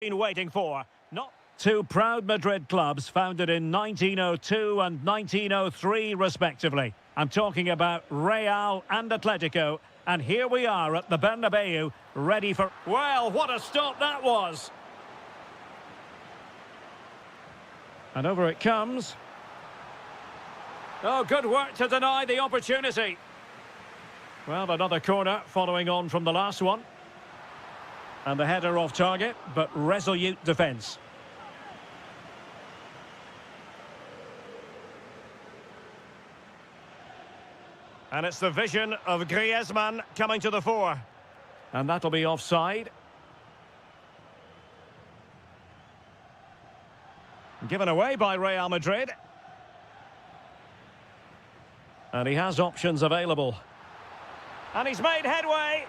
been waiting for. Not two proud Madrid clubs founded in 1902 and 1903 respectively. I'm talking about Real and Atletico, and here we are at the Bernabeu, ready for... Well, what a stop that was! And over it comes. Oh, good work to deny the opportunity. Well, another corner following on from the last one. And the header off target, but resolute defence. And it's the vision of Griezmann coming to the fore. And that'll be offside. Given away by Real Madrid. And he has options available. And he's made headway.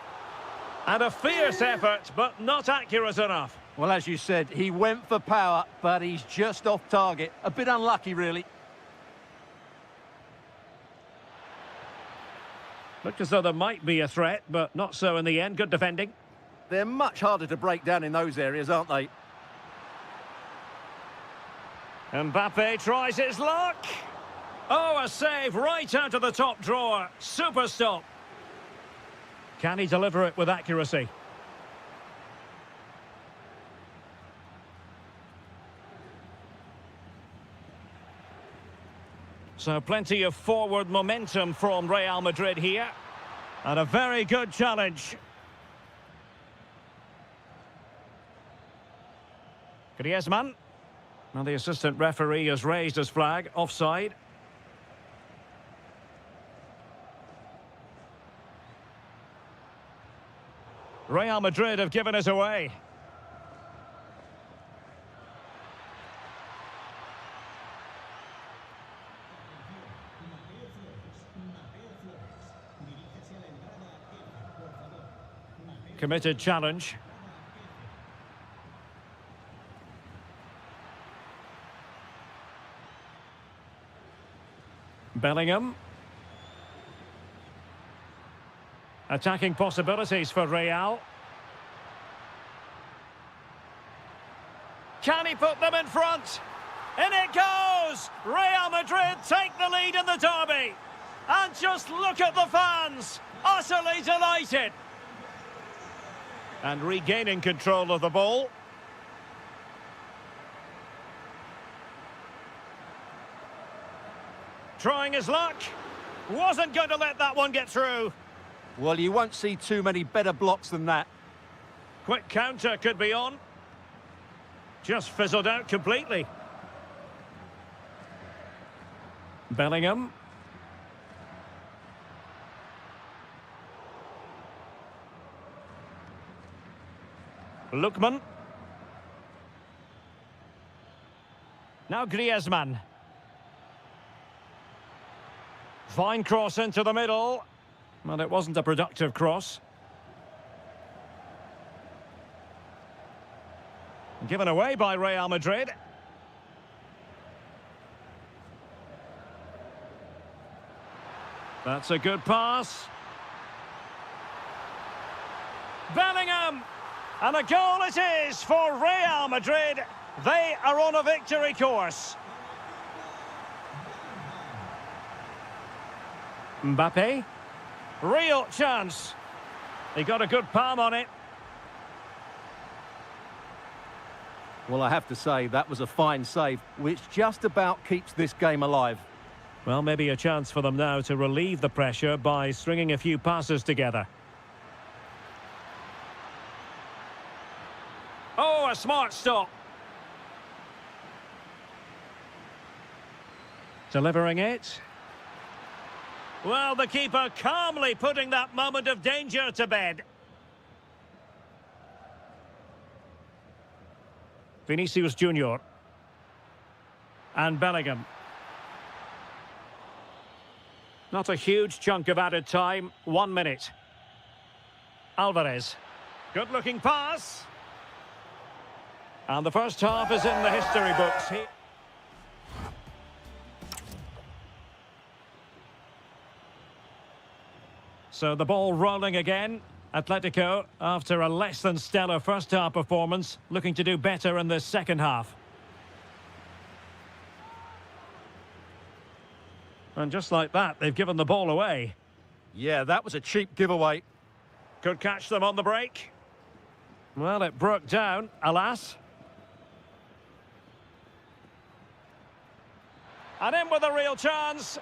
And a fierce effort, but not accurate enough. Well, as you said, he went for power, but he's just off target. A bit unlucky, really. Looked as though there might be a threat, but not so in the end. Good defending. They're much harder to break down in those areas, aren't they? Mbappe tries his luck. Oh, a save right out of the top drawer. Super stop. Can he deliver it with accuracy? So plenty of forward momentum from Real Madrid here. And a very good challenge. Griezmann. And the assistant referee has raised his flag. Offside. Real Madrid have given us away. Committed challenge. Bellingham. Attacking possibilities for Real. Can he put them in front? In it goes! Real Madrid take the lead in the derby. And just look at the fans. Utterly delighted. And regaining control of the ball. Trying his luck. Wasn't going to let that one get through. Well, you won't see too many better blocks than that. Quick counter could be on. Just fizzled out completely. Bellingham. Lookman. Now Griezmann. Fine cross into the middle. Well, it wasn't a productive cross. Given away by Real Madrid. That's a good pass. Bellingham! And a goal it is for Real Madrid. They are on a victory course. Mbappe. Real chance. He got a good palm on it. Well, I have to say, that was a fine save, which just about keeps this game alive. Well, maybe a chance for them now to relieve the pressure by stringing a few passes together. Oh, a smart stop. Delivering it. Well, the keeper calmly putting that moment of danger to bed. Vinicius Junior. And Bellingham. Not a huge chunk of added time. 1 minute. Alvarez. Good-looking pass. And the first half is in the history books. So the ball rolling again. Atletico, after a less than stellar first-half performance, looking to do better in the second half. And just like that, they've given the ball away. Yeah, that was a cheap giveaway. Could catch them on the break. Well, it broke down, alas. And in with a real chance.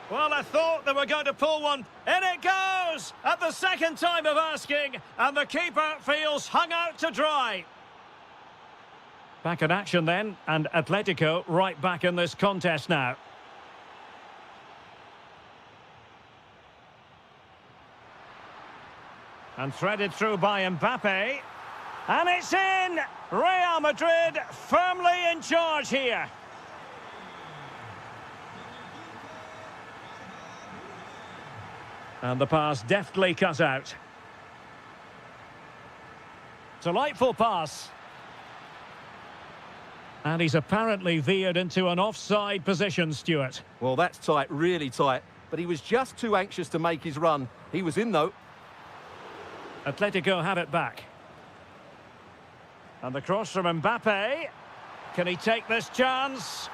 Well, I thought they were going to pull one. In it goes! At the second time of asking, and the keeper feels hung out to dry. Back in action then, and Atletico right back in this contest now. And threaded through by Mbappe. And it's in! Real Madrid firmly in charge here. And the pass deftly cut out. Delightful pass. And he's apparently veered into an offside position, Stuart. Well, that's tight, really tight. But he was just too anxious to make his run. He was in, though. Atletico have it back. And the cross from Mbappe. Can he take this chance?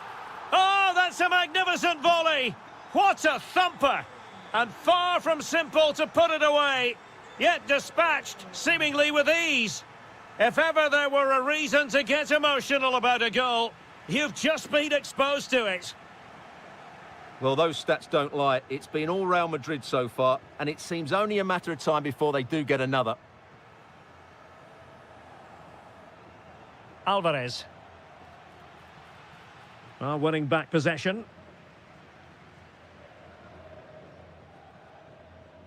Oh, that's a magnificent volley! What a thumper! And far from simple to put it away, yet dispatched seemingly with ease. If ever there were a reason to get emotional about a goal, you've just been exposed to it. Well, those stats don't lie. It's been all Real Madrid so far, and it seems only a matter of time before they do get another. Alvarez. Winning back possession.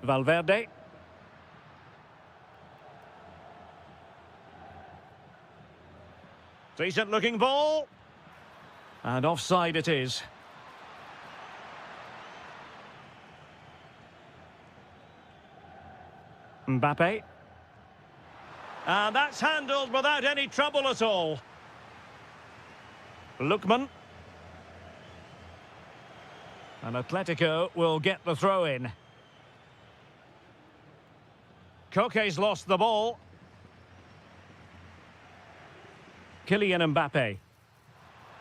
Valverde. Decent looking ball. And offside it is. Mbappe. And that's handled without any trouble at all. Lookman. And Atletico will get the throw in. Koke's lost the ball. Kylian Mbappe.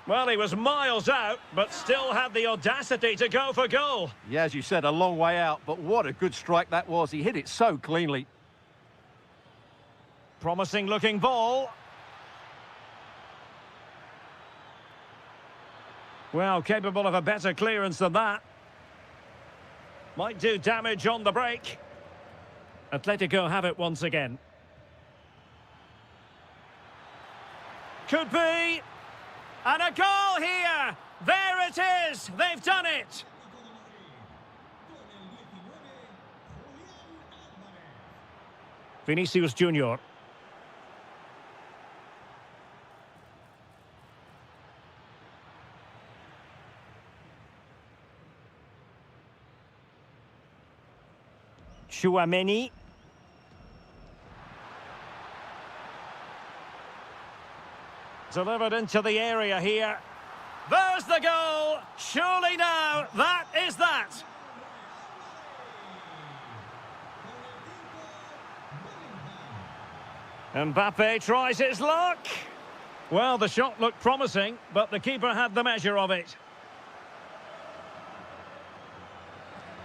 Well, he was miles out, but still had the audacity to go for goal. Yeah, as you said, a long way out, but what a good strike that was. He hit it so cleanly. Promising looking ball. Well, capable of a better clearance than that. Might do damage on the break. Atletico have it once again. Could be. And a goal here. There it is. They've done it. Vinicius Junior. Chouameni. Delivered into the area here. There's the goal. Surely now, that is that. Mbappe tries his luck. Well, the shot looked promising, but the keeper had the measure of it.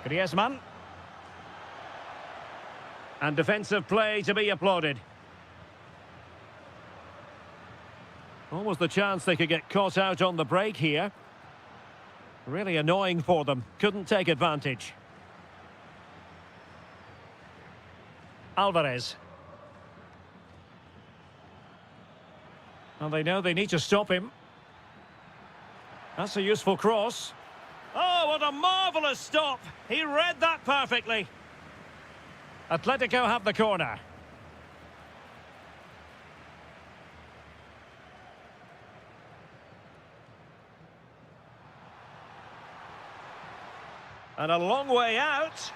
Griezmann. And defensive play to be applauded. Almost the chance they could get caught out on the break here. Really annoying for them. Couldn't take advantage. Alvarez. And they know they need to stop him. That's a useful cross. Oh, what a marvellous stop. He read that perfectly. Atletico have the corner. And a long way out.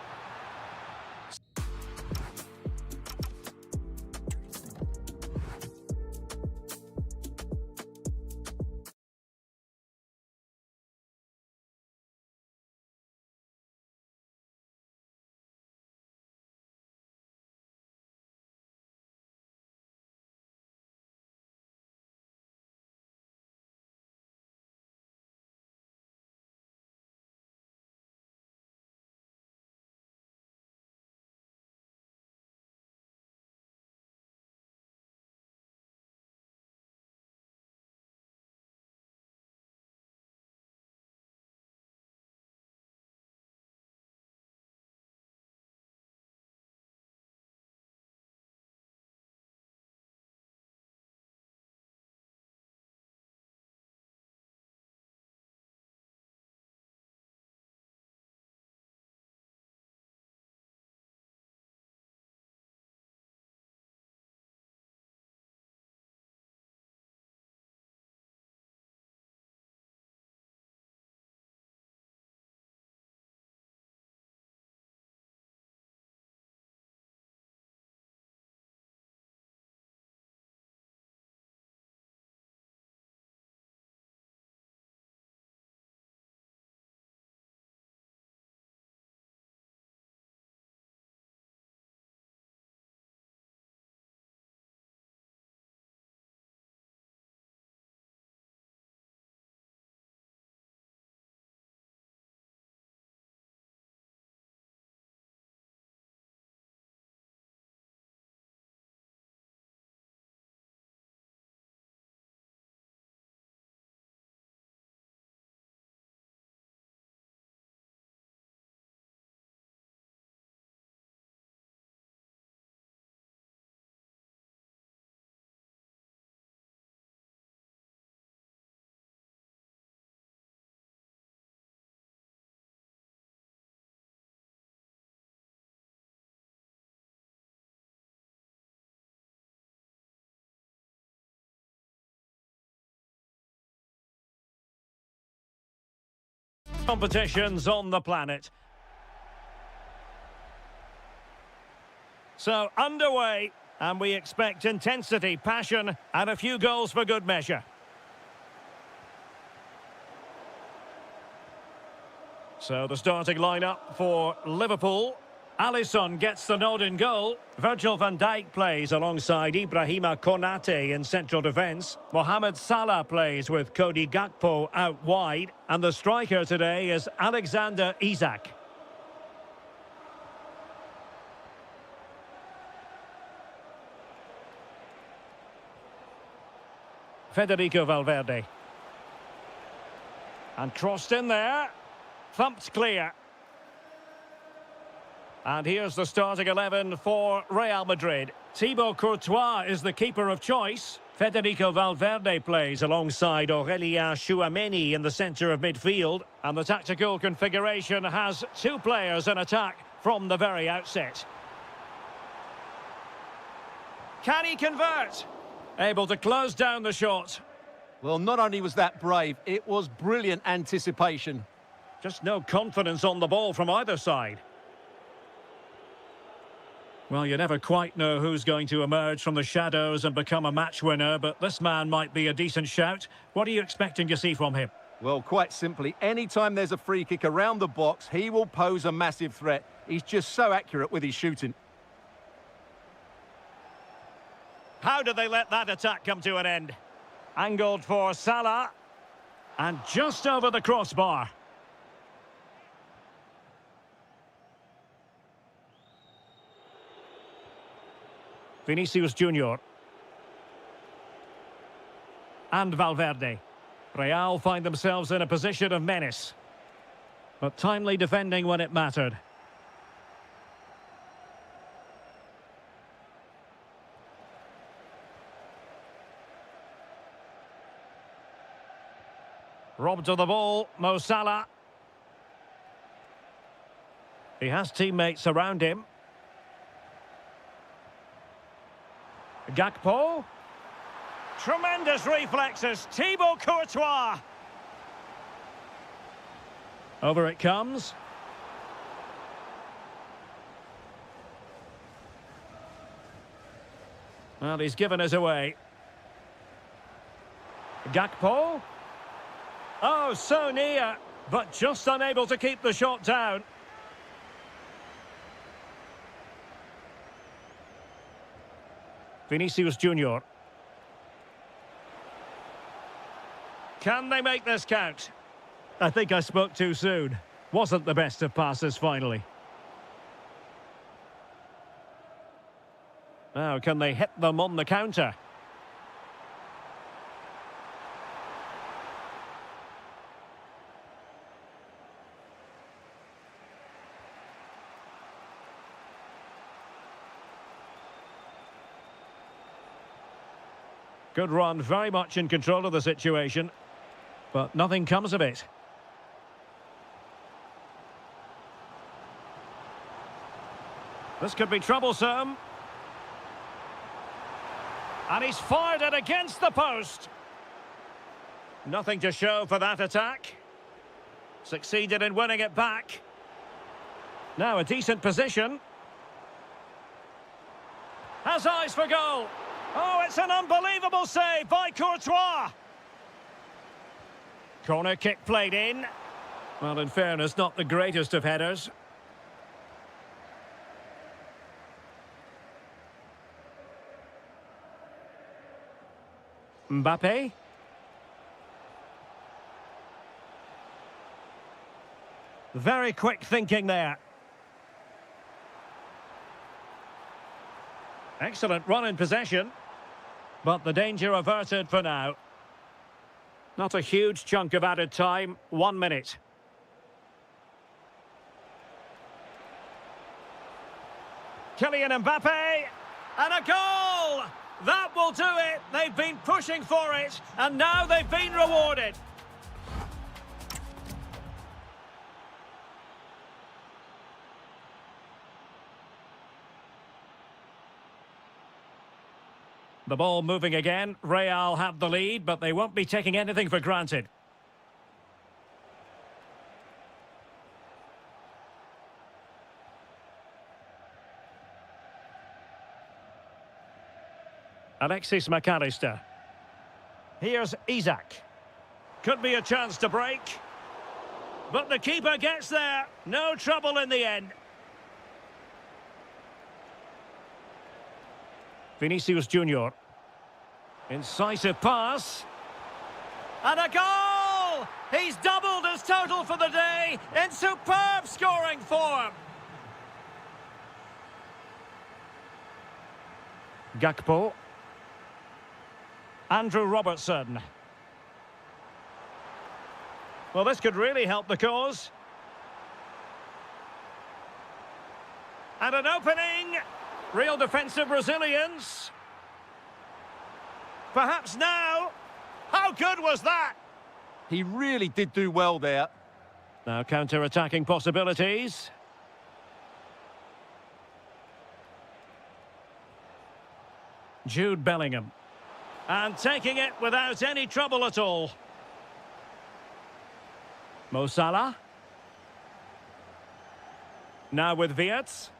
competitions on the planet. So, underway, and we expect intensity, passion, and a few goals for good measure. So, the starting lineup for Liverpool. Alisson gets the nod in goal. Virgil van Dijk plays alongside Ibrahima Konate in central defence. Mohamed Salah plays with Cody Gakpo out wide. And the striker today is Alexander Isak. Federico Valverde. And crossed in there. Thumped clear. And here's the starting 11 for Real Madrid. Thibaut Courtois is the keeper of choice. Federico Valverde plays alongside Aurélien Tchouameni in the centre of midfield. And the tactical configuration has two players in attack from the very outset. Can he convert? Able to close down the shot. Well, not only was that brave, it was brilliant anticipation. Just no confidence on the ball from either side. Well, you never quite know who's going to emerge from the shadows and become a match winner, but this man might be a decent shout. What are you expecting to see from him? Well, quite simply, anytime there's a free kick around the box, he will pose a massive threat. He's just so accurate with his shooting. How did they let that attack come to an end? Angled for Salah. And just over the crossbar. Vinicius Junior. And Valverde. Real find themselves in a position of menace. But timely defending when it mattered. Robbed of the ball, Mo Salah. He has teammates around him. Gakpo. Tremendous reflexes, Thibaut Courtois. Over it comes. Well, he's given us away. Gakpo. Oh, so near, but just unable to keep the shot down. Vinicius Junior. Can they make this count? I think I spoke too soon. Wasn't the best of passes finally. Now, can they hit them on the counter? Good run, very much in control of the situation. But nothing comes of it. This could be troublesome. And he's fired it against the post. Nothing to show for that attack. Succeeded in winning it back. Now a decent position. Has eyes for goal. Oh, it's an unbelievable save by Courtois. Corner kick played in. Well, in fairness, not the greatest of headers. Mbappe. Very quick thinking there. Excellent run in possession. But the danger averted for now. Not a huge chunk of added time. 1 minute. Kylian Mbappe. And a goal! That will do it. They've been pushing for it. And now they've been rewarded. The ball moving again. Real have the lead, but they won't be taking anything for granted. Alexis McAllister. Here's Isak. Could be a chance to break. But the keeper gets there. No trouble in the end. Vinicius Junior. Incisive pass. And a goal! He's doubled his total for the day in superb scoring form. Gakpo. Andrew Robertson. Well, this could really help the cause. And an opening. Real defensive resilience. Perhaps now. How good was that? He really did do well there. Now counter-attacking possibilities. Jude Bellingham. And taking it without any trouble at all. Mo Salah. Now with Wirtz.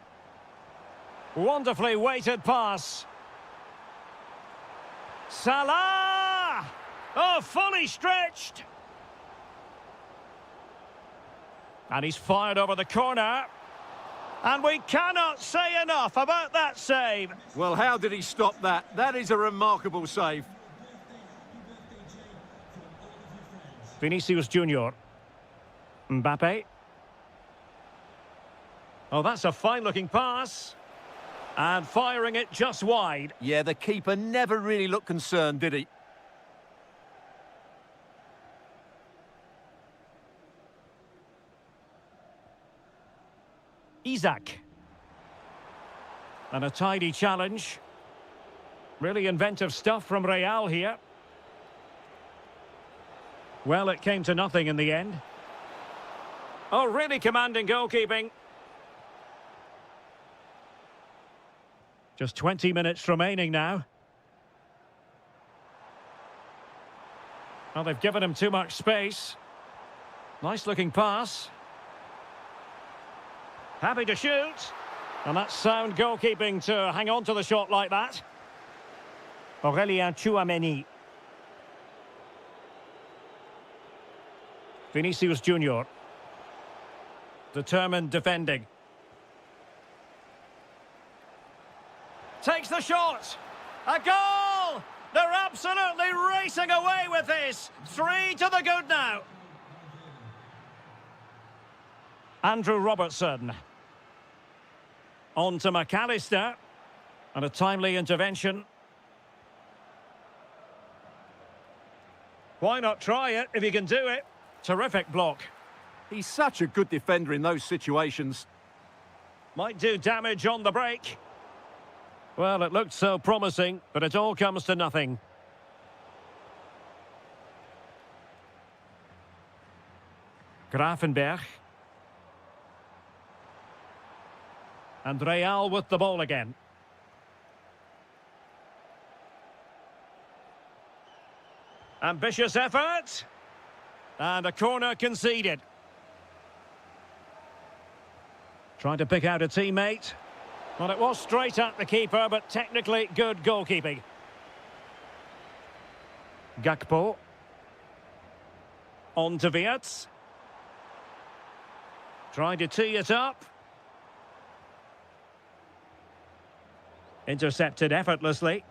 Wonderfully weighted pass. Salah! Oh, fully stretched. And he's fired over the corner. And we cannot say enough about that save. Well, how did he stop that? That is a remarkable save. Vinicius Junior. Mbappe. Oh, that's a fine-looking pass. And firing it just wide. Yeah, the keeper never really looked concerned, did he? Isak. And a tidy challenge. Really inventive stuff from Real here. Well, it came to nothing in the end. Oh, really commanding goalkeeping. Just 20 minutes remaining now. Well, they've given him too much space. Nice looking pass. Happy to shoot. And that's sound goalkeeping to hang on to the shot like that. Aurélien Tchouaméni. Vinicius Junior. Determined defending. Takes the shot. A goal! They're absolutely racing away with this. 3 to the good now. Andrew Robertson. On to McAllister. And a timely intervention. Why not try it if you can do it? Terrific block. He's such a good defender in those situations. Might do damage on the break. Well, it looked so promising, but it all comes to nothing. Grafenberg. And Real with the ball again. Ambitious effort. And a corner conceded. Trying to pick out a teammate. Well, it was straight at the keeper, but technically good goalkeeping. Gakpo. On to Wirtz. Trying to tee it up. Intercepted effortlessly.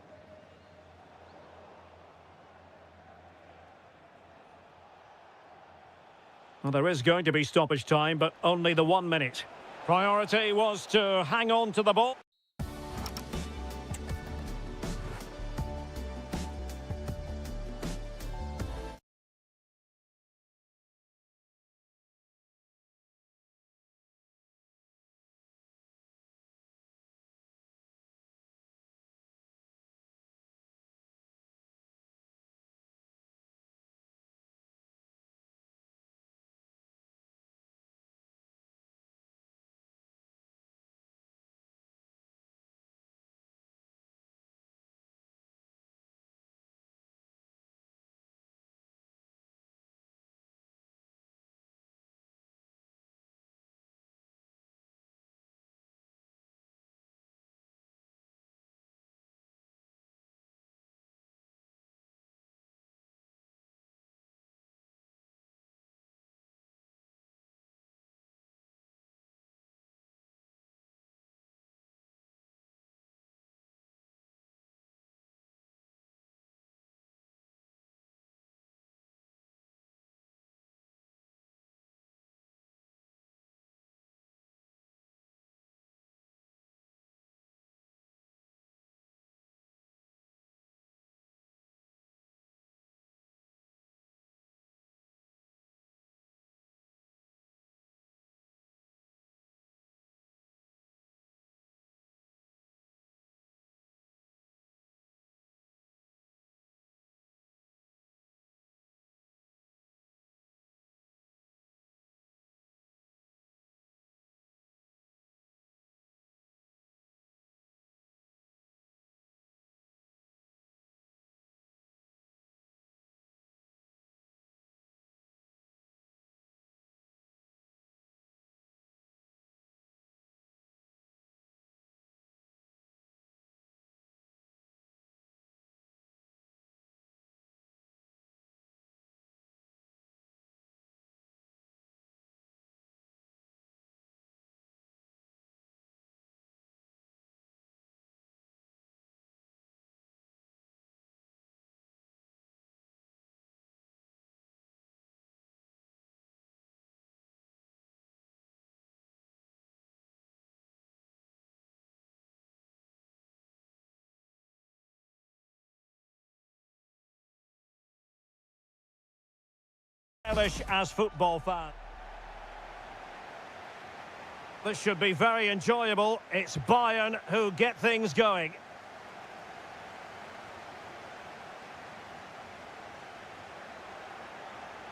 Well, there is going to be stoppage time, but only the 1 minute. Priority was to hang on to the ball. Stylish as football fans. This should be very enjoyable. It's Bayern who get things going.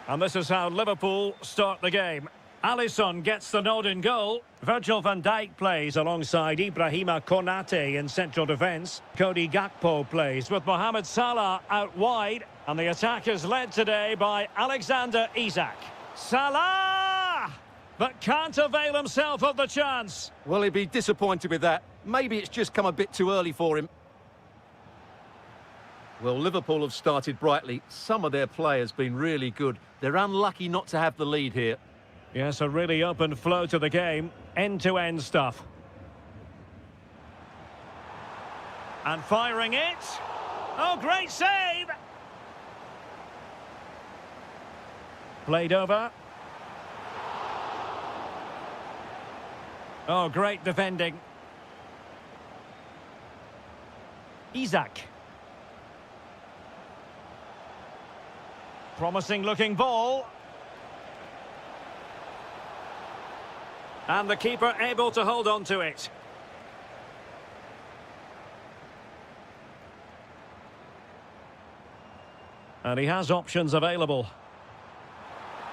And this is how Liverpool start the game. Alisson gets the nod in goal. Virgil van Dijk plays alongside Ibrahima Konate in central defence. Cody Gakpo plays with Mohamed Salah out wide. And the attack is led today by Alexander Isak. Salah! But can't avail himself of the chance. Well, he'd be disappointed with that. Maybe it's just come a bit too early for him. Well, Liverpool have started brightly. Some of their players been really good. They're unlucky not to have the lead here. Yes, a really open flow to the game. End-to-end stuff. And firing it. Oh, great save! Played over. Oh, great defending. Isak. Promising looking ball. And the keeper able to hold on to it. And he has options available.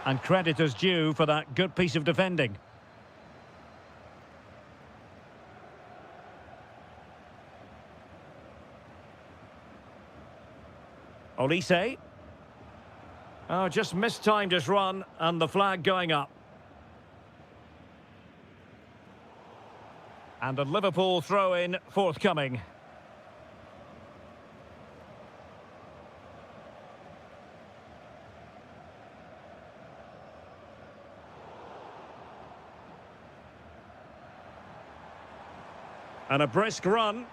And credit is due for that good piece of defending. Olise. Oh, just mistimed his run, and the flag going up. And a Liverpool throw-in forthcoming. And a brisk run.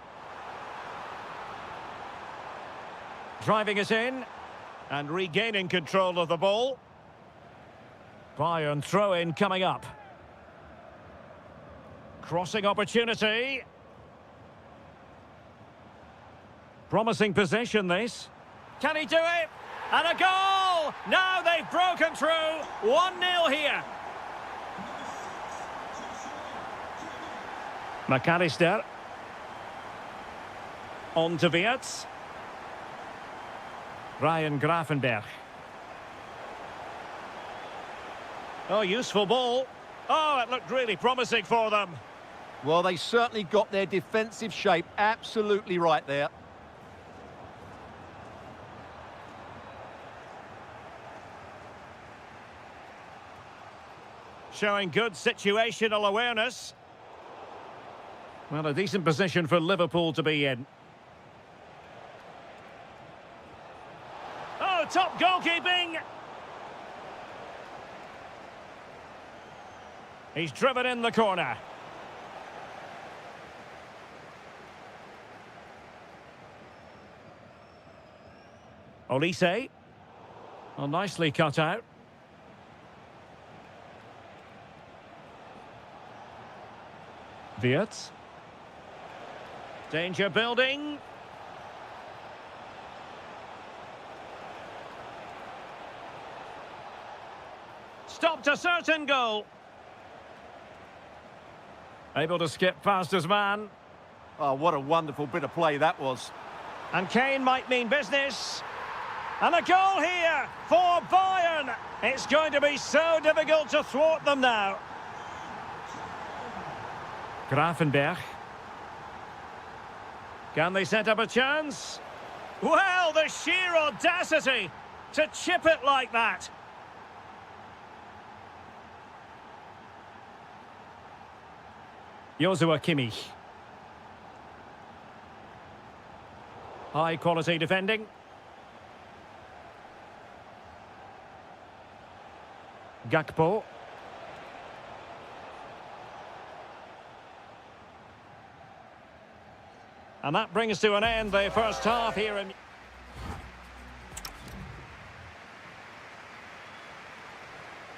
Driving it in. And regaining control of the ball. Bayern throw-in coming up. Crossing opportunity. Promising possession, this. Can he do it? And a goal! Now they've broken through. 1-0 here. McAllister. On to Wirtz. Ryan Gravenberch. Oh, useful ball. Oh, it looked really promising for them. Well, they certainly got their defensive shape absolutely right there. Showing good situational awareness. Well, a decent position for Liverpool to be in. Oh, top goalkeeping! He's driven in the corner. Olise. Well, nicely cut out. Wirtz. Danger building. Stopped a certain goal. Able to skip past his man. Oh, what a wonderful bit of play that was. And Kane might mean business. And a goal here for Bayern. It's going to be so difficult to thwart them now. Gravenberch. Can they set up a chance? Well, the sheer audacity to chip it like that. Joshua Kimmich. High quality defending. Gakpo. And that brings to an end the first half here in...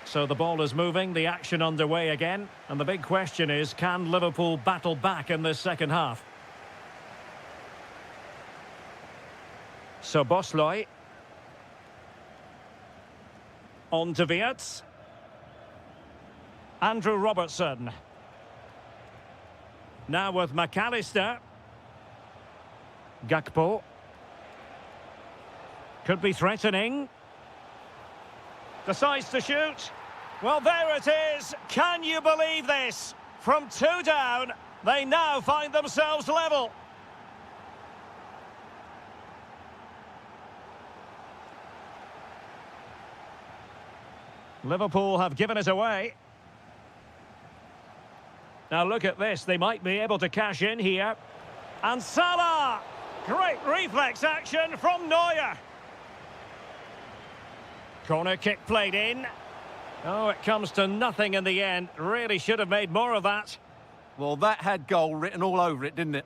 So the ball is moving, the action underway again. And the big question is, can Liverpool battle back in this second half? So Bosloy. On to Wirtz. Andrew Robertson. Now with McAllister. Gakpo. Could be threatening. Decides to shoot. Well, there it is. Can you believe this? From 2 down, they now find themselves level. Liverpool have given it away. Now look at this. They might be able to cash in here. And Salah! Great reflex action from Neuer. Corner kick played in. Oh, it comes to nothing in the end. Really should have made more of that. Well, that had goal written all over it, didn't it?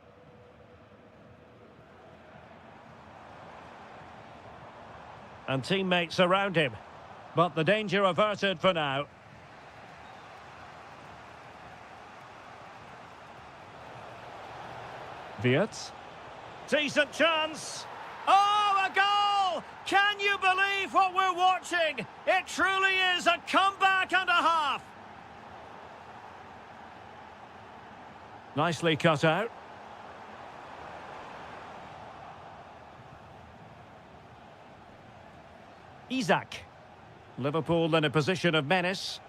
And teammates around him. But the danger averted for now. Wirtz. Decent chance. Oh, a goal! Can you believe what we're watching? It truly is a comeback and a half. Nicely cut out. Isak. Liverpool in a position of menace.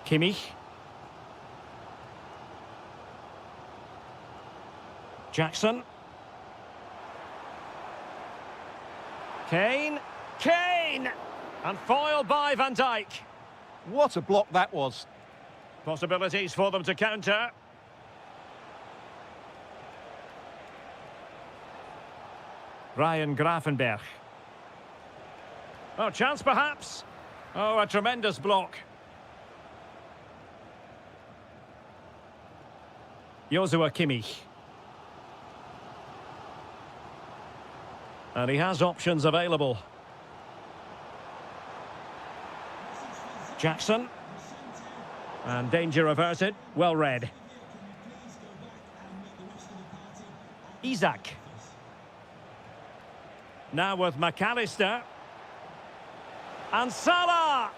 Kimmich. Jackson. Kane. Kane! And foiled by Van Dijk. What a block that was. Possibilities for them to counter. Ryan Gravenberch. Oh, chance perhaps. Oh, a tremendous block. Joshua Kimmich. And he has options available. Jackson. And danger averted. Well read. Isak. Now with McAllister. And Salah!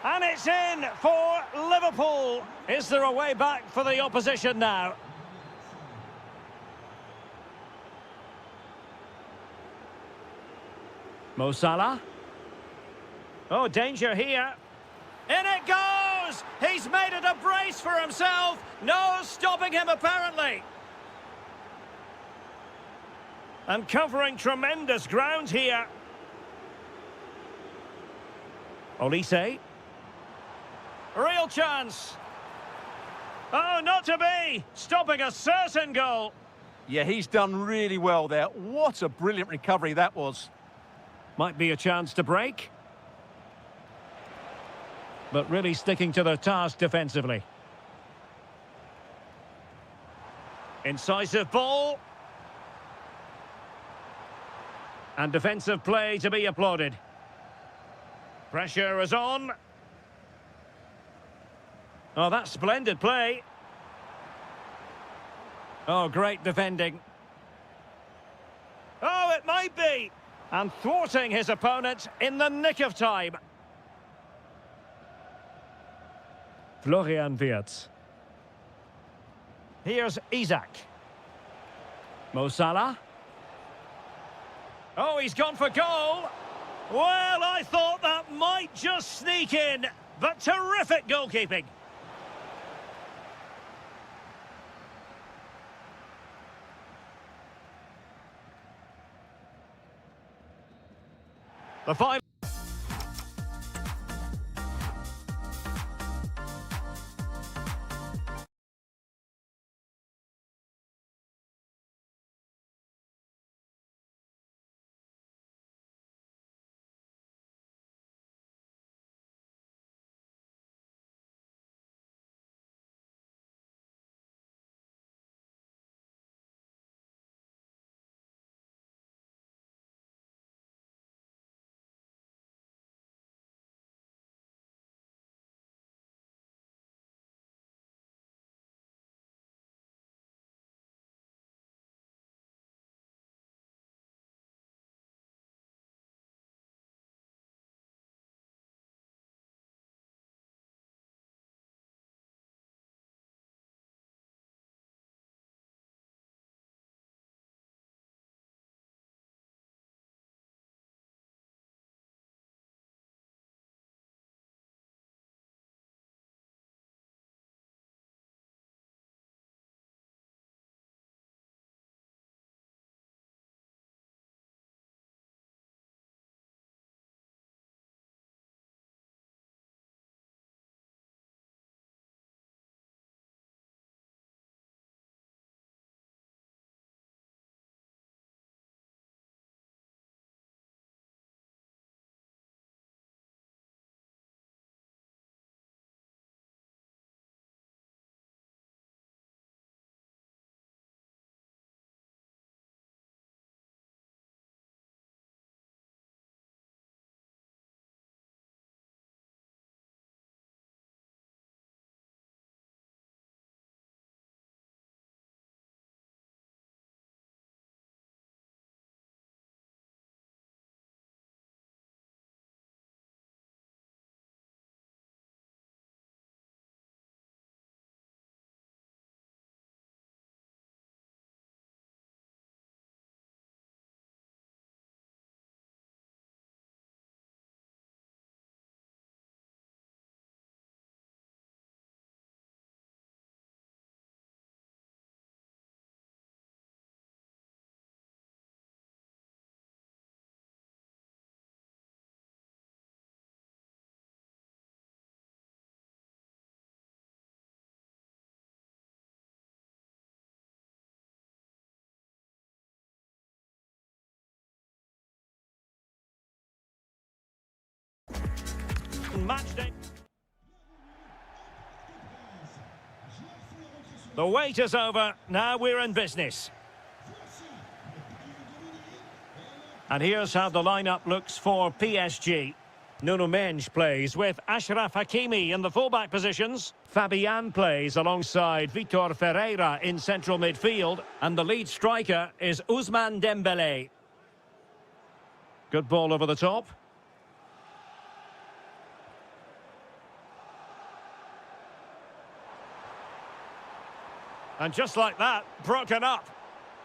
And it's in for Liverpool. Is there a way back for the opposition now? Mo Salah. Oh, danger here. In it goes! He's made it a brace for himself. No stopping him, apparently. And covering tremendous ground here. Olise. Real chance. Oh, not to be. Stopping a certain goal. Yeah, he's done really well there. What a brilliant recovery that was. Might be a chance to break. But really sticking to their task defensively. Incisive ball. And defensive play to be applauded. Pressure is on. Oh, that's splendid play. Oh, great defending. Oh, it might be. And thwarting his opponent in the nick of time. Florian Wirtz. Here's Isak. Mo Salah. Oh, he's gone for goal. Well, I thought that might just sneak in, but terrific goalkeeping. The final. Match day. The wait is over. Now we're in business. And here's how the lineup looks for PSG. Nuno Mendes plays with Achraf Hakimi in the fullback positions. Fabian plays alongside Vitor Ferreira in central midfield. And the lead striker is Ousmane Dembélé. Good ball over the top. And just like that, broken up.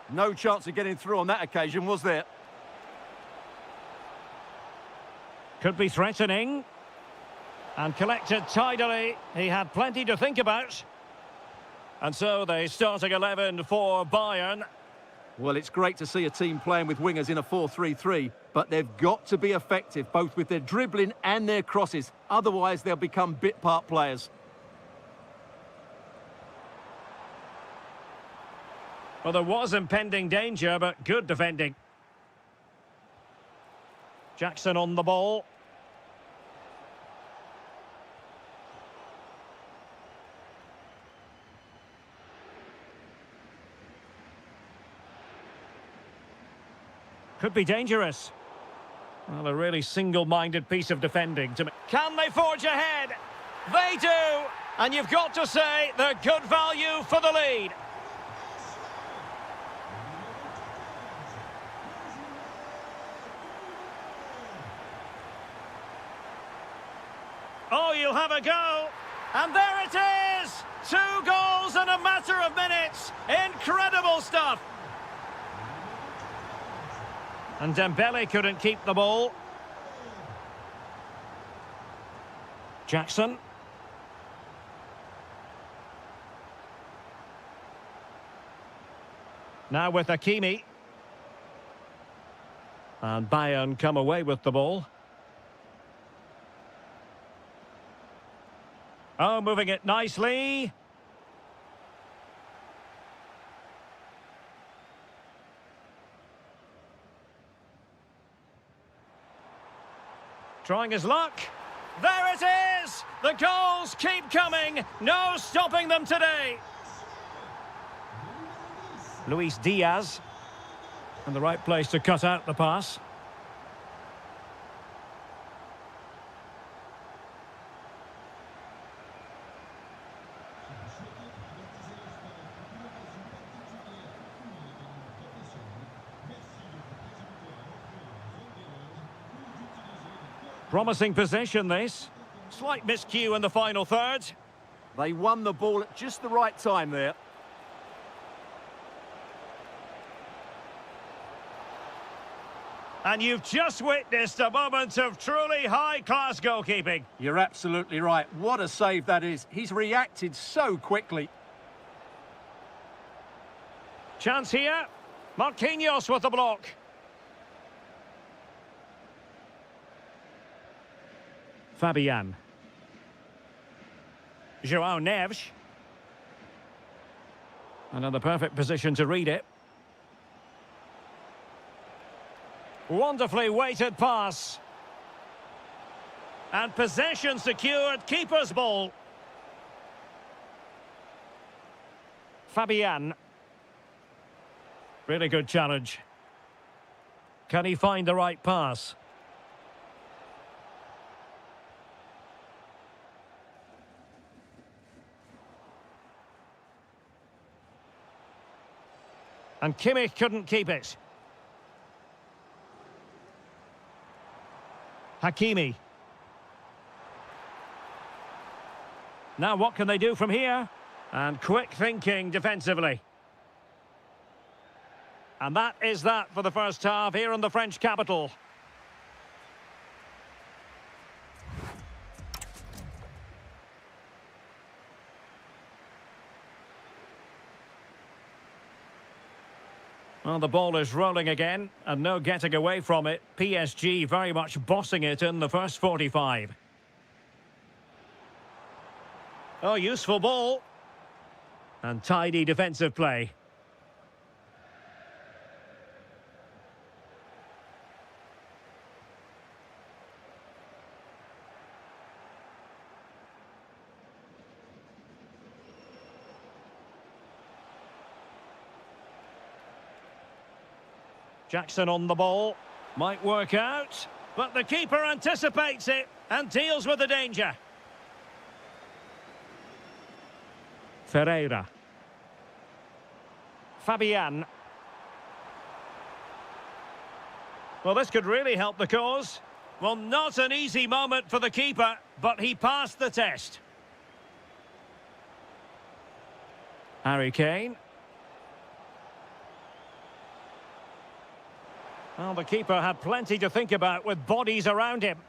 No chance of getting through on that occasion, was there? Could be threatening. And collected tidily. He had plenty to think about. And so the starting 11 for Bayern. Well, it's great to see a team playing with wingers in a 4-3-3, but they've got to be effective, both with their dribbling and their crosses. Otherwise, they'll become bit-part players. Well, there was impending danger, but good defending. Jackson on the ball. Could be dangerous. Well, a really single-minded piece of defending. Can they forge ahead? They do! And you've got to say they're good value for the lead. Oh, you'll have a go. And there it is! 2 goals in a matter of minutes. Incredible stuff. And Dembele couldn't keep the ball. Jackson. Now with Hakimi. And Bayern come away with the ball. Oh, moving it nicely. Trying his luck. There it is! The goals keep coming. No stopping them today. Luis Diaz. In the right place to cut out the pass. Promising possession, this. Slight miscue in the final third. They won the ball at just the right time there. And you've just witnessed a moment of truly high-class goalkeeping. You're absolutely right. What a save that is. He's reacted so quickly. Chance here. Marquinhos with the block. Fabian. João Neves. Another perfect position to read it. Wonderfully weighted pass. And possession secured, keeper's ball. Fabian. Really good challenge. Can he find the right pass? And Kimmich couldn't keep it. Hakimi. Now what can they do from here? And quick thinking defensively. And that is that for the first half here in the French capital. Well, the ball is rolling again, and no getting away from it. PSG very much bossing it in the first 45. Oh, useful ball. And tidy defensive play. Jackson on the ball. Might work out. But the keeper anticipates it and deals with the danger. Ferreira. Fabian. Well, this could really help the cause. Well, not an easy moment for the keeper, but he passed the test. Harry Kane. Well, the keeper had plenty to think about with bodies around him.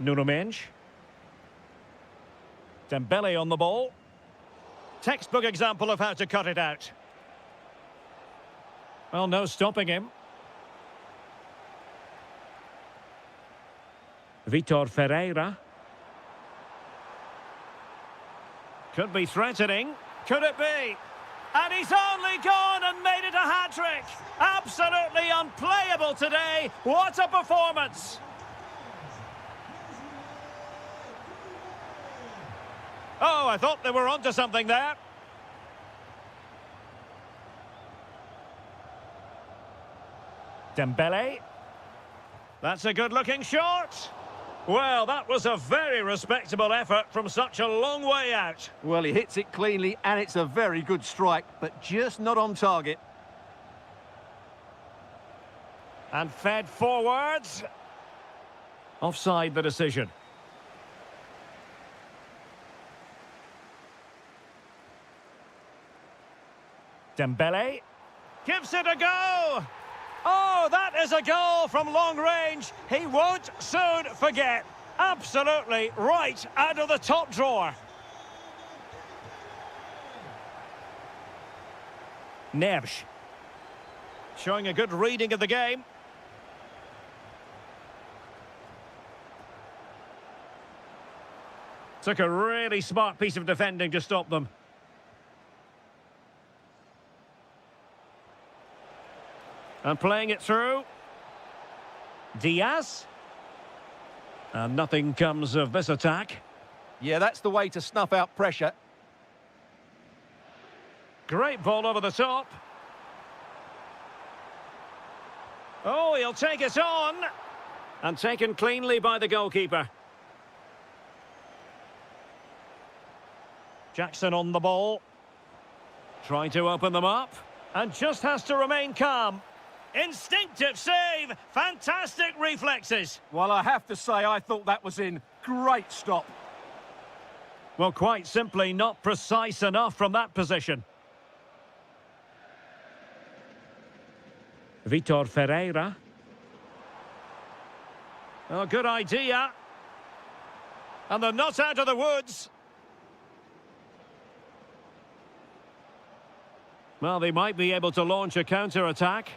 Nuno Mendes. Dembele on the ball. Textbook example of how to cut it out. Well, no stopping him. Vitor Ferreira. Could be threatening. Could it be? And he's only gone and made it a hat-trick. Absolutely unplayable today. What a performance. Oh, I thought they were onto something there. Dembele. That's a good-looking shot. Well, that was a very respectable effort from such a long way out. Well, he hits it cleanly, and it's a very good strike, but just not on target. And fed forwards. Offside the decision. Dembele gives it a go. Oh, that is a goal from long range. He won't soon forget. Absolutely right out of the top drawer. Neves. Showing a good reading of the game. Took a really smart piece of defending to stop them. And playing it through. Diaz. And nothing comes of this attack. Yeah, that's the way to snuff out pressure. Great ball over the top. Oh, he'll take it on. And taken cleanly by the goalkeeper. Jackson on the ball. Trying to open them up. And just has to remain calm. Instinctive save. Fantastic reflexes. Well, I have to say, I thought that was in. Great stop. Well, quite simply not precise enough from that position. Vitor Ferreira. Oh, good idea. And they're not out of the woods. Well, they might be able to launch a counter-attack.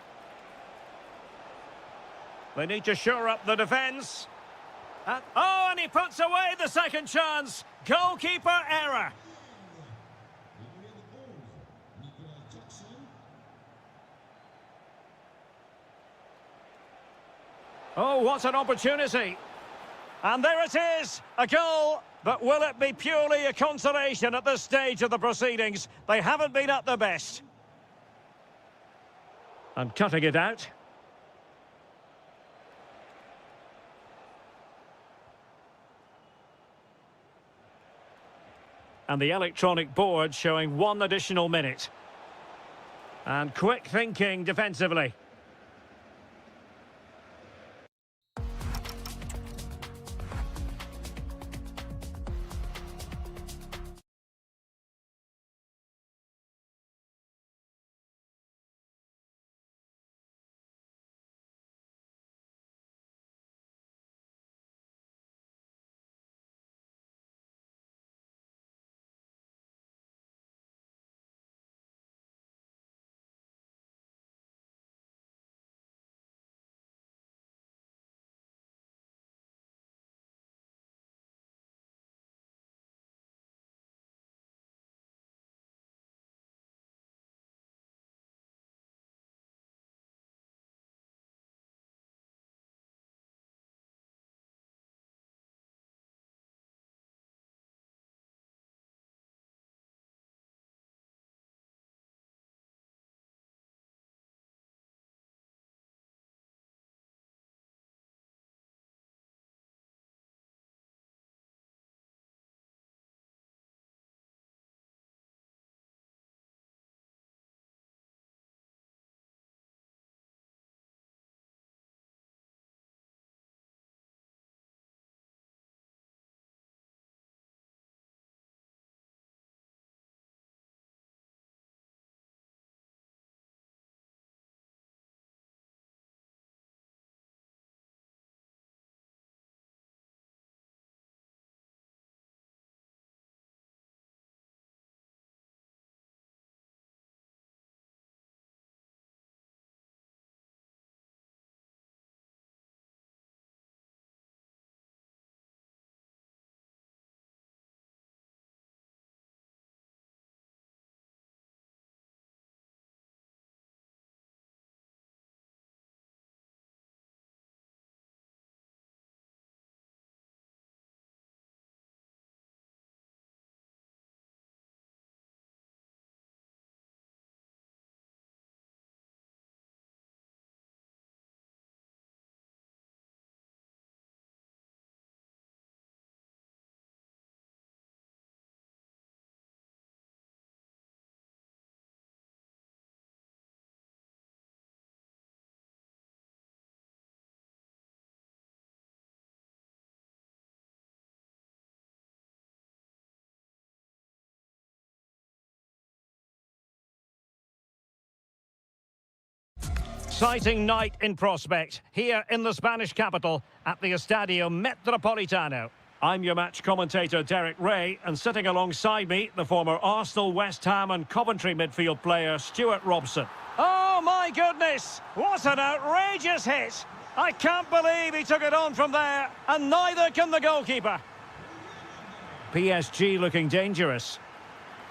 They need to shore up the defence. And he puts away the second chance. Goalkeeper error. Oh, what an opportunity. And there it is, a goal. But will it be purely a consolation at this stage of the proceedings? They haven't been at their best. And cutting it out. And the electronic board showing 1 additional minute. And quick thinking defensively. Exciting night in prospect here in the Spanish capital at the Estadio Metropolitano. I'm your match commentator Derek Ray, and sitting alongside me, the former Arsenal, West Ham and Coventry midfield player Stuart Robson. Oh my goodness! What an outrageous hit! I can't believe he took it on from there, and neither can the goalkeeper. PSG looking dangerous.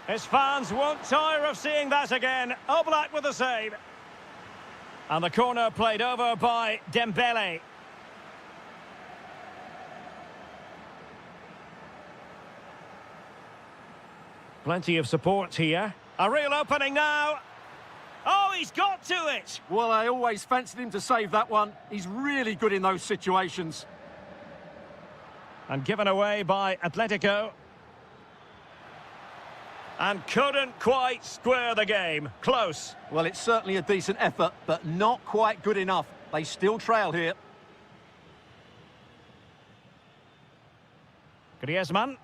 His fans won't tire of seeing that again. Oblak with the save. And the corner played over by Dembele. Plenty of support here. A real opening now. Oh, he's got to it! Well, I always fancied him to save that one. He's really good in those situations. And given away by Atletico. And couldn't quite square the game. Close. Well, it's certainly a decent effort, but not quite good enough. They still trail here. Griezmann.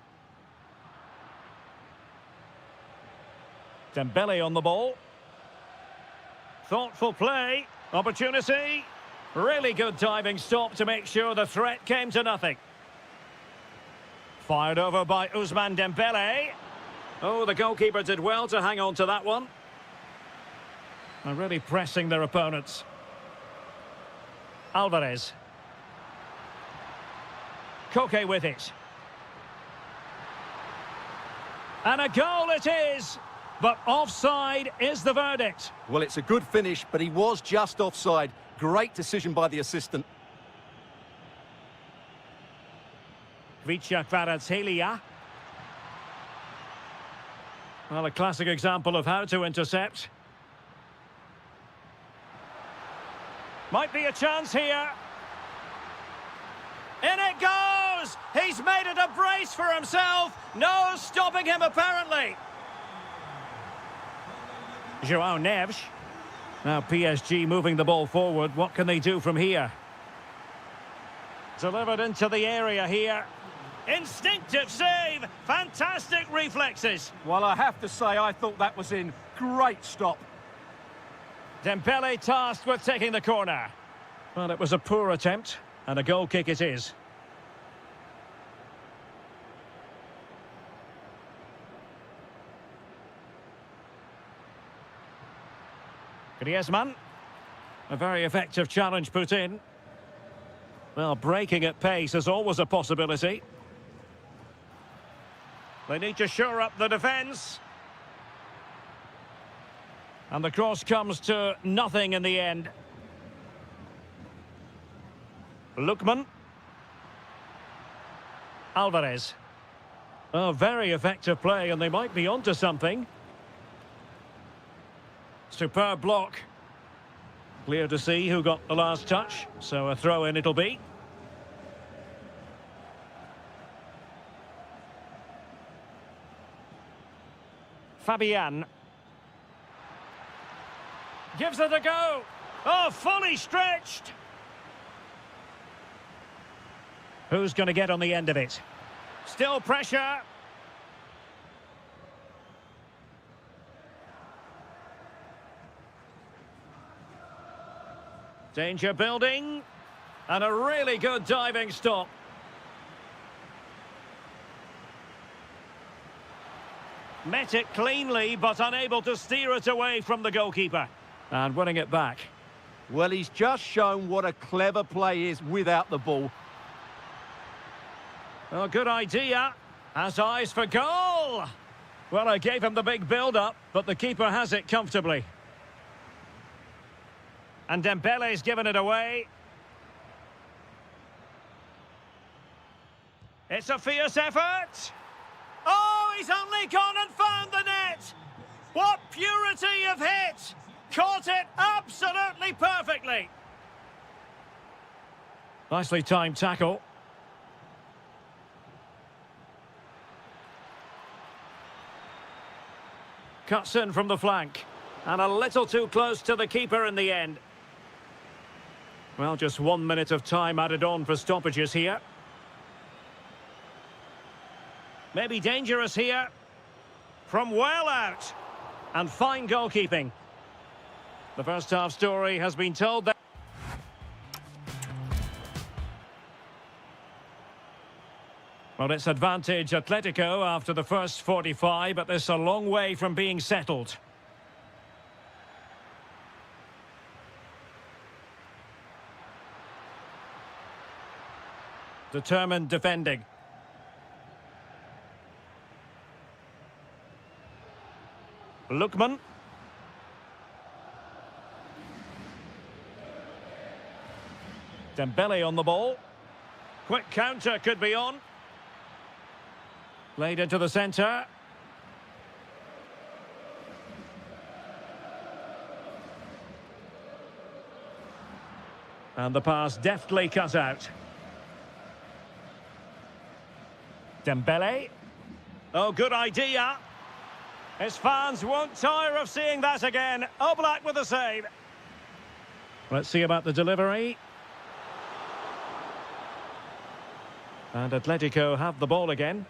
Dembele on the ball. Thoughtful play. Opportunity. Really good diving stop to make sure the threat came to nothing. Fired over by Ousmane Dembele. Oh, the goalkeeper did well to hang on to that one. And really pressing their opponents. Alvarez. Koke with it. And a goal it is! But offside is the verdict. Well, it's a good finish, but he was just offside. Great decision by the assistant. Kvicha Kvaratskhelia. Well, a classic example of how to intercept. Might be a chance here. In it goes! He's made it a brace for himself. No stopping him, apparently. João Neves. Now PSG moving the ball forward. What can they do from here? Delivered into the area here. Instinctive save. Fantastic reflexes. Well, I have to say, I thought that was in. Great stop. Dembele tasked with taking the corner. Well, it was a poor attempt, and a goal kick it is. Griezmann. A very effective challenge put in. Well, breaking at pace is always a possibility. They need to shore up the defence. And the cross comes to nothing in the end. Lookman. Alvarez. Oh, very effective play, and they might be onto something. Superb block. Clear to see who got the last touch, so a throw-in it'll be. Fabian. Gives it a go. Oh, fully stretched. Who's going to get on the end of it? Still pressure. Danger building. And a really good diving stop. Met it cleanly, but unable to steer it away from the goalkeeper. And winning it back. Well, he's just shown what a clever play is without the ball. Oh, good idea. Has eyes for goal. Well, I gave him the big build-up, but the keeper has it comfortably. And Dembele's given it away. It's a fierce effort. Oh, he's only gone and found the net. What purity of hit. Caught it absolutely perfectly. Nicely timed tackle. Cuts in from the flank. And a little too close to the keeper in the end. Well, just 1 minute of time added on for stoppages here. Maybe dangerous here. From well out. And fine goalkeeping. The first half story has been told that. Well, it's advantage Atletico after the first 45, but this a long way from being settled. Determined defending. Lookman. Dembele on the ball. Quick counter could be on. Played into the centre. And the pass deftly cut out. Dembele. Oh, good idea. His fans won't tire of seeing that again. Oblak with the save. Let's see about the delivery. And Atletico have the ball again.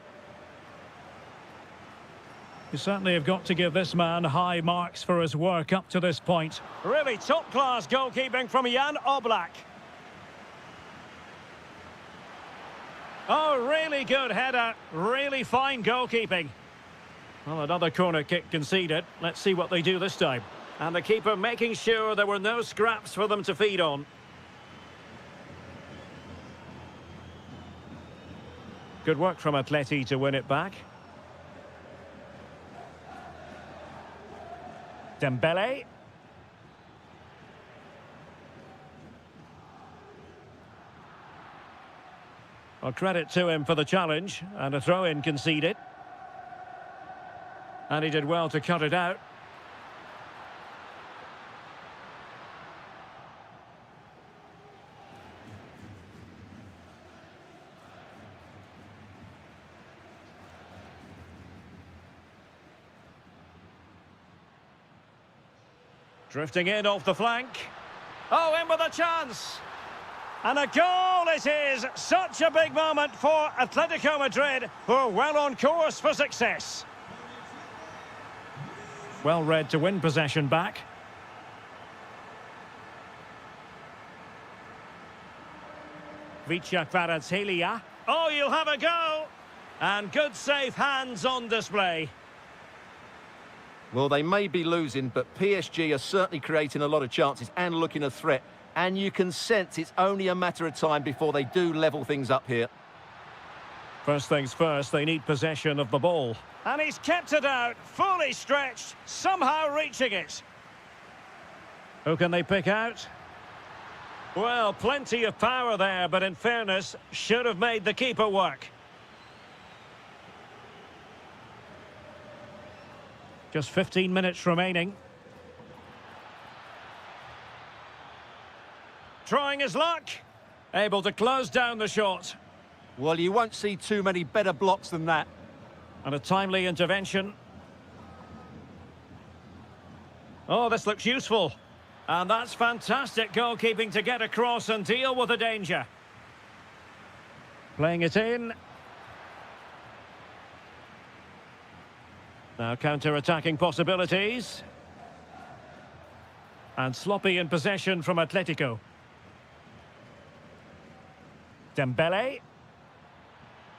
You certainly have got to give this man high marks for his work up to this point. Really top-class goalkeeping from Jan Oblak. Oh, really good header. Really fine goalkeeping. Well, another corner kick conceded. Let's see what they do this time. And the keeper making sure there were no scraps for them to feed on. Good work from Atleti to win it back. Dembele. Well, credit to him for the challenge, and a throw-in conceded. And he did well to cut it out. Drifting in off the flank. Oh, in with a chance. And a goal it is. Such a big moment for Atletico Madrid, who are well on course for success. Well read to win possession back. Vicha Kvaratskhelia. Oh, you'll have a go. And good safe hands on display. Well, they may be losing, but PSG are certainly creating a lot of chances and looking a threat. And you can sense it's only a matter of time before they do level things up here. First things first, they need possession of the ball. And he's kept it out, fully stretched, somehow reaching it. Who can they pick out? Well, plenty of power there, but in fairness, should have made the keeper work. Just 15 minutes remaining. Trying his luck. Able to close down the shot. Well, you won't see too many better blocks than that. And a timely intervention. Oh, this looks useful. And that's fantastic goalkeeping to get across and deal with the danger. Playing it in. Now counter-attacking possibilities. And sloppy in possession from Atletico. Dembele.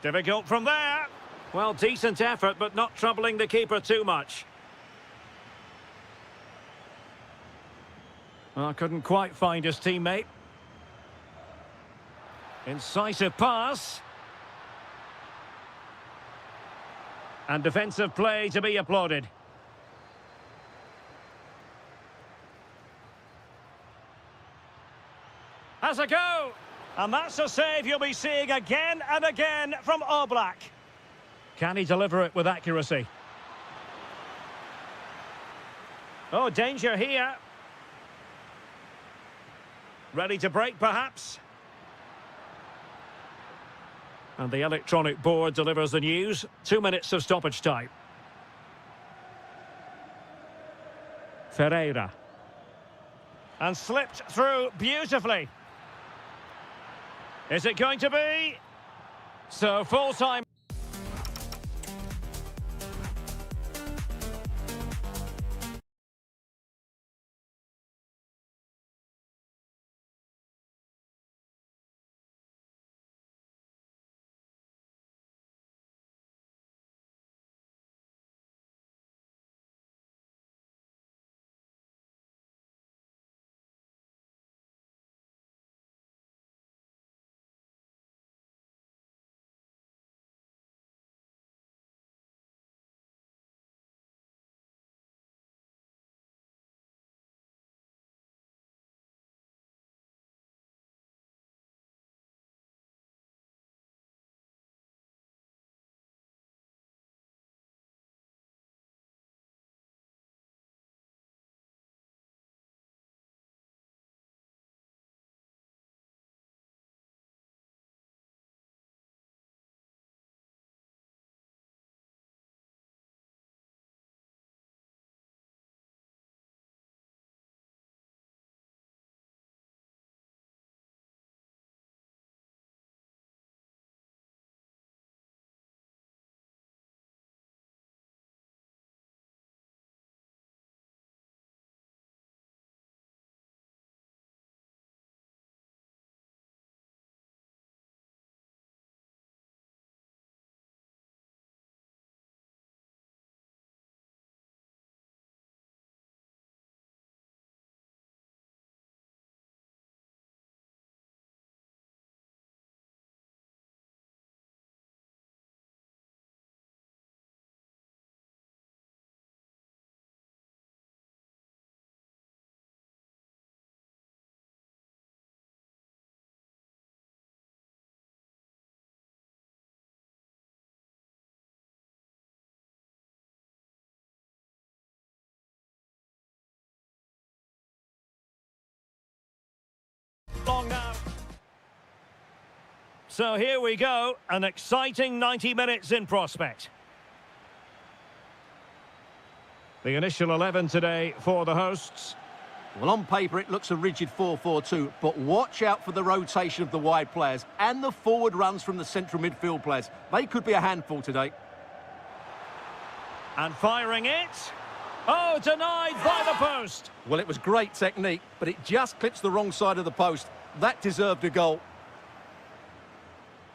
Difficult from there. Well, decent effort, but not troubling the keeper too much. Well, couldn't quite find his teammate. Incisive pass. And defensive play to be applauded. Has a go. And that's a save you'll be seeing again and again from Oblak. Can he deliver it with accuracy? Oh, danger here. Ready to break, perhaps? And the electronic board delivers the news. 2 minutes of stoppage time. Ferreira. And slipped through beautifully. Is it going to be? So full time. along now. So here we go, an exciting 90 minutes in prospect. The initial 11 today for the hosts. Well, on paper, it looks a rigid 4-4-2, but watch out for the rotation of the wide players and the forward runs from the central midfield players. They could be a handful today. And firing it. Oh, denied by the post. Well, it was great technique, but it just clips the wrong side of the post. That deserved a goal.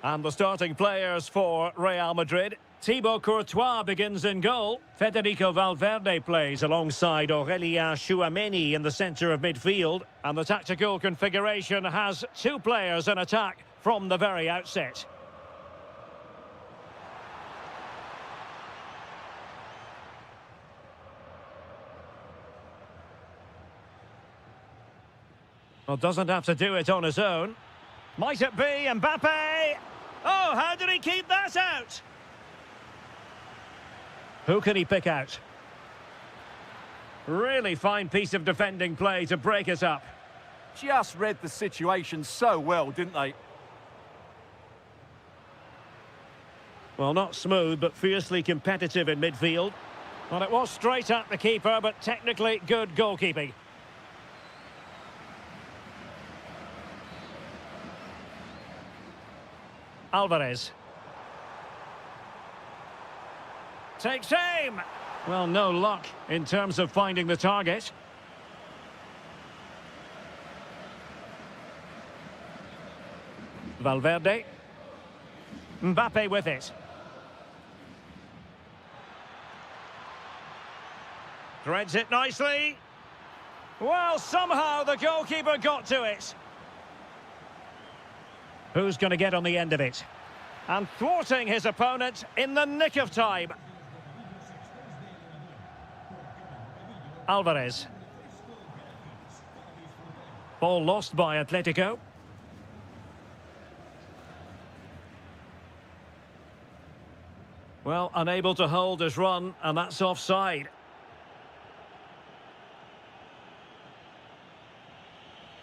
And the starting players for Real Madrid. Thibaut Courtois begins in goal. Federico Valverde plays alongside Aurélien Tchouameni in the centre of midfield. And the tactical configuration has two players in attack from the very outset. Well, doesn't have to do it on his own. Might it be Mbappe? Oh, how did he keep that out? Who can he pick out? Really fine piece of defending play to break it up. Just read the situation so well, didn't they? Well, not smooth, but fiercely competitive in midfield. Well, it was straight at the keeper, but technically good goalkeeping. Alvarez. Takes aim. Well, no luck in terms of finding the target. Valverde. Mbappe with it. Threads it nicely. Well, somehow the goalkeeper got to it. Who's going to get on the end of it? And thwarting his opponent in the nick of time. Alvarez. Ball lost by Atletico. Well, unable to hold his run, and that's offside.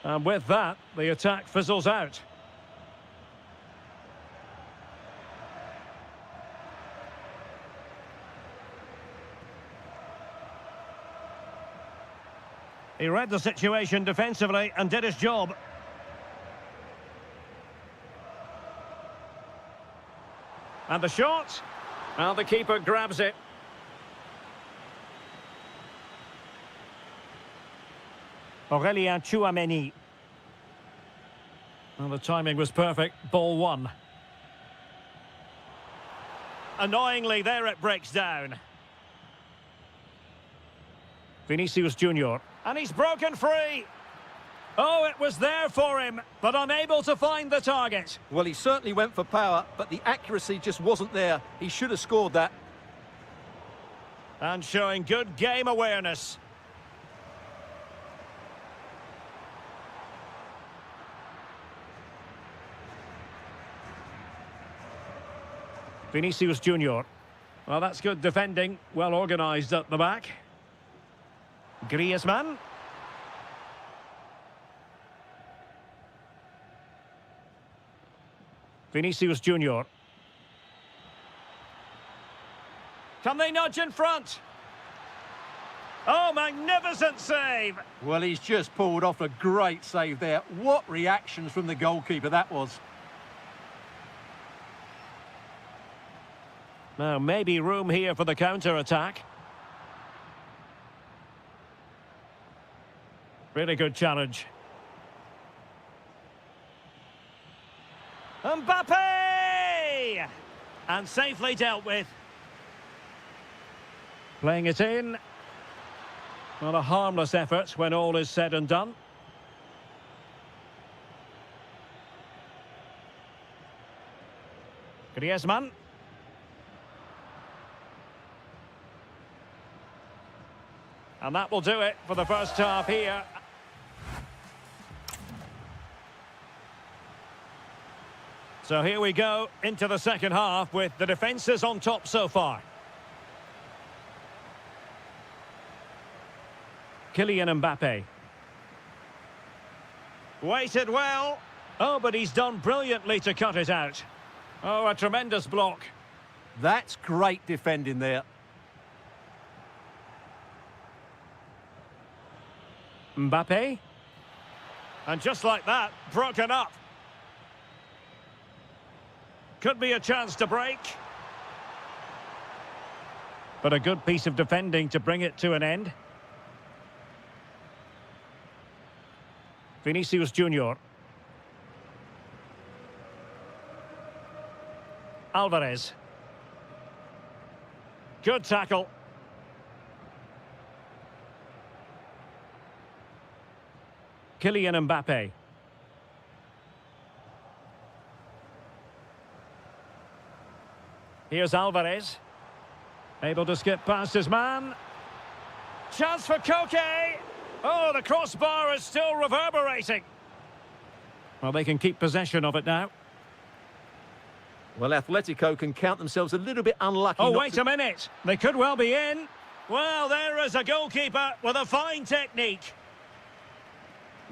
And with that, the attack fizzles out. He read the situation defensively and did his job. And the shot. And the keeper grabs it. Aurélien Tchouameni. Well, the timing was perfect. Ball one. Annoyingly, there it breaks down. Vinicius Junior. And he's broken free. Oh, it was there for him, but unable to find the target. Well, he certainly went for power, but the accuracy just wasn't there. He should have scored that. And showing good game awareness. Vinicius Junior. Well, that's good defending. Well organised at the back. Griezmann. Vinicius Junior. Can they nudge in front? Oh, magnificent save! Well, he's just pulled off a great save there. What reactions from the goalkeeper that was. Now, maybe room here for the counter-attack. Really good challenge. Mbappe! And safely dealt with. Playing it in. Not a harmless effort when all is said and done. Griezmann. And that will do it for the first half here. So here we go into the second half with the defences on top so far. Kylian Mbappe. Waited well. Oh, but he's done brilliantly to cut it out. Oh, a tremendous block. That's great defending there. Mbappe. And just like that, broken up. Could be a chance to break. But a good piece of defending to bring it to an end. Vinicius Junior. Alvarez. Good tackle. Kylian Mbappe. Here's Alvarez. Able to skip past his man. Chance for Koke. Oh, the crossbar is still reverberating. Well, they can keep possession of it now. Well, Atletico can count themselves a little bit unlucky. Oh, wait a minute. They could well be in. Well, there is a goalkeeper with a fine technique.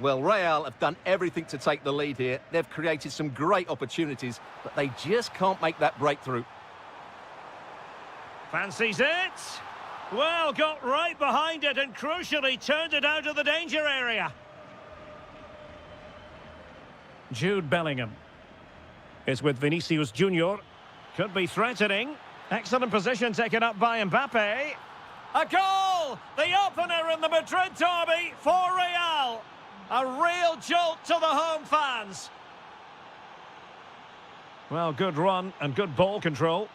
Well, Real have done everything to take the lead here. They've created some great opportunities, but they just can't make that breakthrough. Fancies it. Well, got right behind it and crucially turned it out of the danger area. Jude Bellingham is with Vinicius Junior. Could be threatening. Excellent position taken up by Mbappe. A goal! The opener in the Madrid derby for Real. A real jolt to the home fans. Well, good run and good ball control.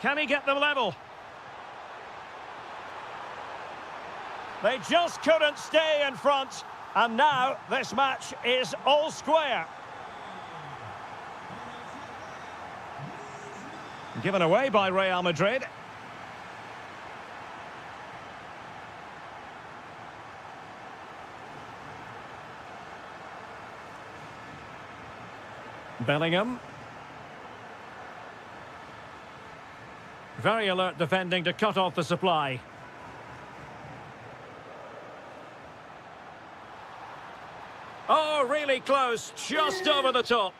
Can he get them level? They just couldn't stay in front. And now this match is all square. Given away by Real Madrid. Bellingham. Very alert defending to cut off the supply. Oh, really close, just over the top.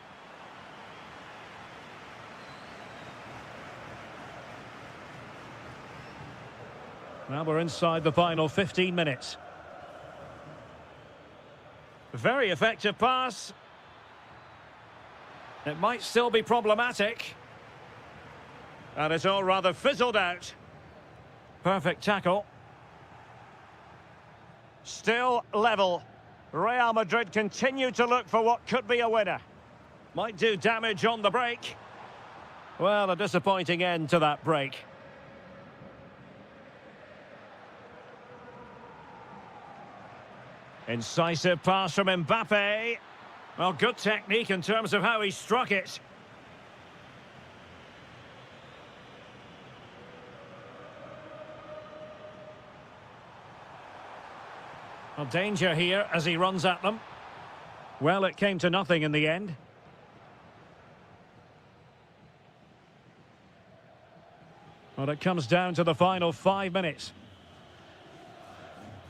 Well, we're inside the final 15 minutes. Very effective pass. It might still be problematic. And it's all rather fizzled out. Perfect tackle. Still level. Real Madrid continue to look for what could be a winner. Might do damage on the break. Well, a disappointing end to that break. Incisive pass from Mbappe. Well, good technique in terms of how he struck it. Well, danger here as he runs at them. Well, it came to nothing in the end. Well, it comes down to the final 5 minutes.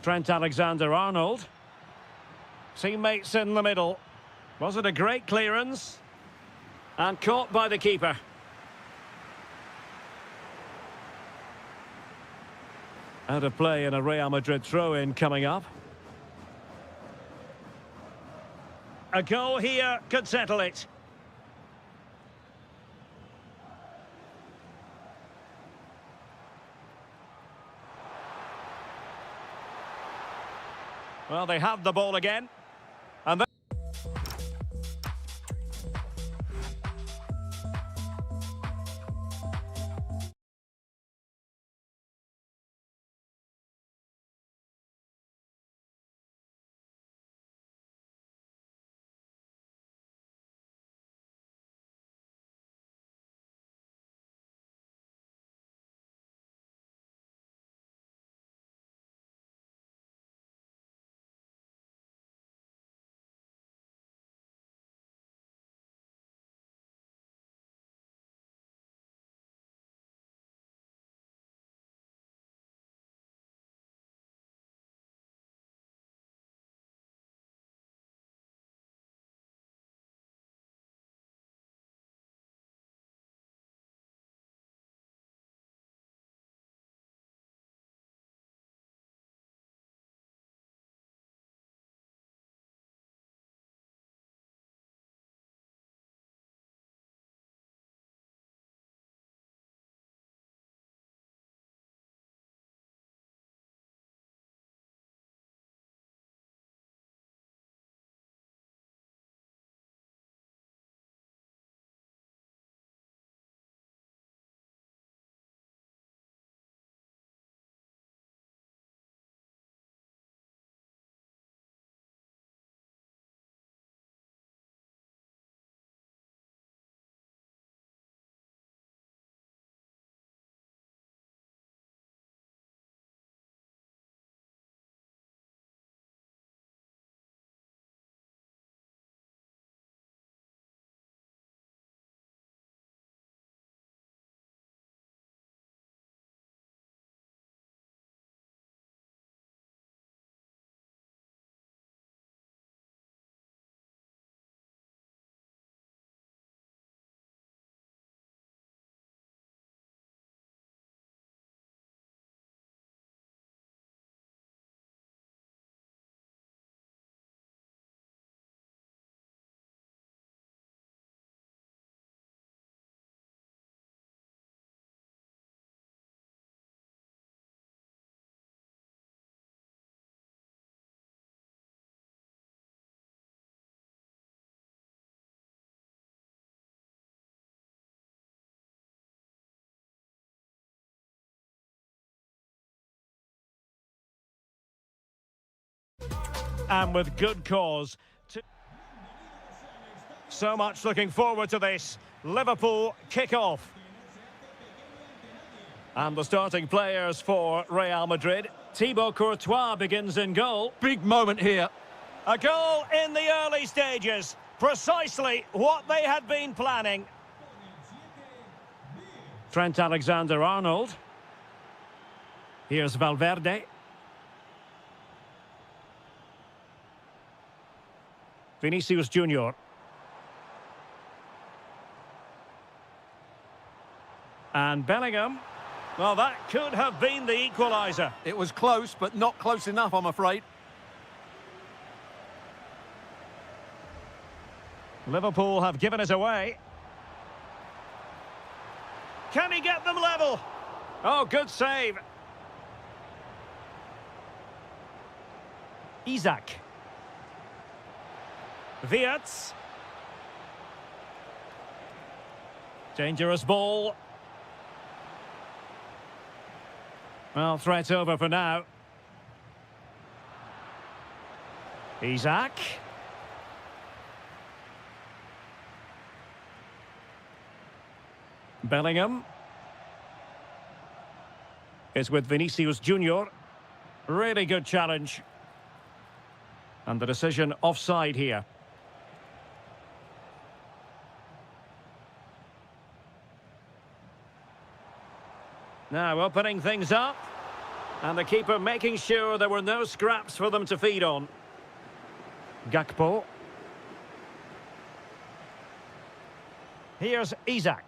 Trent Alexander-Arnold. Teammates in the middle. Was it a great clearance? And caught by the keeper. Out of play and a Real Madrid throw-in coming up. A goal here could settle it. Well, they have the ball again. And then and with good cause. So much looking forward to this. Liverpool kick-off. And the starting players for Real Madrid. Thibaut Courtois begins in goal. Big moment here. A goal in the early stages. Precisely what they had been planning. Trent Alexander-Arnold. Here's Valverde. Vinicius Junior. And Bellingham. Well, that could have been the equaliser. It was close, but not close enough, I'm afraid. Liverpool have given it away. Can he get them level? Oh, good save. Isak. Wirtz. Dangerous ball. Well, threat over for now. Isak. Bellingham. Is with Vinicius Junior. Really good challenge. And the decision offside here. Now opening things up. And the keeper making sure there were no scraps for them to feed on. Gakpo. Here's Isak.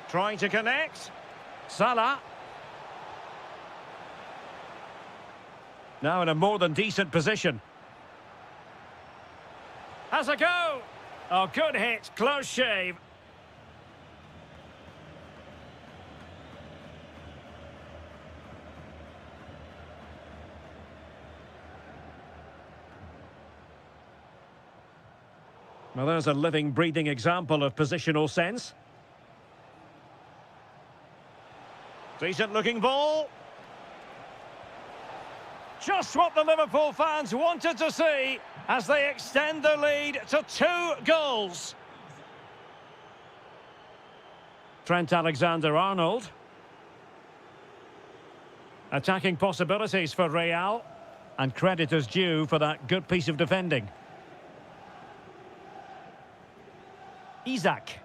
Trying to connect. Salah. Now in a more than decent position. Has a go. Oh, good hit. Close shave. Well, there's a living, breathing example of positional sense. Decent looking ball. Just what the Liverpool fans wanted to see as they extend the lead to 2 goals. Trent Alexander-Arnold. Attacking possibilities for Real. And credit is due for that good piece of defending. Isak.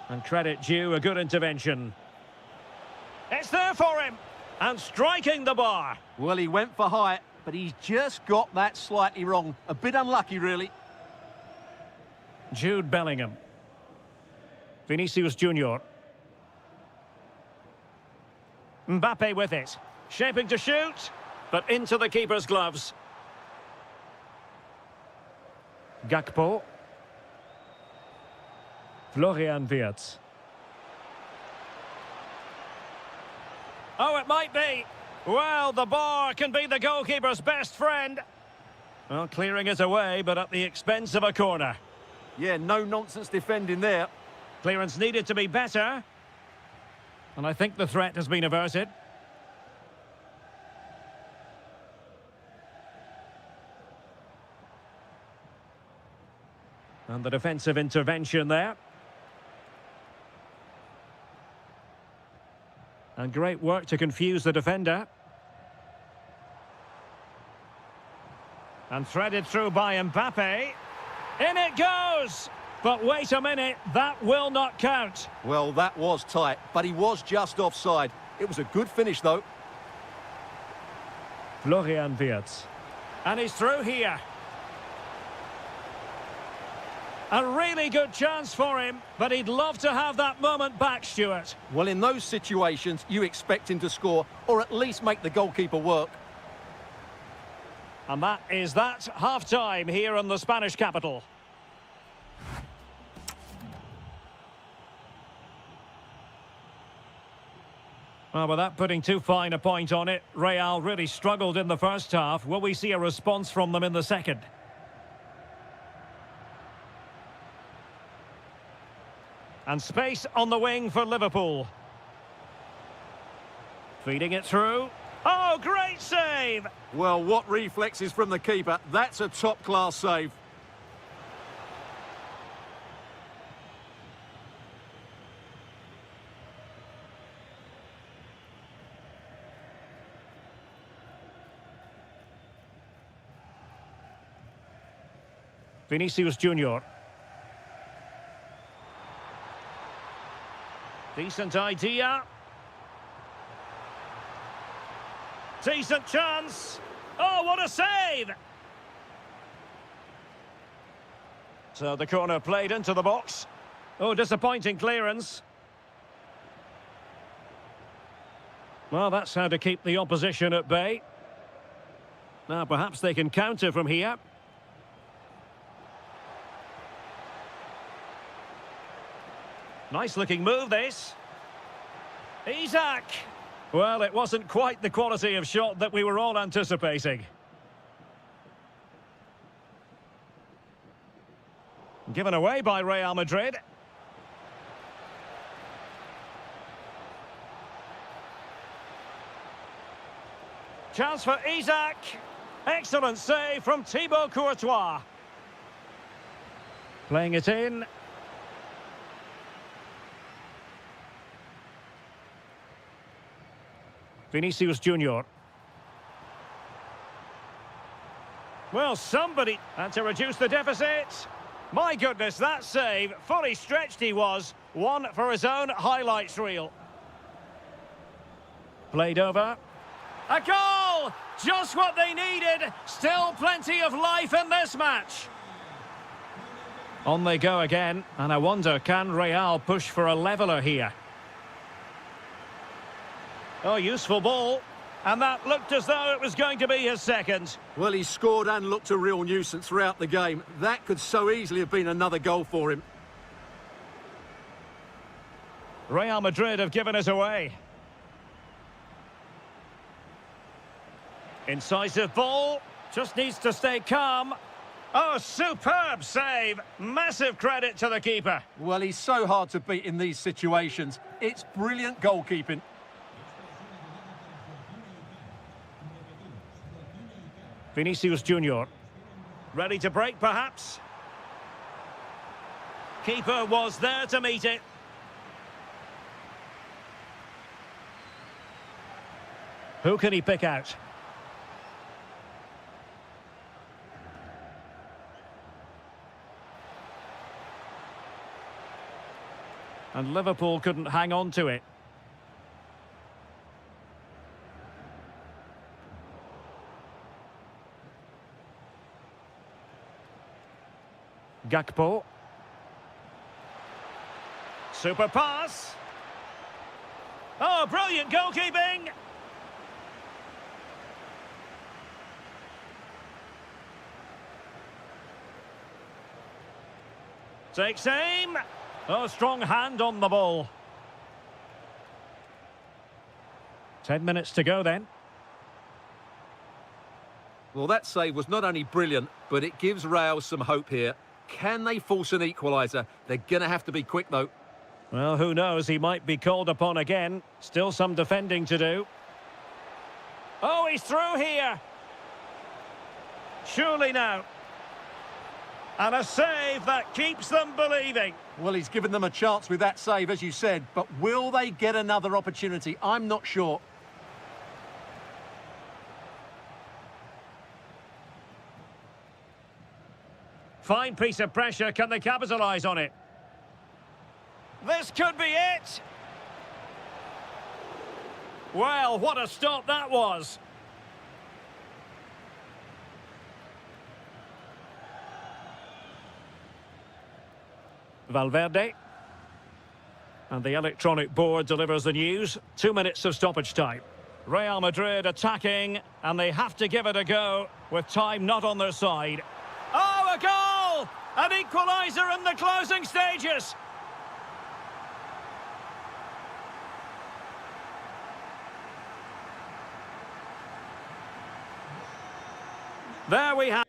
And credit due, a good intervention. It's there for him. And striking the bar. Well, he went for height, but he's just got that slightly wrong. A bit unlucky, really. Jude Bellingham. Vinicius Junior. Mbappe with it. Shaping to shoot, but into the keeper's gloves. Gakpo. Florian Wirtz. Oh, it might be. Well, the bar can be the goalkeeper's best friend. Well, clearing it away, but at the expense of a corner. Yeah, no nonsense defending there. Clearance needed to be better. And I think the threat has been averted. And the defensive intervention there. And great work to confuse the defender. And threaded through by Mbappe. In it goes! But wait a minute, that will not count. Well, that was tight, but he was just offside. It was a good finish, though. Florian Wirtz. And he's through here. A really good chance for him, but he'd love to have that moment back, Stuart. Well, in those situations, you expect him to score, or at least make the goalkeeper work. And that is that half-time here in the Spanish capital. Well, without putting too fine a point on it, Real really struggled in the first half. Will we see a response from them in the second? And space on the wing for Liverpool. Feeding it through. Oh, great save! Well, what reflexes from the keeper. That's a top-class save. Vinicius Junior. Decent idea. Decent chance. Oh, what a save! So the corner played into the box. Oh, disappointing clearance. Well, that's how to keep the opposition at bay. Now, perhaps they can counter from here. Nice-looking move, this. Isak! Well, it wasn't quite the quality of shot that we were all anticipating. Given away by Real Madrid. Chance for Isak. Excellent save from Thibaut Courtois. Playing it in. Vinicius Junior. Well, somebody had to reduce the deficit. My goodness, that save, fully stretched he was. One for his own highlights reel. Played over. A goal! Just what they needed. Still plenty of life in this match. On they go again, and I wonder, can Real push for a leveller here? Oh, useful ball. And that looked as though it was going to be his second. Well, he scored and looked a real nuisance throughout the game. That could so easily have been another goal for him. Real Madrid have given us away. Incisive ball. Just needs to stay calm. Oh, superb save. Massive credit to the keeper. Well, he's so hard to beat in these situations. It's brilliant goalkeeping. Vinicius Junior. Ready to break, perhaps? Keeper was there to meet it. Who can he pick out? And Liverpool couldn't hang on to it. Gakpo. Super pass. Oh, brilliant goalkeeping. Takes aim. Oh, strong hand on the ball. 10 minutes to go then. Well, that save was not only brilliant, but it gives Real some hope here. Can they force an equaliser? They're going to have to be quick, though. Well, who knows? He might be called upon again. Still some defending to do. Oh, he's through here. Surely now. And a save that keeps them believing. Well, he's given them a chance with that save, as you said, but will they get another opportunity? I'm not sure. Fine piece of pressure. Can they capitalise on it? This could be it. Well, what a stop that was. Valverde. And the electronic board delivers the news. 2 minutes of stoppage time. Real Madrid attacking, and they have to give it a go with time not on their side. Oh, a goal! An equaliser in the closing stages. There we have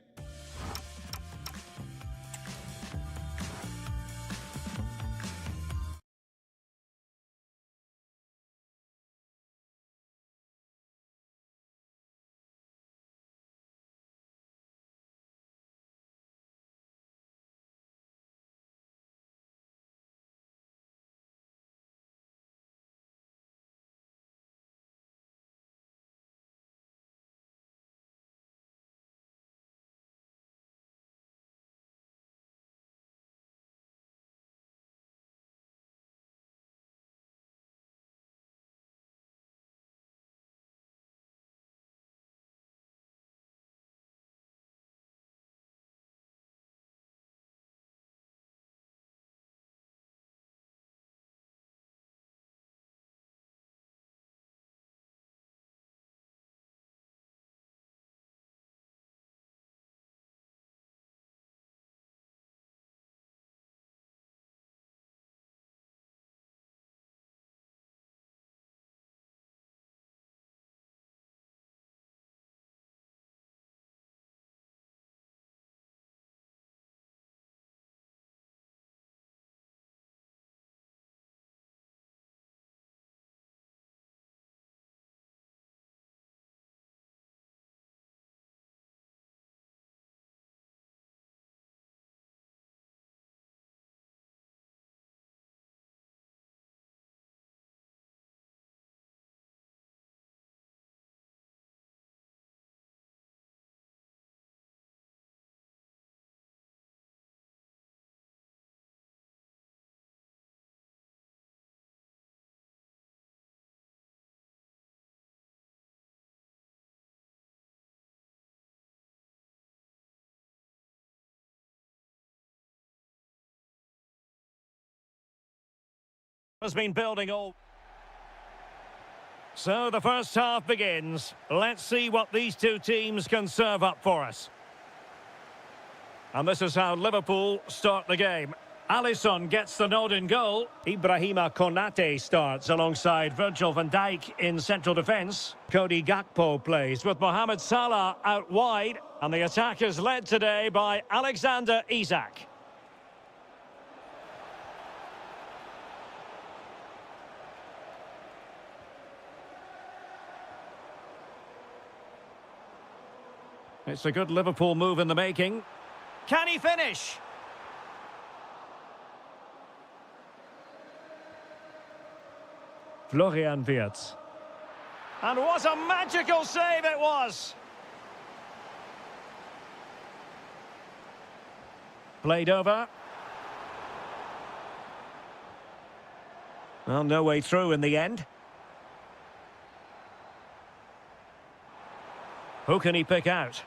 Has been building all. So the first half begins. Let's see what these two teams can serve up for us. And this is how Liverpool start the game. Alisson gets the nod in goal. Ibrahima Konate starts alongside Virgil van Dijk in central defence. Cody Gakpo plays with Mohamed Salah out wide. And the attack is led today by Alexander Isak. It's a good Liverpool move in the making. Can he finish? Florian Wirtz. And what a magical save it was! Played over. Well, no way through in the end. Who can he pick out?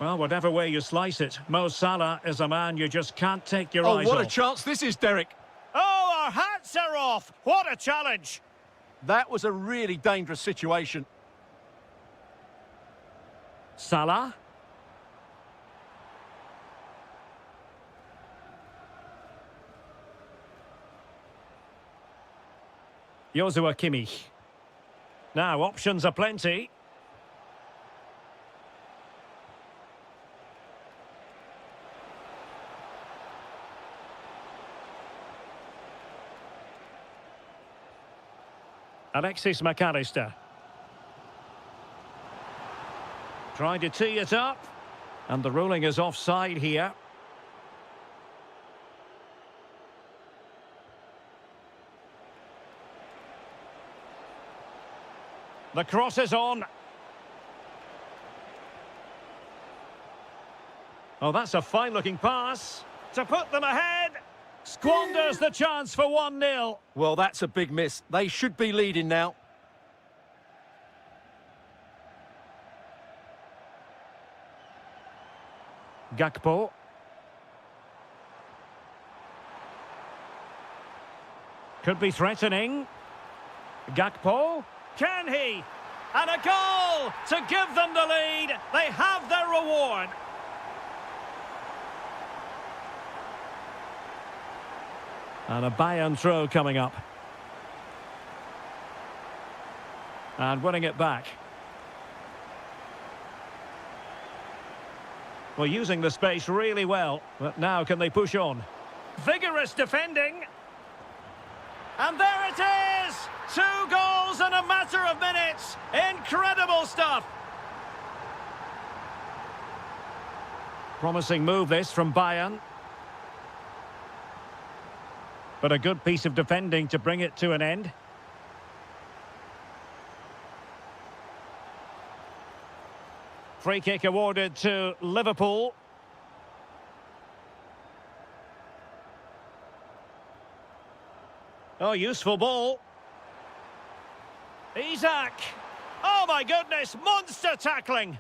Well, whatever way you slice it, Mo Salah is a man you just can't take your eyes off. Oh, what a chance this is, Derek. Oh, our hats are off! What a challenge! That was a really dangerous situation. Salah. Joshua Kimmich. Now, options are plenty. Alexis McAllister. Trying to tee it up. And the ruling is offside here. The cross is on. Oh, that's a fine-looking pass. To put them ahead. Squanders the chance for 1-0. Well, that's a big miss. They should be leading now. Gakpo. Could be threatening. Gakpo. Can he? And a goal to give them the lead. They have their reward. And a Bayern throw coming up. And winning it back. Well, using the space really well. But now can they push on? Vigorous defending. And there it is! 2 goals in a matter of minutes. Incredible stuff. Promising move this from Bayern. But a good piece of defending to bring it to an end. Free kick awarded to Liverpool. Oh, useful ball. Isak. Oh, my goodness. Monster tackling.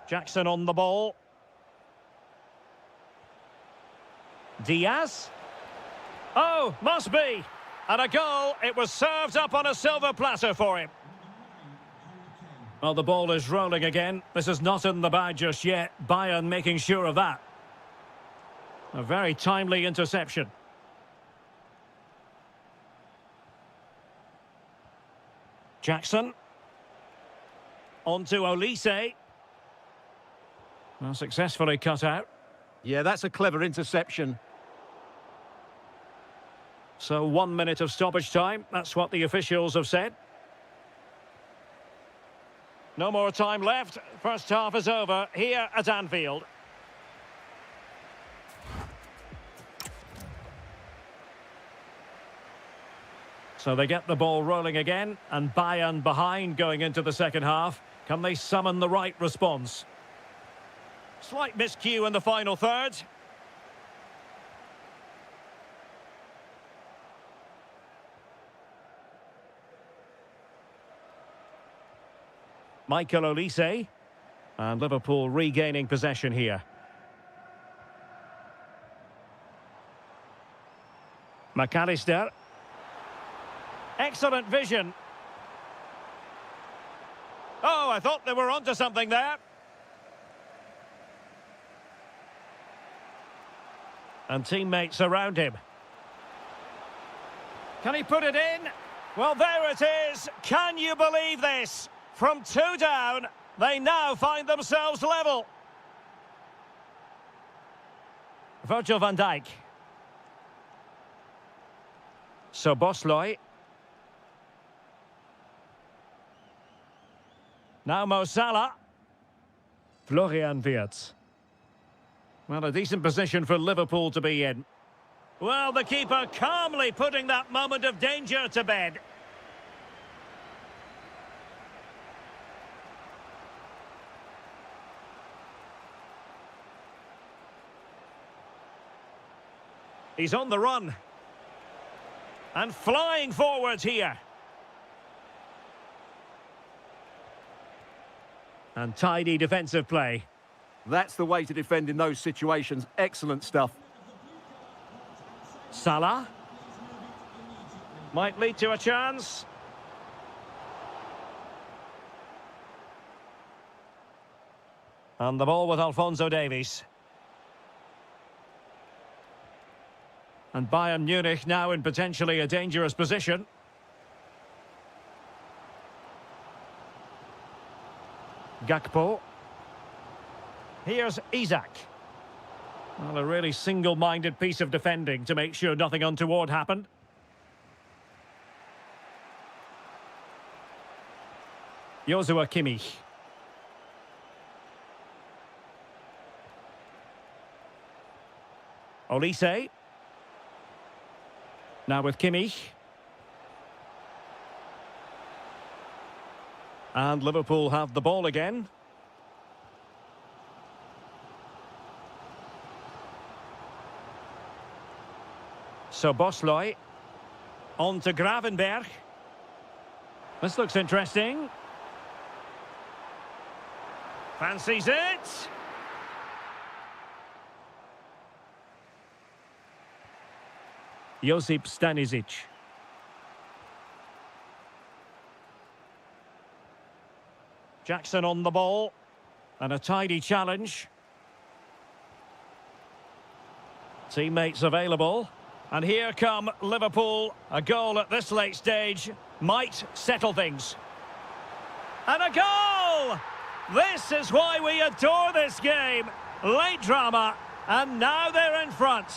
Jackson on the ball. Diaz. Oh, must be. And a goal. It was served up on a silver platter for him. Well, the ball is rolling again. This is not in the bag just yet. Bayern making sure of that. A very timely interception. Jackson. On to Olise. Well, successfully cut out. Yeah, that's a clever interception. So 1 minute of stoppage time. That's what the officials have said. No more time left. First half is over here at Anfield. So they get the ball rolling again, and Bayern behind going into the second half. Can they summon the right response? Slight miscue in the final third. Michael Olise. And Liverpool regaining possession here. McAllister. Excellent vision. Oh, I thought they were onto something there. And teammates around him. Can he put it in? Well, there it is. Can you believe this? From 2 down, they now find themselves level. Virgil van Dijk. Szoboszlai. Now Mo Salah. Florian Wirtz. Well, a decent position for Liverpool to be in. Well, the keeper calmly putting that moment of danger to bed. He's on the run. And flying forwards here. And tidy defensive play. That's the way to defend in those situations. Excellent stuff. Salah. Might lead to a chance. And the ball with Alphonso Davies. And Bayern Munich now in potentially a dangerous position. Gakpo. Here's Isak. Well, a really single-minded piece of defending to make sure nothing untoward happened. Joshua Kimmich. Olise. Now with Kimmich. And Liverpool have the ball again. Szoboszlai. On to Gravenberg. This looks interesting. Fancies it. Josip Stanisic. Jackson on the ball. And a tidy challenge. Teammates available. And here come Liverpool. A goal at this late stage might settle things. And a goal! This is why we adore this game. Late drama, and now they're in front.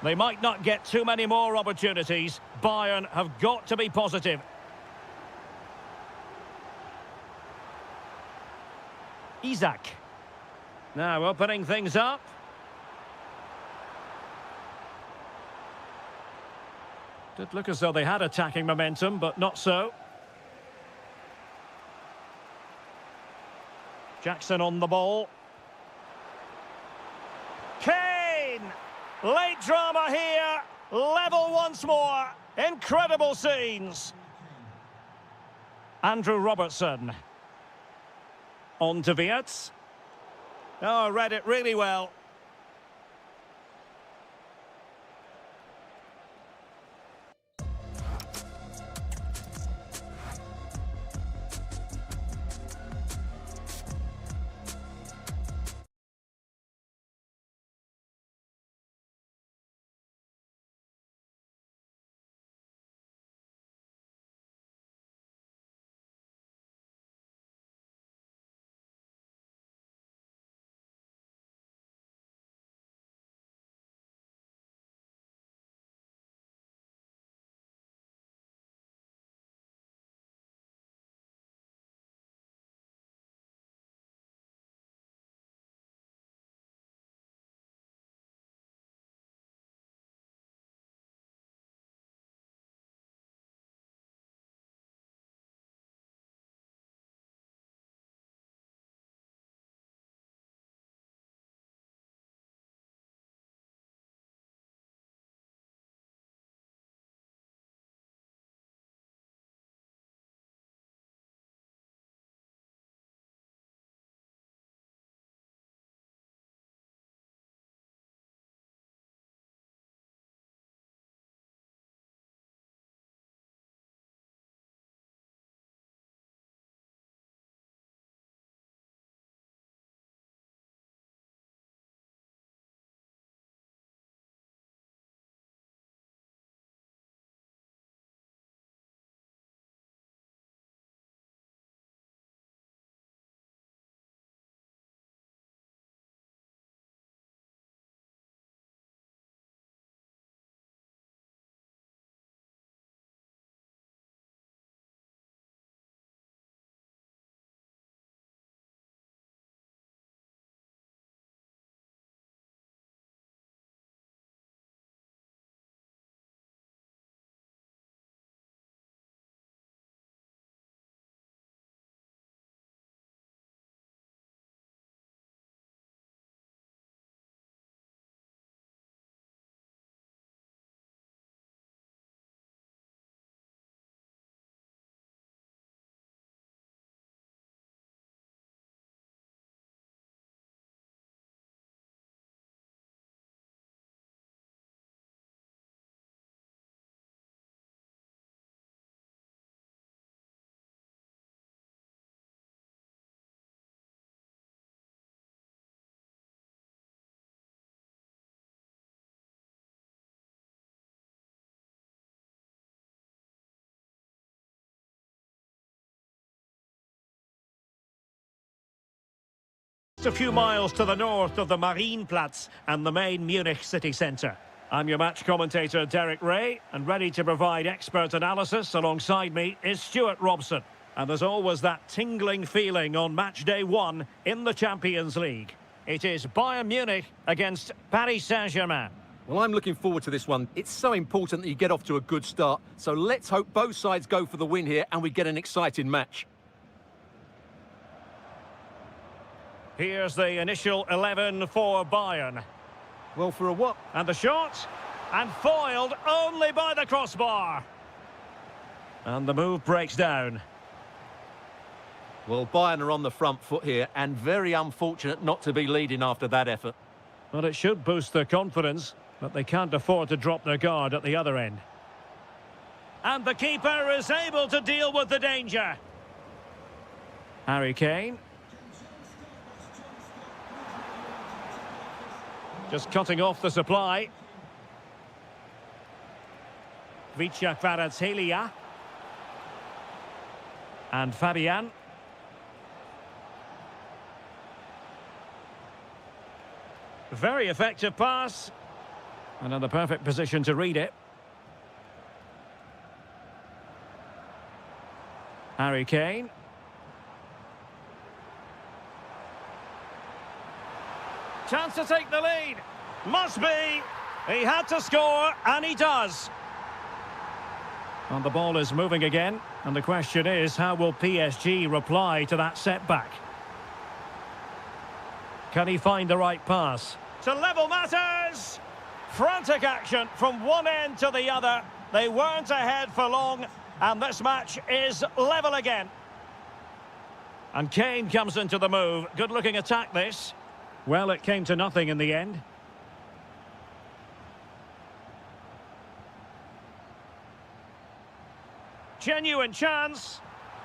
They might not get too many more opportunities. Bayern have got to be positive. Isak. Now opening things up. Did look as though they had attacking momentum, but not so. Jackson on the ball. Kane! Late drama here. Level once more. Incredible scenes. Andrew Robertson. On to Wirtz. Oh, read it really well. It's a few miles to the north of the Marienplatz and the main Munich city centre. I'm your match commentator, Derek Ray, and ready to provide expert analysis alongside me is Stuart Robson. And there's always that tingling feeling on match day one in the Champions League. It is Bayern Munich against Paris Saint-Germain. Well, I'm looking forward to this one. It's so important that you get off to a good start. So let's hope both sides go for the win here and we get an exciting match. Here's the initial 11 for Bayern. Well, for a what? And the shot, and foiled only by the crossbar. And the move breaks down. Well, Bayern are on the front foot here, and very unfortunate not to be leading after that effort. Well, it should boost their confidence, but they can't afford to drop their guard at the other end. And the keeper is able to deal with the danger. Harry Kane. Just cutting off the supply. Vicha Kvaratskhelia. And Fabian. Very effective pass. And in the perfect position to read it. Harry Kane. Chance to take the lead. Must be. He had to score, and he does. And the ball is moving again. And the question is, how will PSG reply to that setback? Can he find the right pass? To level matters! Frantic action from one end to the other. They weren't ahead for long, and this match is level again. And Kane comes into the move. Good-looking attack, this. Well, it came to nothing in the end. Genuine chance.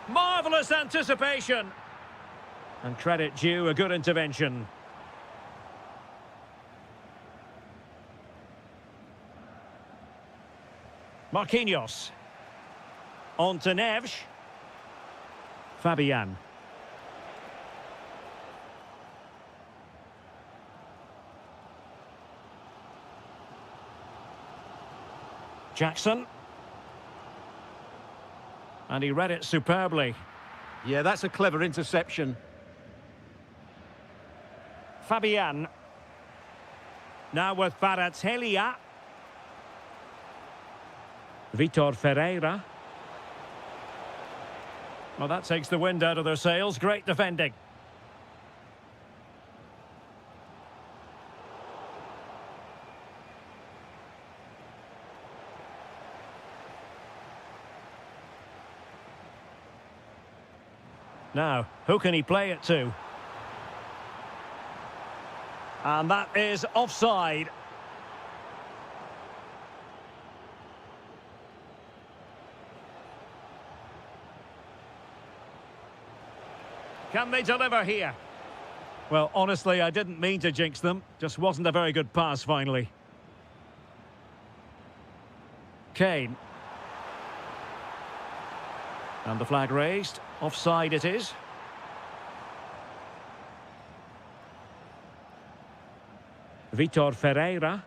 Marvellous anticipation. And credit due, a good intervention. Marquinhos. On to Neves. Fabian. Jackson. And he read it superbly. Yeah, that's a clever interception. Fabian. Now with Kvaratskhelia. Vitor Ferreira. Well, that takes the wind out of their sails. Great defending. Now, who can he play it to? And that is offside. Can they deliver here? Well, honestly, I didn't mean to jinx them. Just wasn't a very good pass, finally. Kane. And the flag raised. Offside it is. Vitor Ferreira.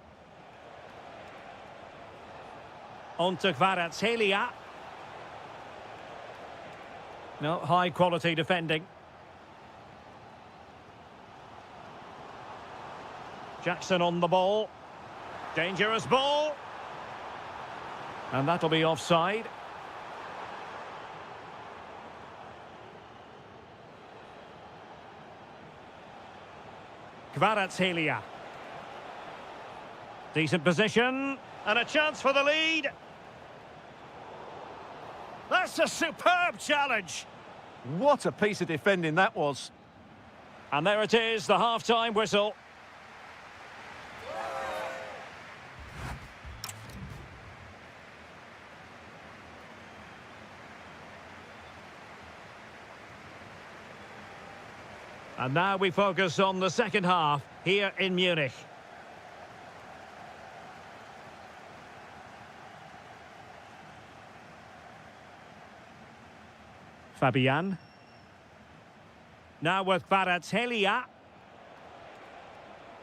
On to Kvaratskhelia. No, high quality defending. Jackson on the ball. Dangerous ball. And that'll be offside. Kvaratskhelia. Decent position. And a chance for the lead. That's a superb challenge. What a piece of defending that was. And there it is, the half-time whistle. And now we focus on the second half here in Munich. Fabian. Now with Kvaratskhelia.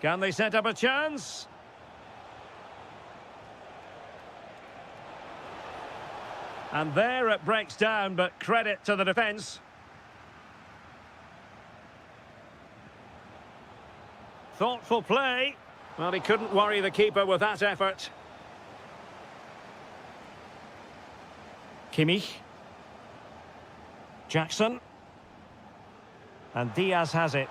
Can they set up a chance? And there it breaks down, but credit to the defence. Thoughtful play. Well, he couldn't worry the keeper with that effort. Kimmich. Jackson. And Diaz has it.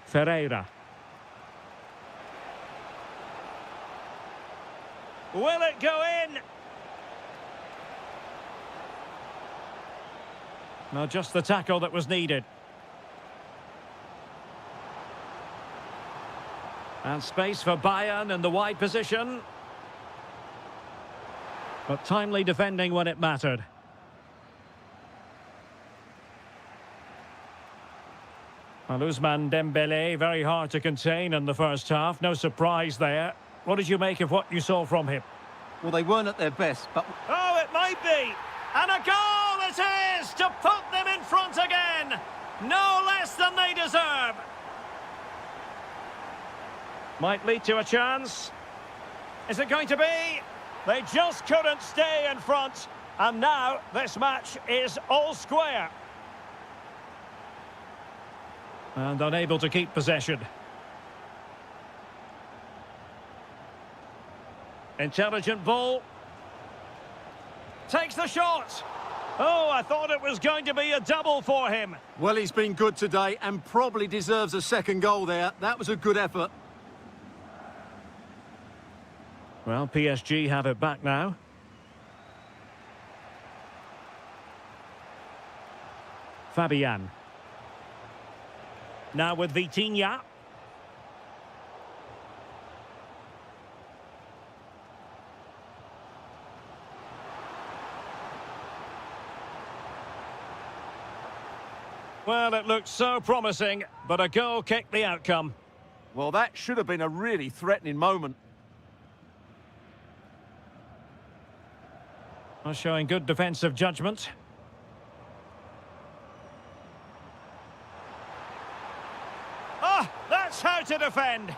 Ferreira. Will it go in? No, just the tackle that was needed. And space for Bayern in the wide position. But timely defending when it mattered. Well, Ousmane Dembélé, very hard to contain in the first half. No surprise there. What did you make of what you saw from him? Well, they weren't at their best, but... Oh, it might be! And a goal it is to put them in front again! No less than they deserve! Might lead to a chance. Is it going to be? They just couldn't stay in front. And now this match is all square. And unable to keep possession. Intelligent ball. Takes the shot. Oh, I thought it was going to be a double for him. Well, he's been good today and probably deserves a second goal there. That was a good effort. Well, PSG have it back now. Fabian. Now with Vitinha. Well, it looked so promising, but a goal kicked the outcome. Well, that should have been a really threatening moment. Well, showing good defensive judgment. Ah, that's how to defend.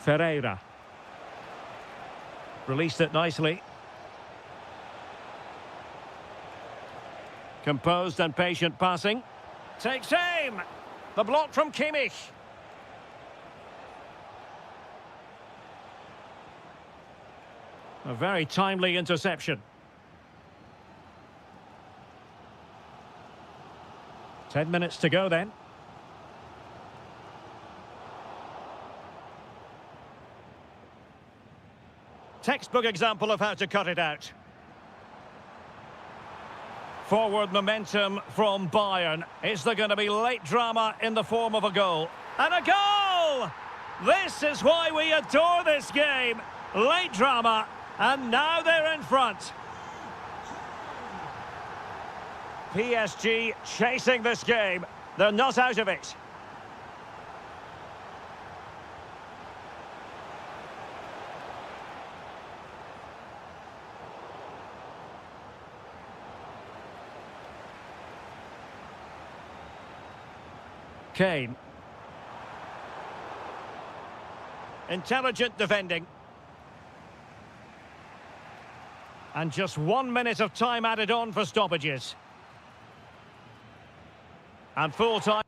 Ferreira. Released it nicely. Composed and patient passing. Takes aim. The block from Kimmich. A very timely interception. 10 minutes to go then. Textbook example of how to cut it out. Forward momentum from Bayern. Is there going to be late drama in the form of a goal? And a goal! This is why we adore this game. Late drama, and now they're in front. PSG chasing this game. They're not out of it. Kane. Intelligent defending. And just 1 minute of time added on for stoppages. And full time.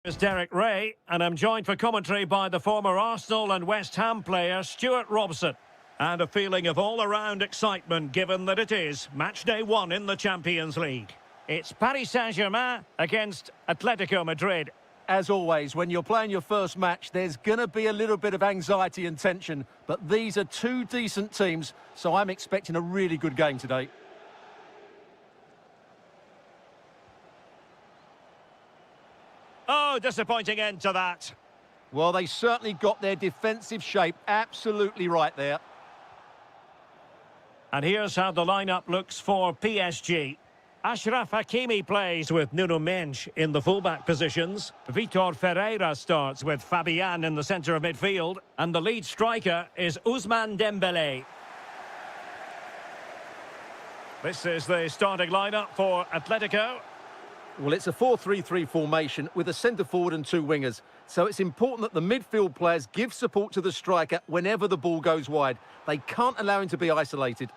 It's Derek Ray, and I'm joined for commentary by the former Arsenal and West Ham player Stuart Robson. And a feeling of all-around excitement given that it is match day 1 in the Champions League. It's Paris Saint-Germain against Atletico Madrid. As always, when you're playing your first match, there's going to be a little bit of anxiety and tension, but these are two decent teams, so I'm expecting a really good game today. Oh, disappointing end to that. Well, they certainly got their defensive shape absolutely right there. And here's how the lineup looks for PSG. Achraf Hakimi plays with Nuno Mendes in the fullback positions. Vitor Ferreira starts with Fabian in the centre of midfield. And the lead striker is Ousmane Dembélé. This is the starting lineup for Atletico. Well, it's a 4-3-3 formation with a centre-forward and two wingers. So it's important that the midfield players give support to the striker whenever the ball goes wide. They can't allow him to be isolated.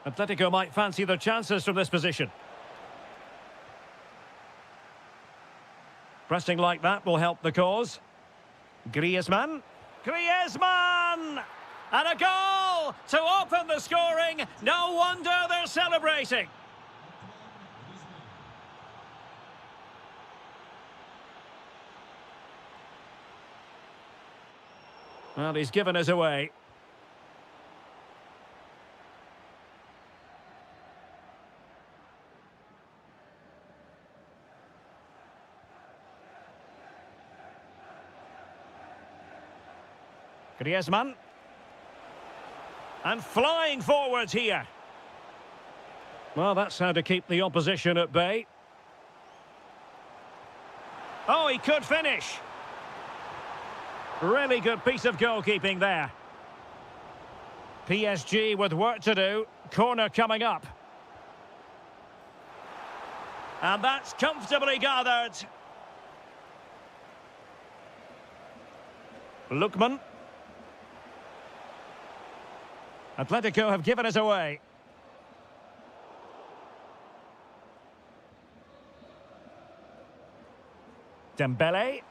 Atletico might fancy their chances from this position. Pressing like that will help the cause. Griezmann. Griezmann! And a goal to open the scoring. No wonder they're celebrating. Well, he's given us away. Griezmann. And flying forwards here. Well, that's how to keep the opposition at bay. Oh, he could finish. Really good piece of goalkeeping there. PSG with work to do. Corner coming up. And that's comfortably gathered. Lookman. Atletico have given us away. Dembélé.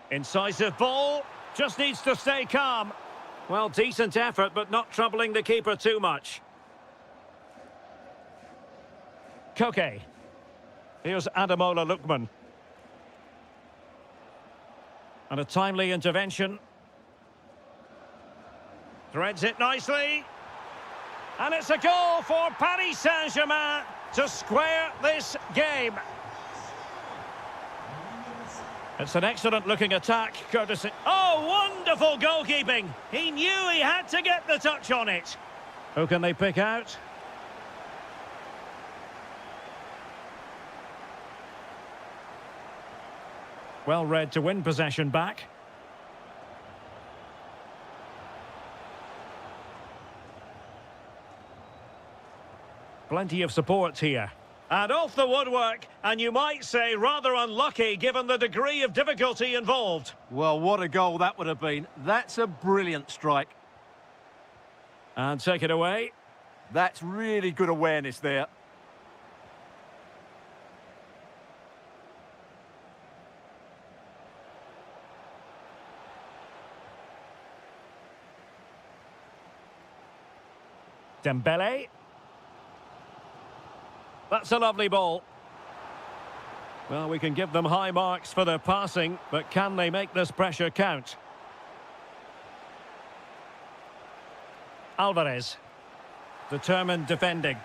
Incisive ball. Just needs to stay calm. Well, decent effort, but not troubling the keeper too much. Koke. Here's Ademola Lookman. And a timely intervention. Threads it nicely. And it's a goal for Paris Saint-Germain to square this game. It's an excellent-looking attack, courtesy... Oh, wonderful goalkeeping! He knew he had to get the touch on it. Who can they pick out? Well read to win possession back. Plenty of support here. And off the woodwork, and you might say rather unlucky given the degree of difficulty involved. Well, what a goal that would have been. That's a brilliant strike. And take it away. That's really good awareness there. Dembélé. That's a lovely ball. Well, we can give them high marks for their passing, but can they make this pressure count? Alvarez. Determined defending.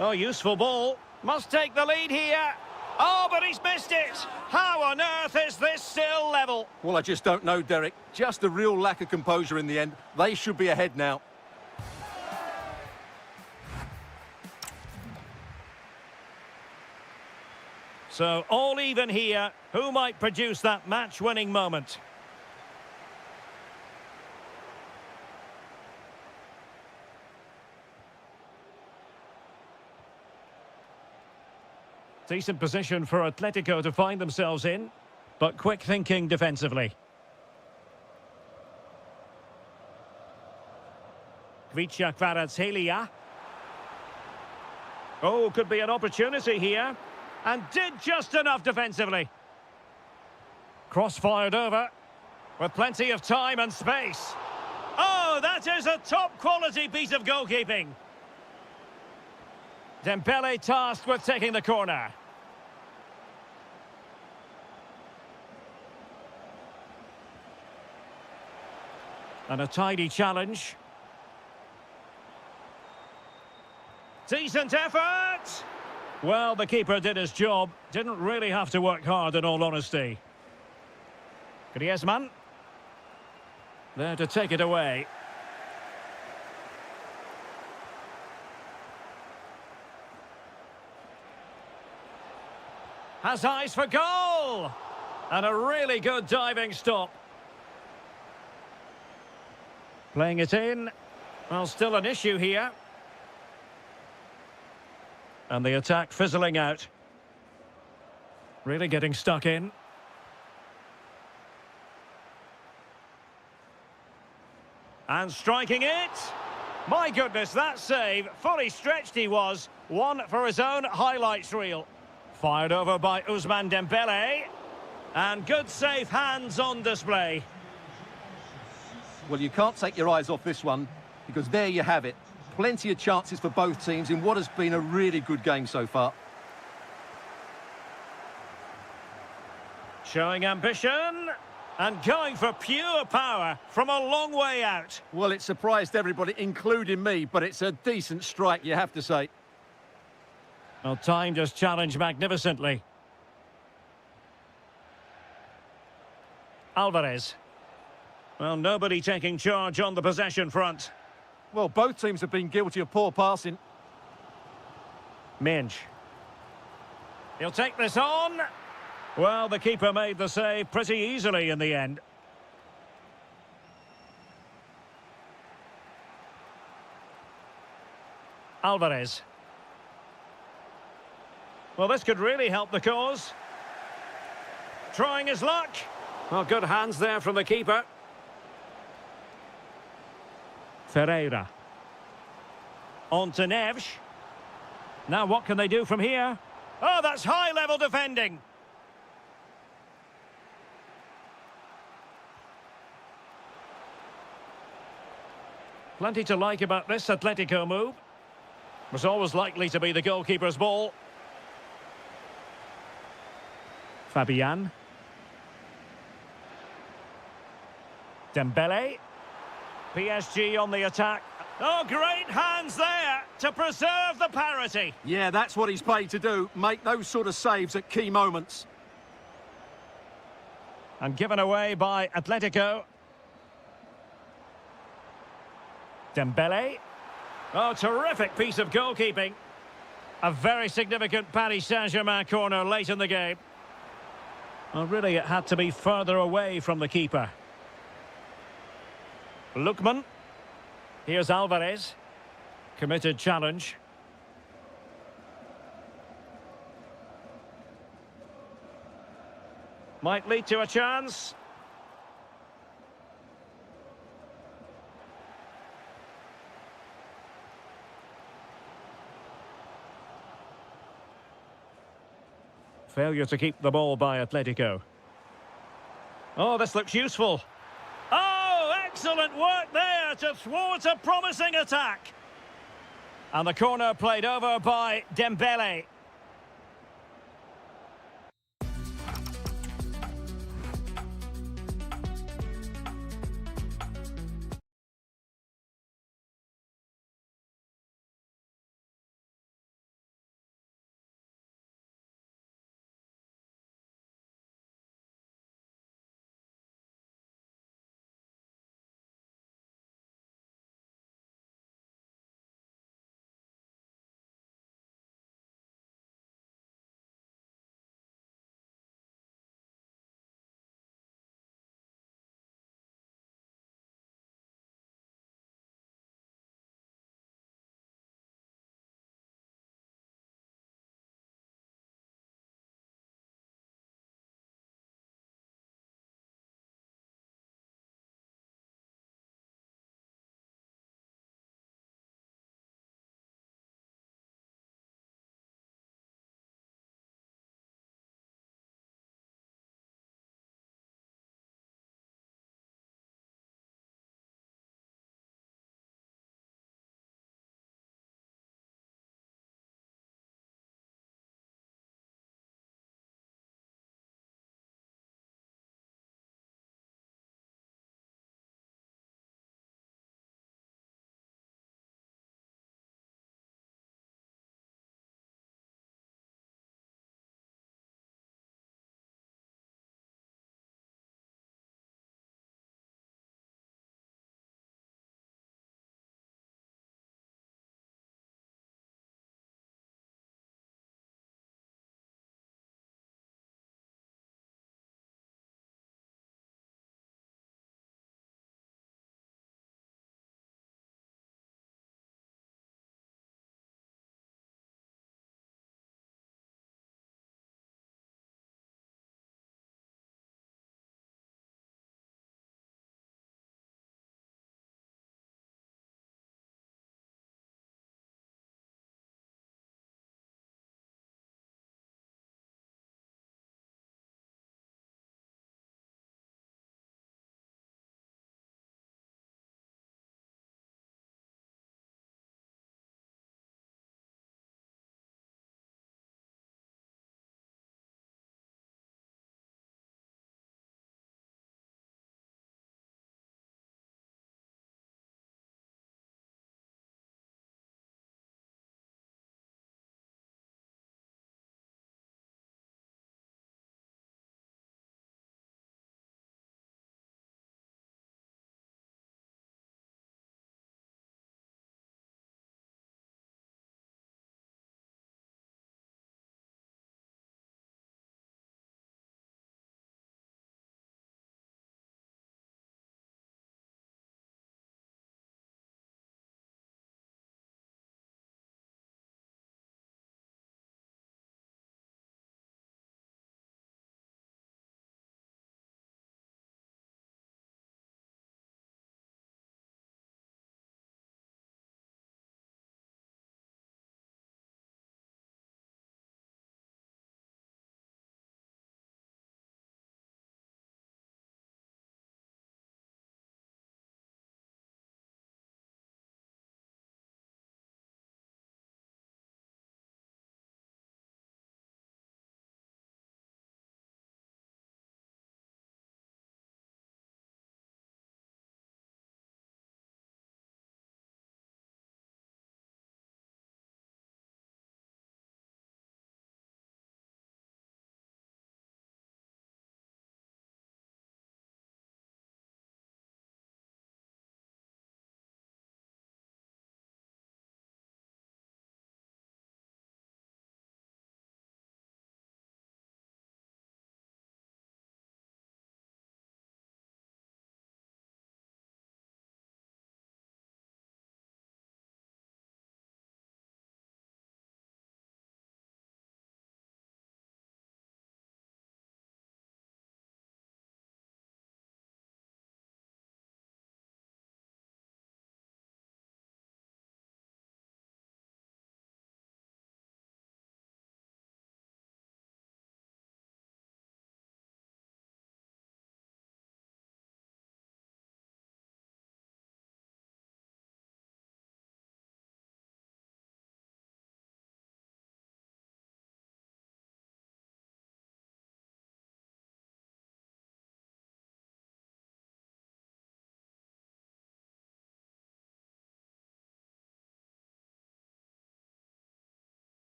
Oh, useful ball. Must take the lead here. Oh, but he's missed it. How on earth is this still level? Well, I just don't know, Derek. Just a real lack of composure in the end. They should be ahead now. So, all even here. Who might produce that match-winning moment? Decent position for Atletico to find themselves in, but quick thinking defensively. Kvaratskhelia. Oh, could be an opportunity here. And did just enough defensively. Cross-fired over, with plenty of time and space. Oh, that is a top-quality piece of goalkeeping. Dembele tasked with taking the corner. And a tidy challenge. Decent effort! Well, the keeper did his job. Didn't really have to work hard, in all honesty. Griezmann. There to take it away. Has eyes for goal! And a really good diving stop. Playing it in. Well, still an issue here. And the attack fizzling out. Really getting stuck in. And striking it. My goodness, that save. Fully stretched he was. One for his own highlights reel. Fired over by Ousmane Dembele. And good safe hands on display. Well, you can't take your eyes off this one, because there you have it. Plenty of chances for both teams in what has been a really good game so far. Showing ambition. And going for pure power from a long way out. Well, it surprised everybody, including me, but it's a decent strike, you have to say. Well, timed his challenge magnificently. Alvarez. Well, nobody taking charge on the possession front. Well, both teams have been guilty of poor passing. Minge. He'll take this on. Well, the keeper made the save pretty easily in the end. Alvarez. Well, this could really help the cause. Trying his luck. Well, good hands there from the keeper. Ferreira. On to Neves. Now what can they do from here? Oh, that's high-level defending. Plenty to like about this Atletico move. Was always likely to be the goalkeeper's ball. Fabian. Dembele. PSG on the attack. Oh, great hands there to preserve the parity. Yeah, that's what he's paid to do. Make those sort of saves at key moments. And given away by Atletico. Dembele. Oh, terrific piece of goalkeeping. A very significant Paris Saint-Germain corner late in the game. Well, really, it had to be further away from the keeper. Lookman. Here's Alvarez. Committed challenge. Might lead to a chance. Failure to keep the ball by Atletico. Oh, this looks useful. Oh, excellent work there to thwart a promising attack. And the corner played over by Dembele.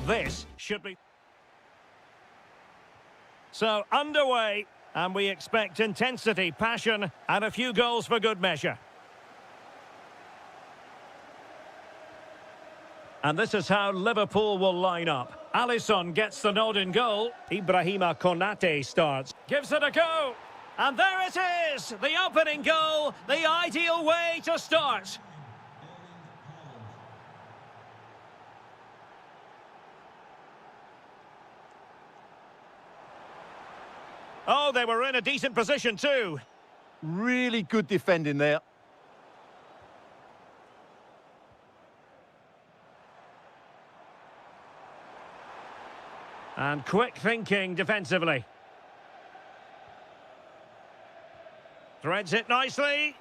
this should be... So, underway, and we expect intensity, passion, and a few goals for good measure. And this is how Liverpool will line up. Alisson gets the nod in goal. Ibrahima Konate starts. Gives it a go. And there it is! The opening goal, the ideal way to start. Oh, they were in a decent position too. Really good defending there. And quick thinking defensively. Threads it nicely.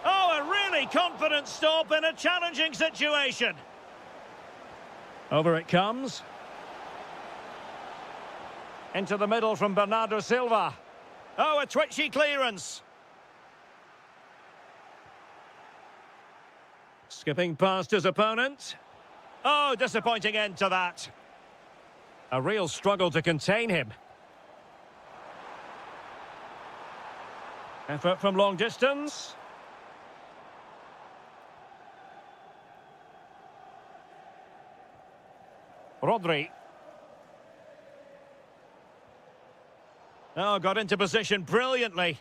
Oh, a really confident stop in a challenging situation. Over it comes. Into the middle from Bernardo Silva. Oh, a twitchy clearance. Skipping past his opponent. Oh, disappointing end to that. A real struggle to contain him. Effort from long distance. Rodri. Oh, got into position brilliantly.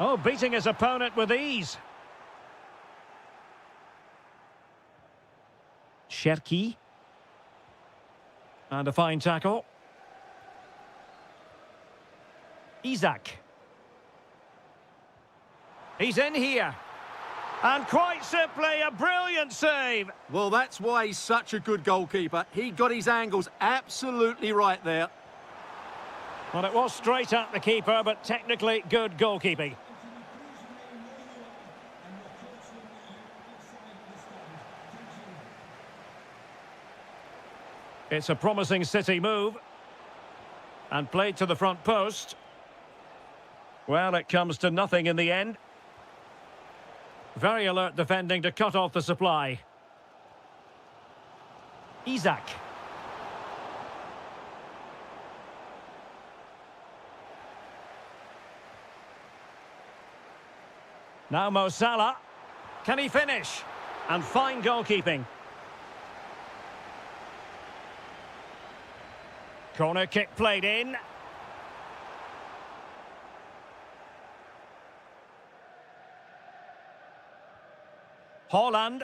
Oh, beating his opponent with ease. Cherki. And a fine tackle. Isak. He's in here. And quite simply, a brilliant save. Well, that's why he's such a good goalkeeper. He got his angles absolutely right there. Well, it was straight at the keeper, but technically good goalkeeping. It's a promising City move. And played to the front post. Well, it comes to nothing in the end. Very alert defending to cut off the supply. Isak. Now Mo Salah. Can he finish? And fine goalkeeping. Corner kick played in. Haaland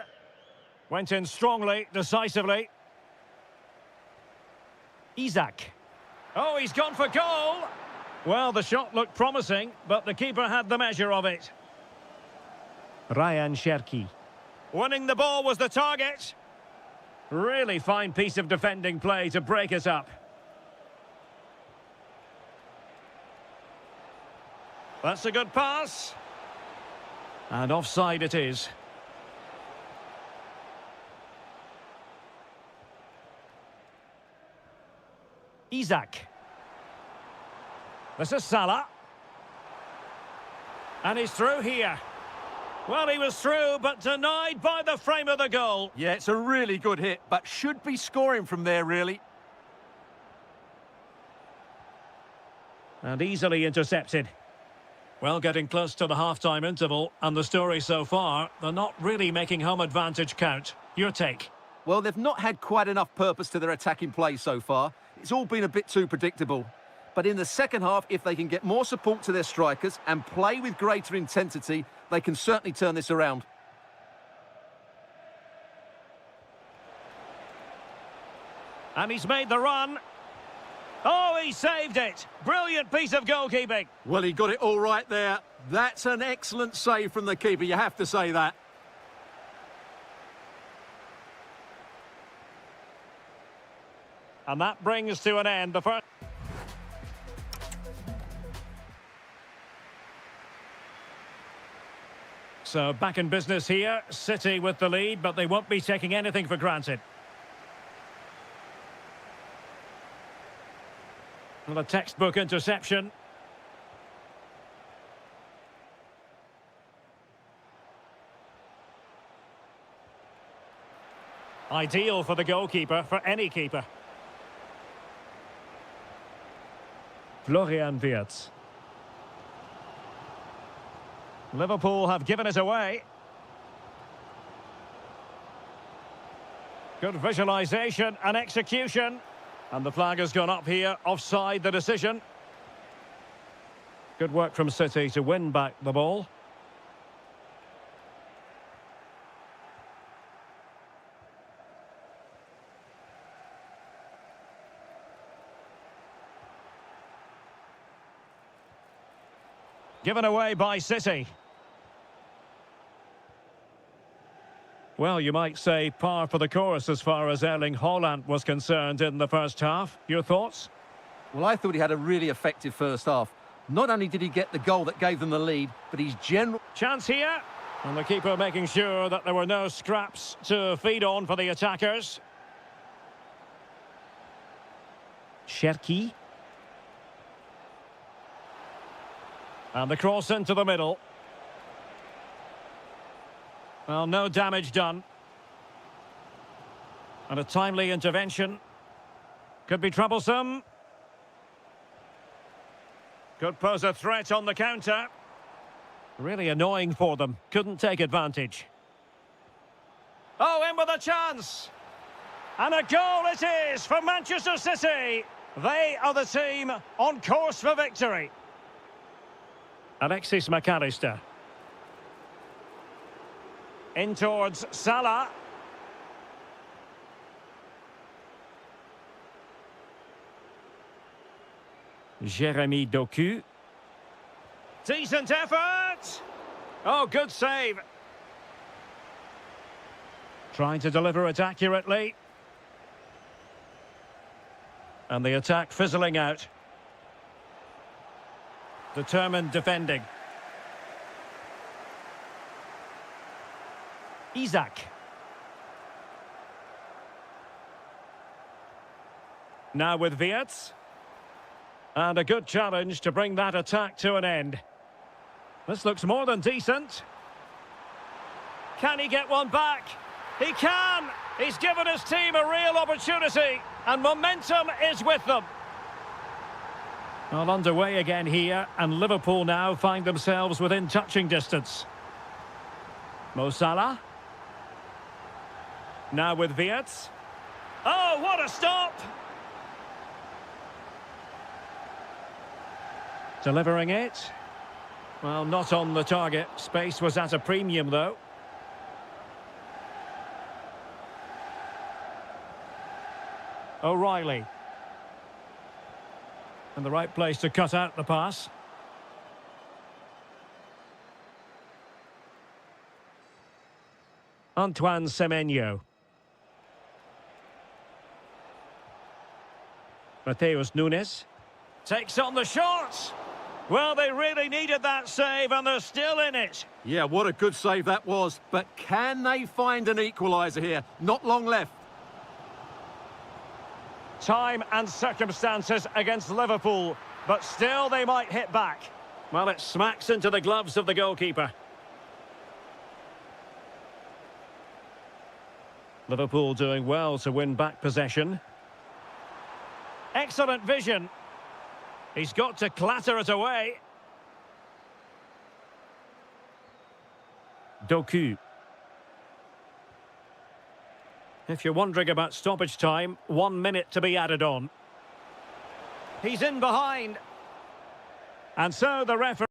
went in strongly, decisively. Isak. Oh, he's gone for goal. Well, the shot looked promising, but the keeper had the measure of it. Ryan Cherki. Winning the ball was the target. Really fine piece of defending play to break us up. That's a good pass. And offside it is. Isak. This is Salah. And he's through here. Well, he was through, but denied by the frame of the goal. Yeah, it's a really good hit, but should be scoring from there, really. And easily intercepted. Well, getting close to the half-time interval, and the story so far, they're not really making home advantage count. Your take? Well, they've not had quite enough purpose to their attacking play so far. It's all been a bit too predictable. But in the second half, if they can get more support to their strikers and play with greater intensity, they can certainly turn this around. And he's made the run. Oh, he saved it. Brilliant piece of goalkeeping. Well, he got it all right there. That's an excellent save from the keeper, you have to say that. And that brings to an end the first... So back in business here. City with the lead, but they won't be taking anything for granted. And a textbook interception. Ideal for the goalkeeper, for any keeper. Florian Wirtz. Liverpool have given it away. Good visualisation and execution. And the flag has gone up here, offside the decision. Good work from City to win back the ball. Given away by City. Well, you might say par for the course as far as Erling Haaland was concerned in the first half. Your thoughts? Well, I thought he had a really effective first half. Not only did he get the goal that gave them the lead, but his general... Chance here. And the keeper making sure that there were no scraps to feed on for the attackers. Cherki. And the cross into the middle. Well, no damage done. And a timely intervention. Could be troublesome. Could pose a threat on the counter. Really annoying for them. Couldn't take advantage. Oh, in with a chance. And a goal it is for Manchester City. They are the team on course for victory. Alexis McAllister. In towards Salah. Jeremy Doku. Decent effort! Oh, good save. Trying to deliver it accurately. And the attack fizzling out. Determined defending. Isaac. Now with Wirtz. And a good challenge to bring that attack to an end. This looks more than decent. Can he get one back? He can! He's given his team a real opportunity. And momentum is with them. Well, underway again here. And Liverpool now find themselves within touching distance. Mo Salah. Now with Wirtz. Oh, what a stop! Delivering it. Well, not on the target. Space was at a premium, though. O'Reilly. And the right place to cut out the pass. Antoine Semenyo. Mateus Nunes. Takes on the shot. Well, they really needed that save, and they're still in it. Yeah, what a good save that was. But can they find an equaliser here? Not long left. Time and circumstances against Liverpool, but still they might hit back. Well, it smacks into the gloves of the goalkeeper. Liverpool doing well to win back possession. Excellent vision. He's got to clatter it away. Doku. If you're wondering about stoppage time, 1 minute to be added on. He's in behind. And so the referee...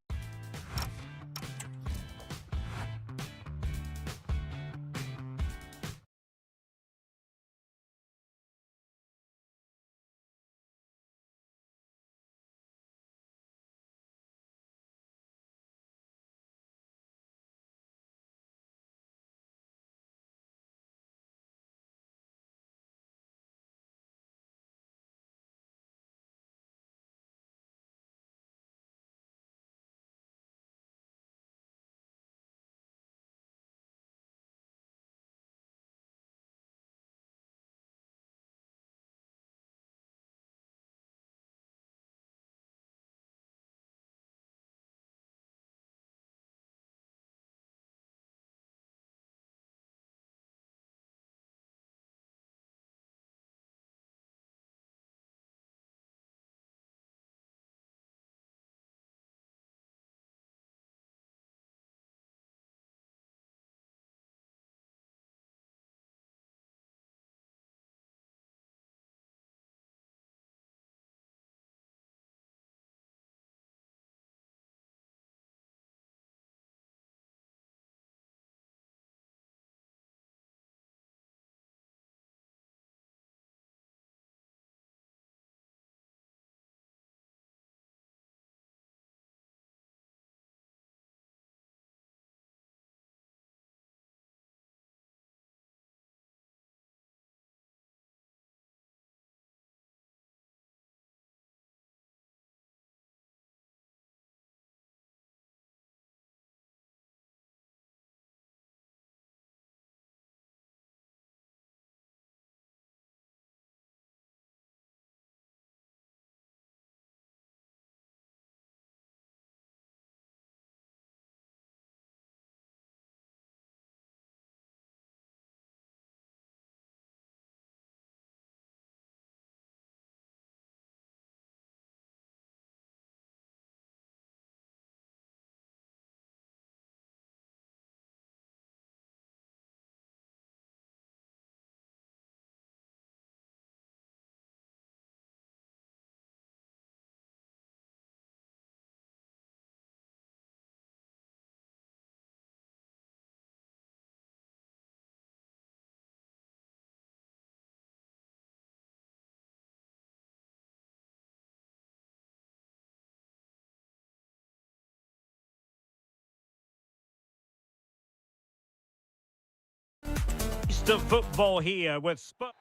best of football here with Spurs.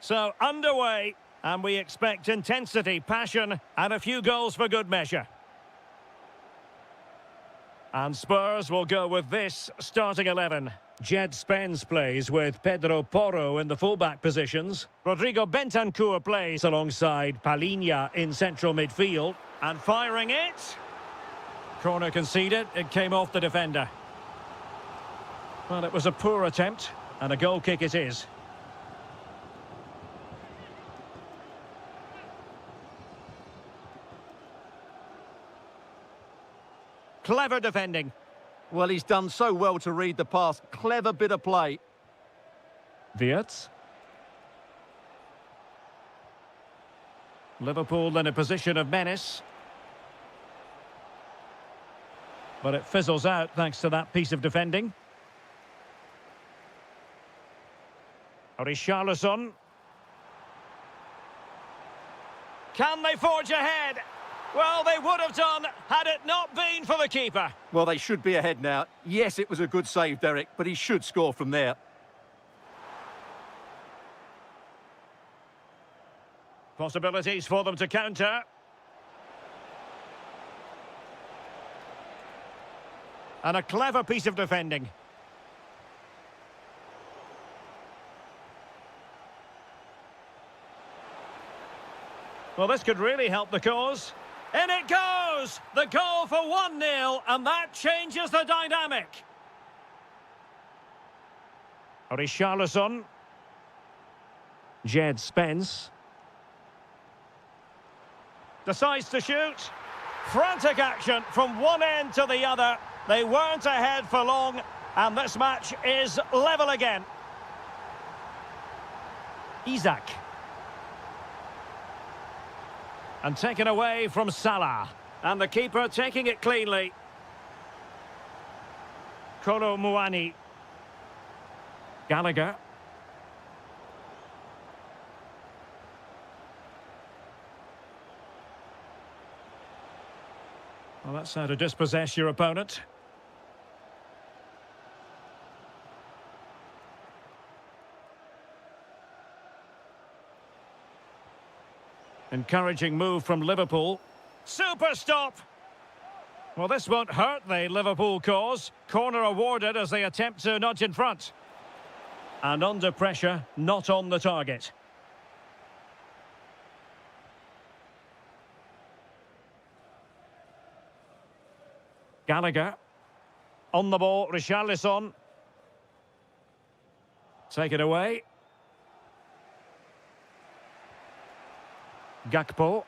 So, underway, and we expect intensity, passion, and a few goals for good measure. And Spurs will go with this starting 11. Jed Spence plays with Pedro Porro in the fullback positions. Rodrigo Bentancur plays alongside Palhinha in central midfield. And firing it. Corner conceded. It came off the defender. Well, it was a poor attempt, and a goal kick it is. Clever defending. Well, he's done so well to read the pass. Clever bit of play. Wirtz. Liverpool in a position of menace. But it fizzles out thanks to that piece of defending. Richarlison. Can they forge ahead? Well, they would have done had it not been for the keeper. Well, they should be ahead now. Yes, it was a good save, Derek, but he should score from there. Possibilities for them to counter. And a clever piece of defending. Well, this could really help the cause. In it goes! The goal for 1-0, and that changes the dynamic. Richarlison. Jed Spence. Decides to shoot. Frantic action from one end to the other. They weren't ahead for long, and this match is level again. Isak. And taken away from Salah. And the keeper taking it cleanly. Kolo Muani. Gallagher. Well, that's how to dispossess your opponent. Encouraging move from Liverpool. Super stop! Well, this won't hurt the Liverpool cause. Corner awarded as they attempt to nudge in front. And under pressure, not on the target. Gallagher. On the ball, Richarlison. Take it away. Gakpo.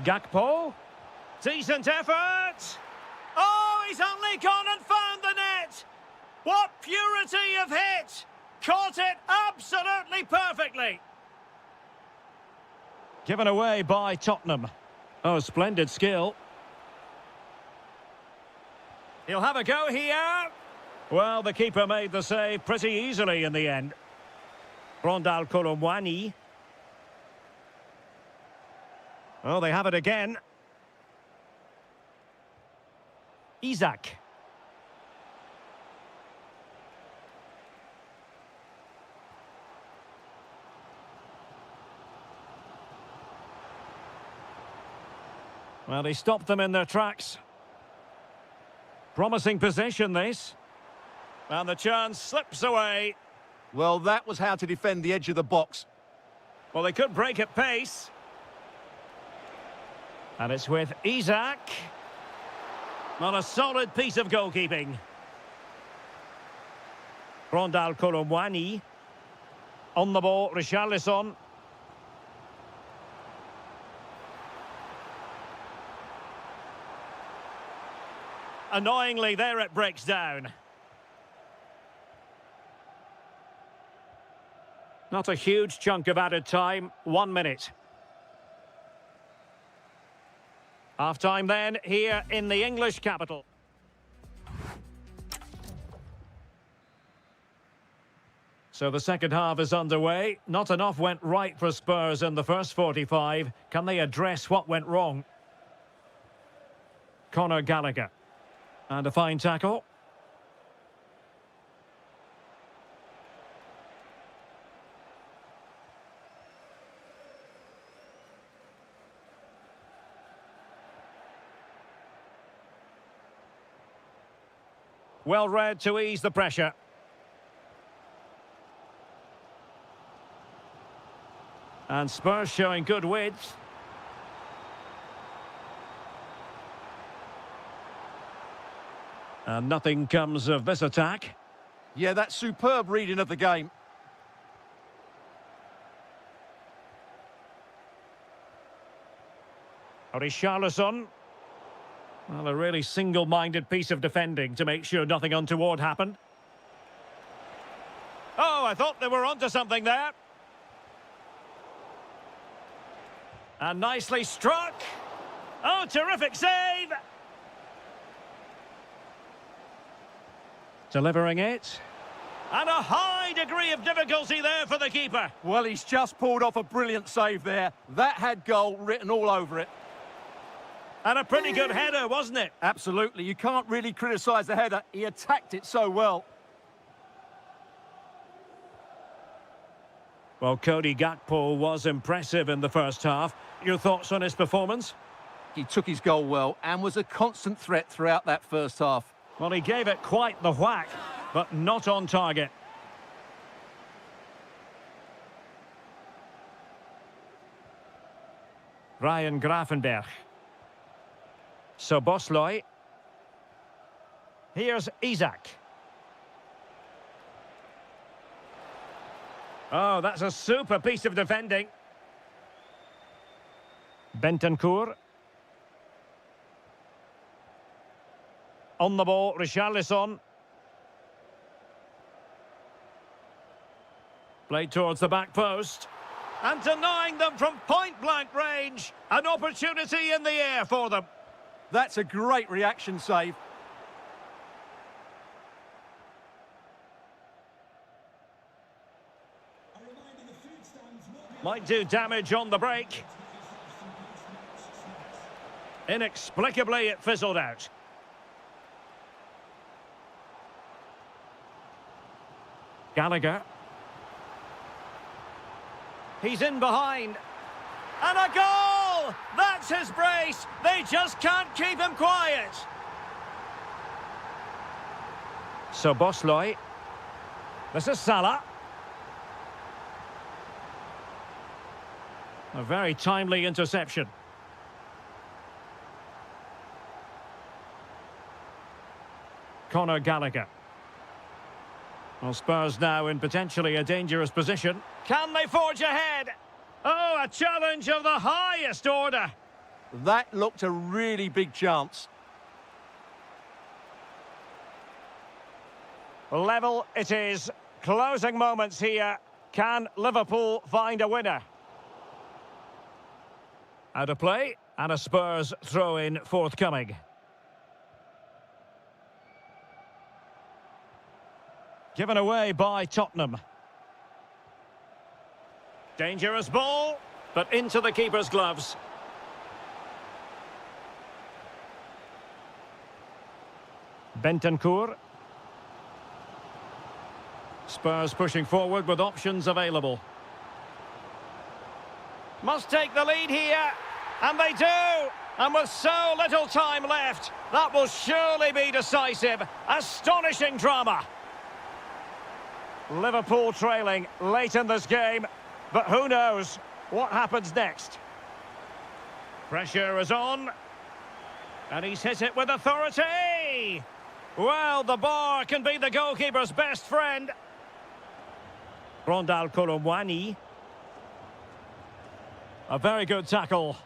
Gakpo. Decent effort. Oh, he's only gone and found the net. What purity of hit. Caught it absolutely perfectly. Given away by Tottenham. Oh, splendid skill. He'll have a go here. Well, the keeper made the save pretty easily in the end. Rondal Colomwani. Oh, they have it again. Isak. Well, he stopped them in their tracks. Promising possession, this. And the chance slips away. Well, that was how to defend the edge of the box. Well, they could break at pace. And it's with Isak. Well, a solid piece of goalkeeping. Rondal Colomwani. On the ball, Richarlison. Annoyingly, there it breaks down. Not a huge chunk of added time, 1 minute. Half-time then, here in the English capital. So the second half is underway. Not enough went right for Spurs in the first 45. Can they address what went wrong? Conor Gallagher. And a fine tackle. Well read to ease the pressure. And Spurs showing good width. And nothing comes of this attack. Yeah, that's superb reading of the game. Richarlison. Well, a really single-minded piece of defending to make sure nothing untoward happened. Oh, I thought they were onto something there. And nicely struck. Oh, terrific save. Delivering it. And a high degree of difficulty there for the keeper. Well, he's just pulled off a brilliant save there. That had goal written all over it. And a pretty good header, wasn't it? Absolutely. You can't really criticise the header. He attacked it so well. Well, Cody Gakpo was impressive in the first half. Your thoughts on his performance? He took his goal well and was a constant threat throughout that first half. Well, he gave it quite the whack, but not on target. Ryan Gravenberch. Szoboszlai. Here's Isak. Oh, that's a super piece of defending. Bentancur. On the ball, Richarlison. Played towards the back post. And denying them from point-blank range. An opportunity in the air for them. That's a great reaction save. Might do damage on the break. Inexplicably, it fizzled out. Gallagher. He's in behind. And a goal! That's his brace! They just can't keep him quiet. Szoboszlai. This is Salah. A very timely interception. Conor Gallagher. Well, Spurs now in potentially a dangerous position. Can they forge ahead? Oh, a challenge of the highest order. That looked a really big chance. Level it is. Closing moments here. Can Liverpool find a winner? Out of play, and a Spurs throw-in forthcoming. Given away by Tottenham. Dangerous ball, but into the keeper's gloves. Bentancur. Spurs pushing forward with options available. Must take the lead here, and they do! And with so little time left, that will surely be decisive. Astonishing drama. Liverpool trailing late in this game, but who knows what happens next. Pressure is on, and he's hit it with authority. Well, the bar can be the goalkeeper's best friend. Rondal Kolomwani. A very good tackle.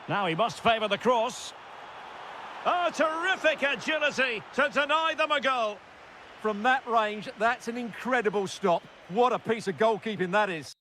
Now he must favour the cross. Oh, terrific agility to deny them a goal. From that range, that's an incredible stop. What a piece of goalkeeping that is.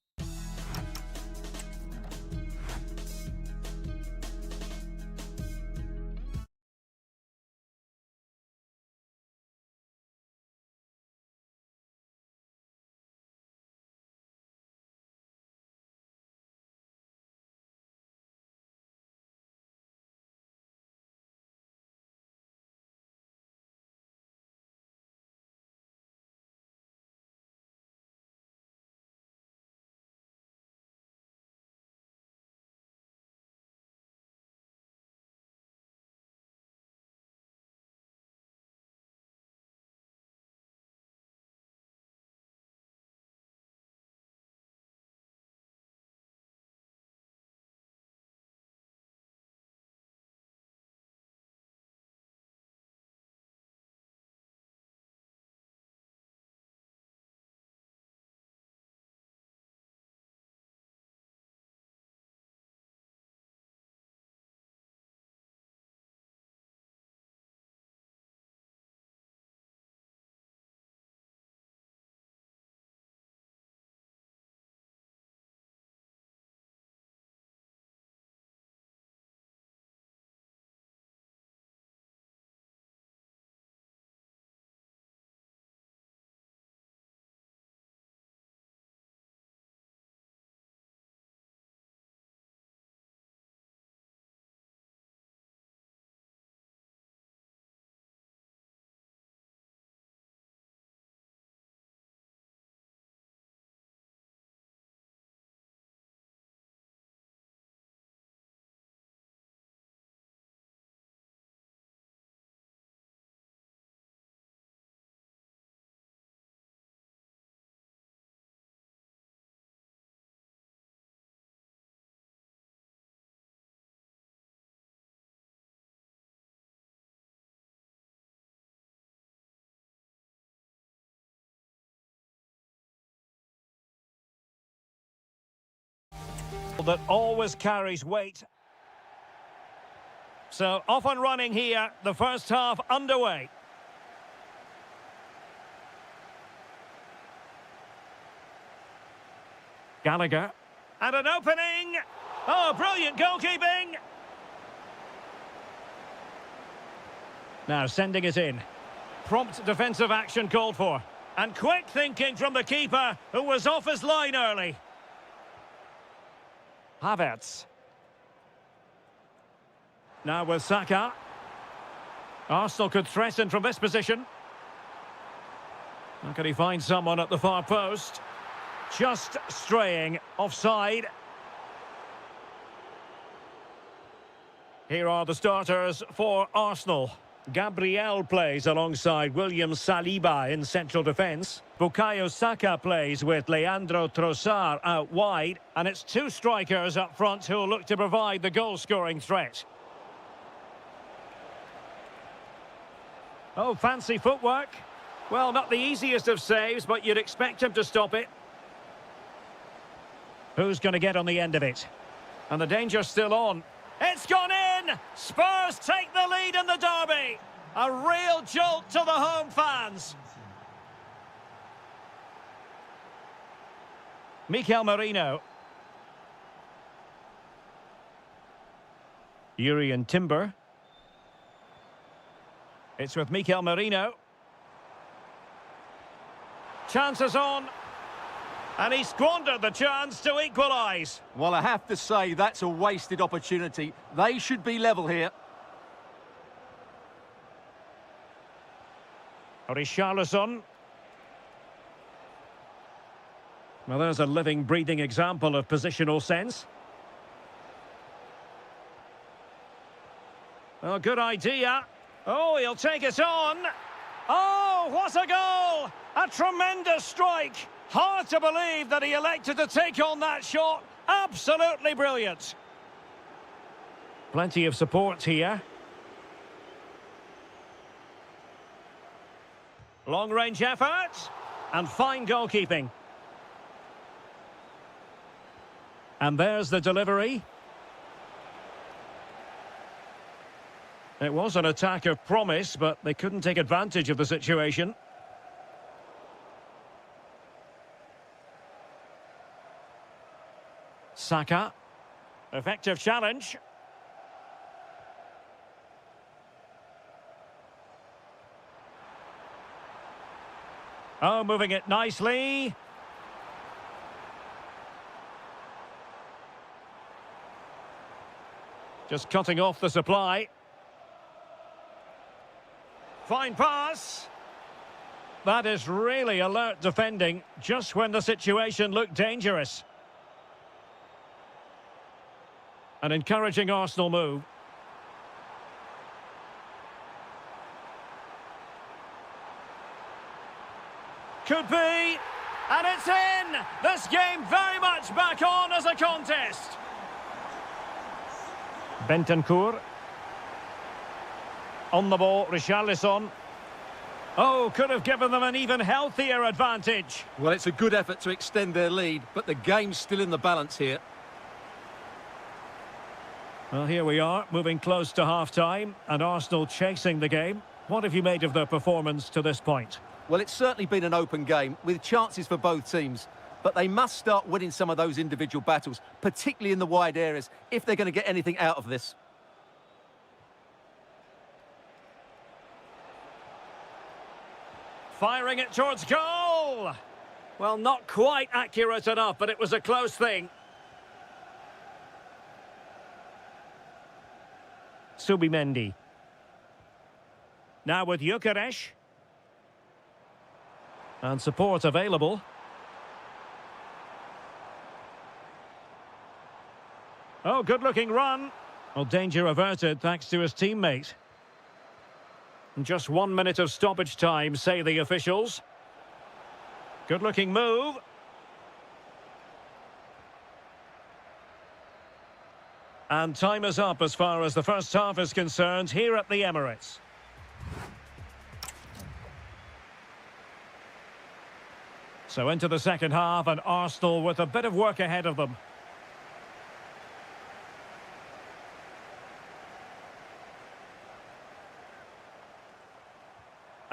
That always carries weight. So off and running here, the first half underway. Gallagher. And an opening! Oh, brilliant goalkeeping! Now sending it in. Prompt defensive action called for. And quick thinking from the keeper, who was off his line early. Havertz. Now with Saka. Arsenal could threaten from this position. How can he find someone at the far post? Just straying offside. Here are the starters for Arsenal. Gabriel plays alongside William Saliba in central defence. Bukayo Saka plays with Leandro Trossard out wide. And it's two strikers up front who will look to provide the goal-scoring threat. Oh, fancy footwork. Well, not the easiest of saves, but you'd expect him to stop it. Who's going to get on the end of it? And the danger's still on. It's gone in! Spurs take the lead in the derby. A real jolt to the home fans. Mikel Merino. Urian Timber. It's with Mikel Merino. Chances on. And he squandered the chance to equalise. Well, I have to say, that's a wasted opportunity. They should be level here. Richarlison. Well, there's a living, breathing example of positional sense. Oh, good idea. Oh, he'll take it on. Oh, what a goal! A tremendous strike. Hard to believe that he elected to take on that shot. Absolutely brilliant. Plenty of support here. Long-range effort. And fine goalkeeping. And there's the delivery. It was an attack of promise, but they couldn't take advantage of the situation. Saka. Effective challenge. Oh, moving it nicely. Just cutting off the supply. Fine pass. That is really alert defending, just when the situation looked dangerous. An encouraging Arsenal move. Could be, and it's in! This game very much back on as a contest. Bentancur. On the ball, Richarlison. Oh, could have given them an even healthier advantage. Well, it's a good effort to extend their lead, but the game's still in the balance here. Well, here we are, moving close to half-time, and Arsenal chasing the game. What have you made of their performance to this point? Well, it's certainly been an open game, with chances for both teams. But they must start winning some of those individual battles, particularly in the wide areas, if they're going to get anything out of this. Firing it towards goal! Well, not quite accurate enough, but it was a close thing. Subimendi. Now with Gyökeres. And support available. Oh, good-looking run. Well, danger averted thanks to his teammate. Just 1 minute of stoppage time, say the officials. Good-looking move. And time is up as far as the first half is concerned here at the Emirates. So into the second half, and Arsenal with a bit of work ahead of them.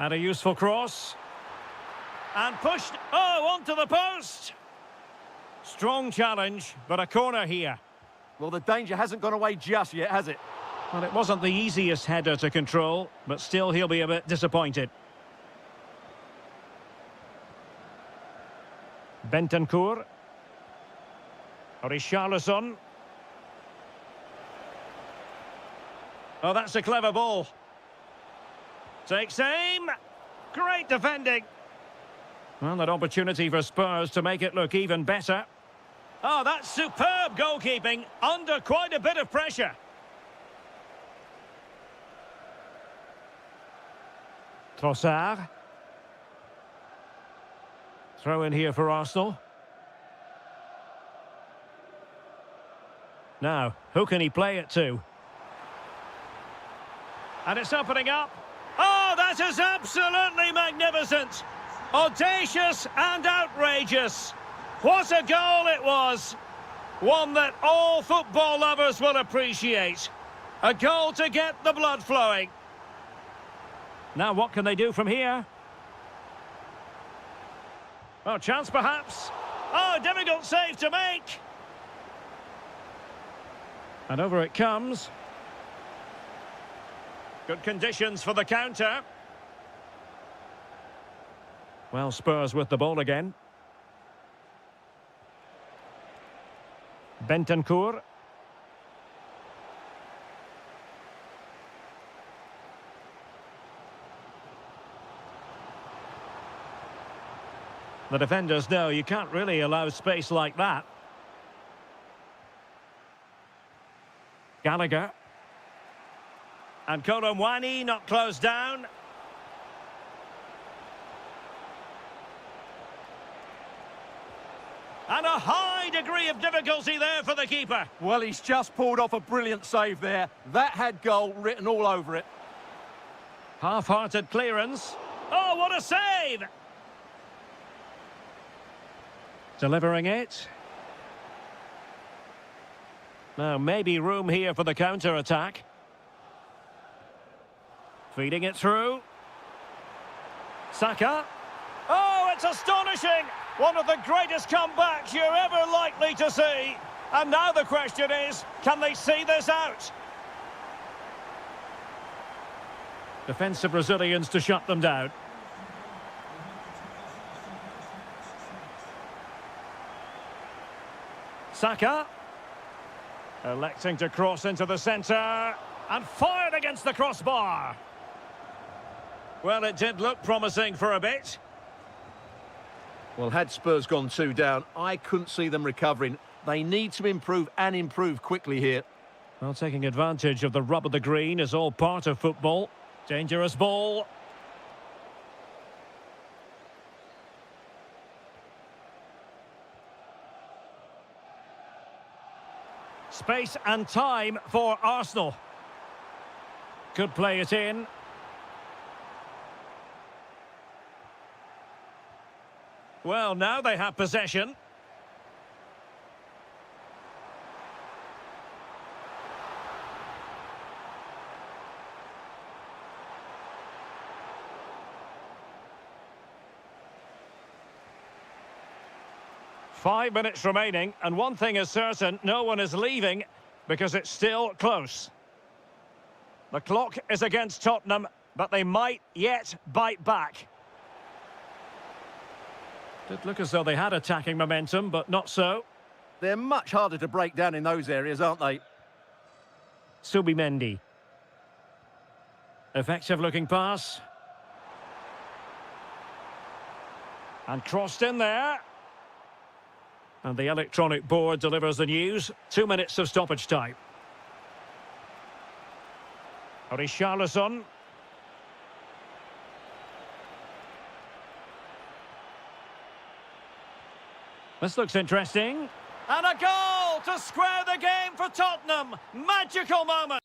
And a useful cross. And pushed, onto the post. Strong challenge, but a corner here. Well, the danger hasn't gone away just yet, has it? Well, it wasn't the easiest header to control, but still he'll be a bit disappointed. Bentancur. Richarlison. Oh, that's a clever ball. Takes aim. Great defending. Well, an opportunity for Spurs to make it look even better. Oh, that's superb goalkeeping under quite a bit of pressure. Trossard. Throw in here for Arsenal. Now, who can he play it to? And it's opening up. Oh, that is absolutely magnificent. Audacious and outrageous. What a goal it was. One that all football lovers will appreciate. A goal to get the blood flowing. Now what can they do from here? Oh, chance perhaps. Oh, difficult save to make. And over it comes. Good conditions for the counter. Well, Spurs with the ball again. Bentancur. The defenders know you can't really allow space like that. Gallagher. And Colomwani not closed down. And a high degree of difficulty there for the keeper. Well, he's just pulled off a brilliant save there. That had goal written all over it. Half-hearted clearance. Oh, what a save! Delivering it. Now, maybe room here for the counter-attack. Feeding it through. Saka. Oh, it's astonishing! One of the greatest comebacks you're ever likely to see. And now the question is, can they see this out? Defensive Brazilians to shut them down. Saka. Electing to cross into the centre. And fired against the crossbar. Well, it did look promising for a bit. Well, had Spurs gone 2 down, I couldn't see them recovering. They need to improve and improve quickly here. Well, taking advantage of the rub of the green is all part of football. Dangerous ball. Space and time for Arsenal. Could play it in. Well, now they have possession. Five minutes remaining, and one thing is certain, no one is leaving because it's still close. The clock is against Tottenham, but they might yet bite back. Did look as though they had attacking momentum, but not so. They're much harder to break down in those areas, aren't they? Subimendi. Effective looking pass. And crossed in there. And the electronic board delivers the news. 2 minutes of stoppage time. Richarlison. This looks interesting. And a goal to square the game for Tottenham. Magical moment.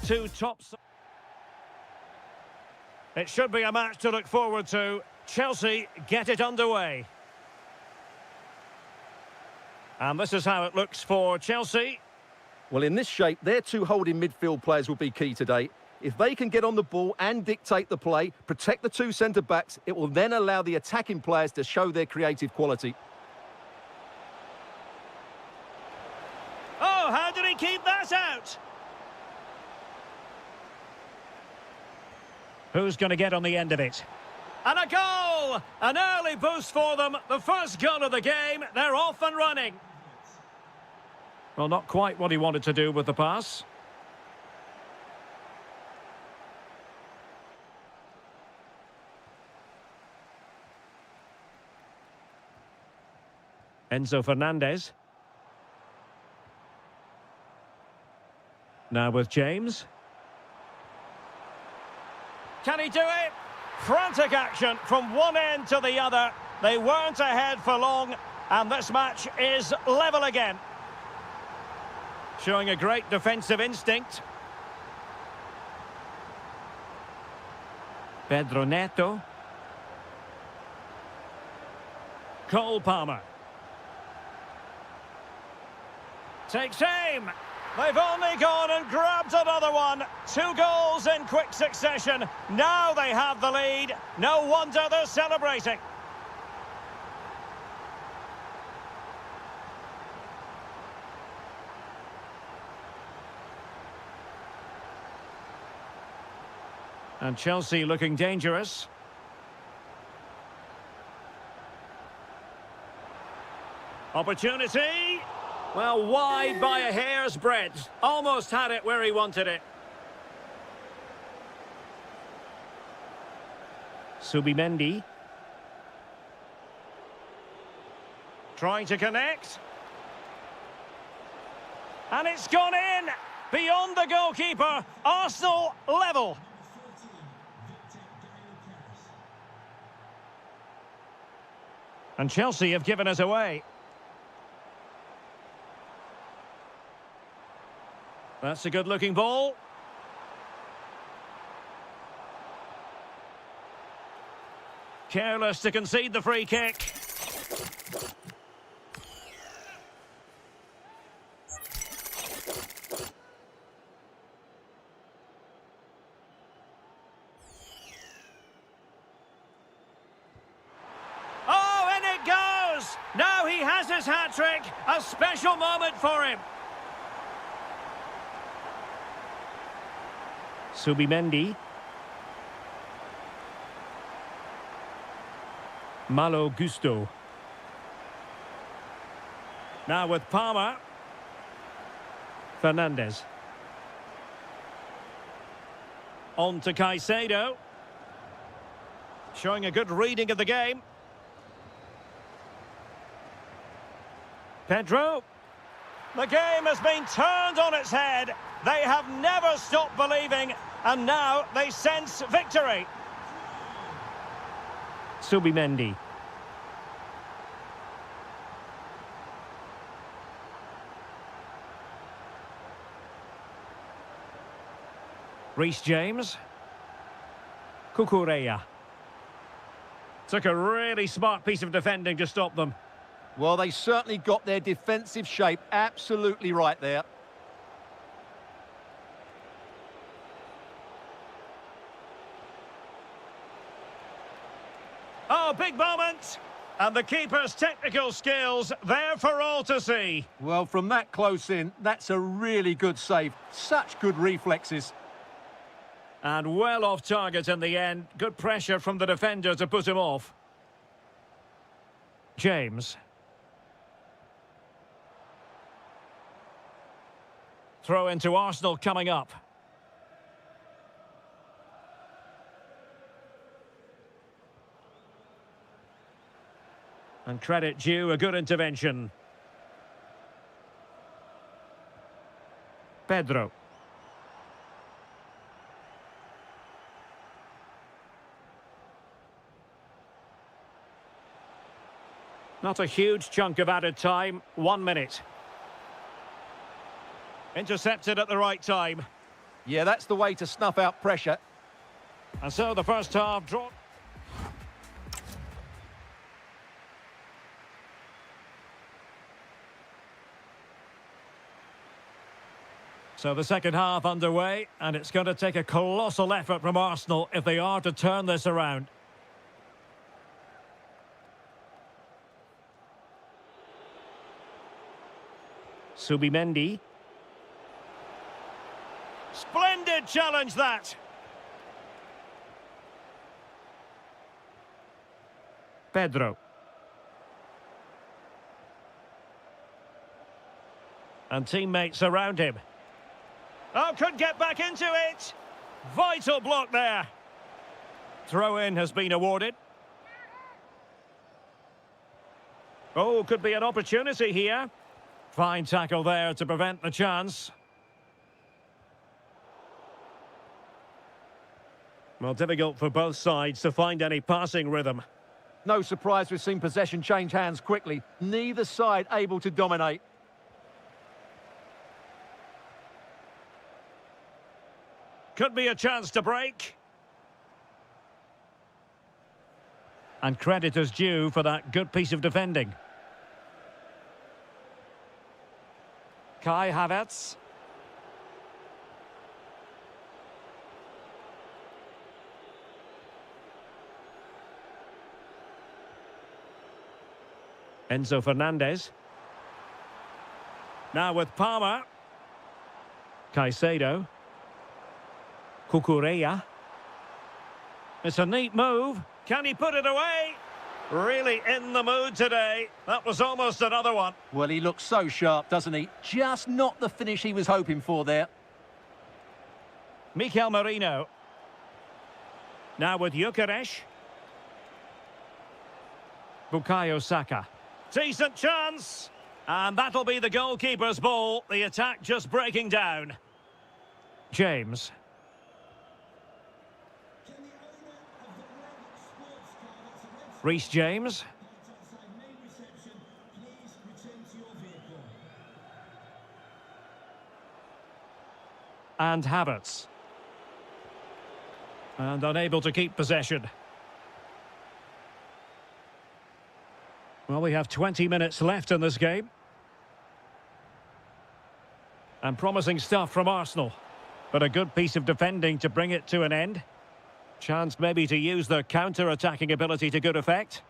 two tops. It should be a match to look forward to. Chelsea get it underway. And this is how it looks for Chelsea. Well, in this shape, their two holding midfield players will be key today. If they can get on the ball and dictate the play, protect the two centre-backs, it will then allow the attacking players to show their creative quality. Oh, how did he keep that out? Who's going to get on the end of it? And a goal! An early boost for them. The first goal of the game. They're off and running. Well, not quite what he wanted to do with the pass. Enzo Fernandez. Now with James. Can he do it? Frantic action from one end to the other. They weren't ahead for long, and this match is level again. Showing a great defensive instinct. Pedro Neto. Cole Palmer. Takes aim. They've only gone and grabbed another one. 2 goals in quick succession. Now they have the lead. No wonder they're celebrating. And Chelsea looking dangerous. Opportunity. Well, wide by a hair's breadth. Almost had it where he wanted it. Subimendi. Trying to connect. And it's gone in. Beyond the goalkeeper. Arsenal level. And Chelsea have given us away. That's a good-looking ball. Careless to concede the free kick. Oh, and it goes! Now he has his hat-trick. A special moment for him. Subimendi. Malo Gusto. Now with Palmer. Fernandez. On to Caicedo. Showing a good reading of the game. Pedro. The game has been turned on its head. They have never stopped believing, and now they sense victory. Subimendi. Reece James. Cucurella. Took a really smart piece of defending to stop them. Well, they certainly got their defensive shape absolutely right there. Oh, big moment! And the keeper's technical skills there for all to see. Well, from that close in, that's a really good save. Such good reflexes. And well off target in the end. Good pressure from the defender to put him off. James. Throw into Arsenal coming up. And credit due, a good intervention. Pedro. Not a huge chunk of added time, 1 minute. Intercepted at the right time. Yeah, that's the way to snuff out pressure. And so the first half draw. So the second half underway, and it's going to take a colossal effort from Arsenal if they are to turn this around. Subimendi. Splendid challenge, that. Pedro. And teammates around him. Oh, could get back into it. Vital block there. Throw-in has been awarded. Oh, could be an opportunity here. Fine tackle there to prevent the chance. Well, difficult for both sides to find any passing rhythm. No surprise we've seen possession change hands quickly. Neither side able to dominate. Could be a chance to break. And credit is due for that good piece of defending. Kai Havertz. Enzo Fernandez. Now with Palmer. Caicedo. Cucurella. It's a neat move. Can he put it away? Really in the mood today. That was almost another one. Well, he looks so sharp, doesn't he? Just not the finish he was hoping for there. Mikel Merino. Now with Gyökeres. Bukayo Saka. Decent chance. And that'll be the goalkeeper's ball. The attack just breaking down. James. Reece James. And Havertz. And unable to keep possession. Well, we have 20 minutes left in this game. And promising stuff from Arsenal. But a good piece of defending to bring it to an end. Chance maybe to use their counter-attacking ability to good effect.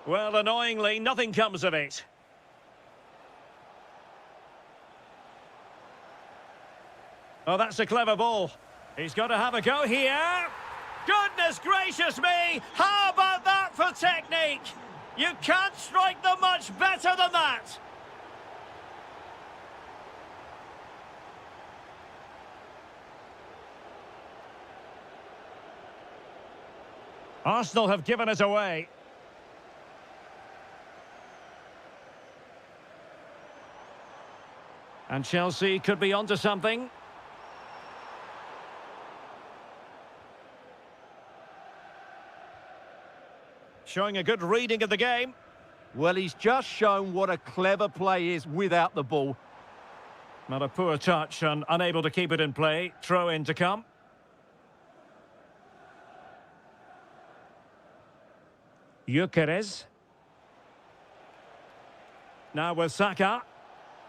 Well, annoyingly, nothing comes of it. Oh, that's a clever ball. He's got to have a go here. Goodness gracious me! How about that for technique? You can't strike them much better than that. Arsenal have given it away. And Chelsea could be onto something. Showing a good reading of the game. Well, he's just shown what a clever play is without the ball. Not a poor touch and unable to keep it in play. Throw in to come. Gyökeres. Now with Saka.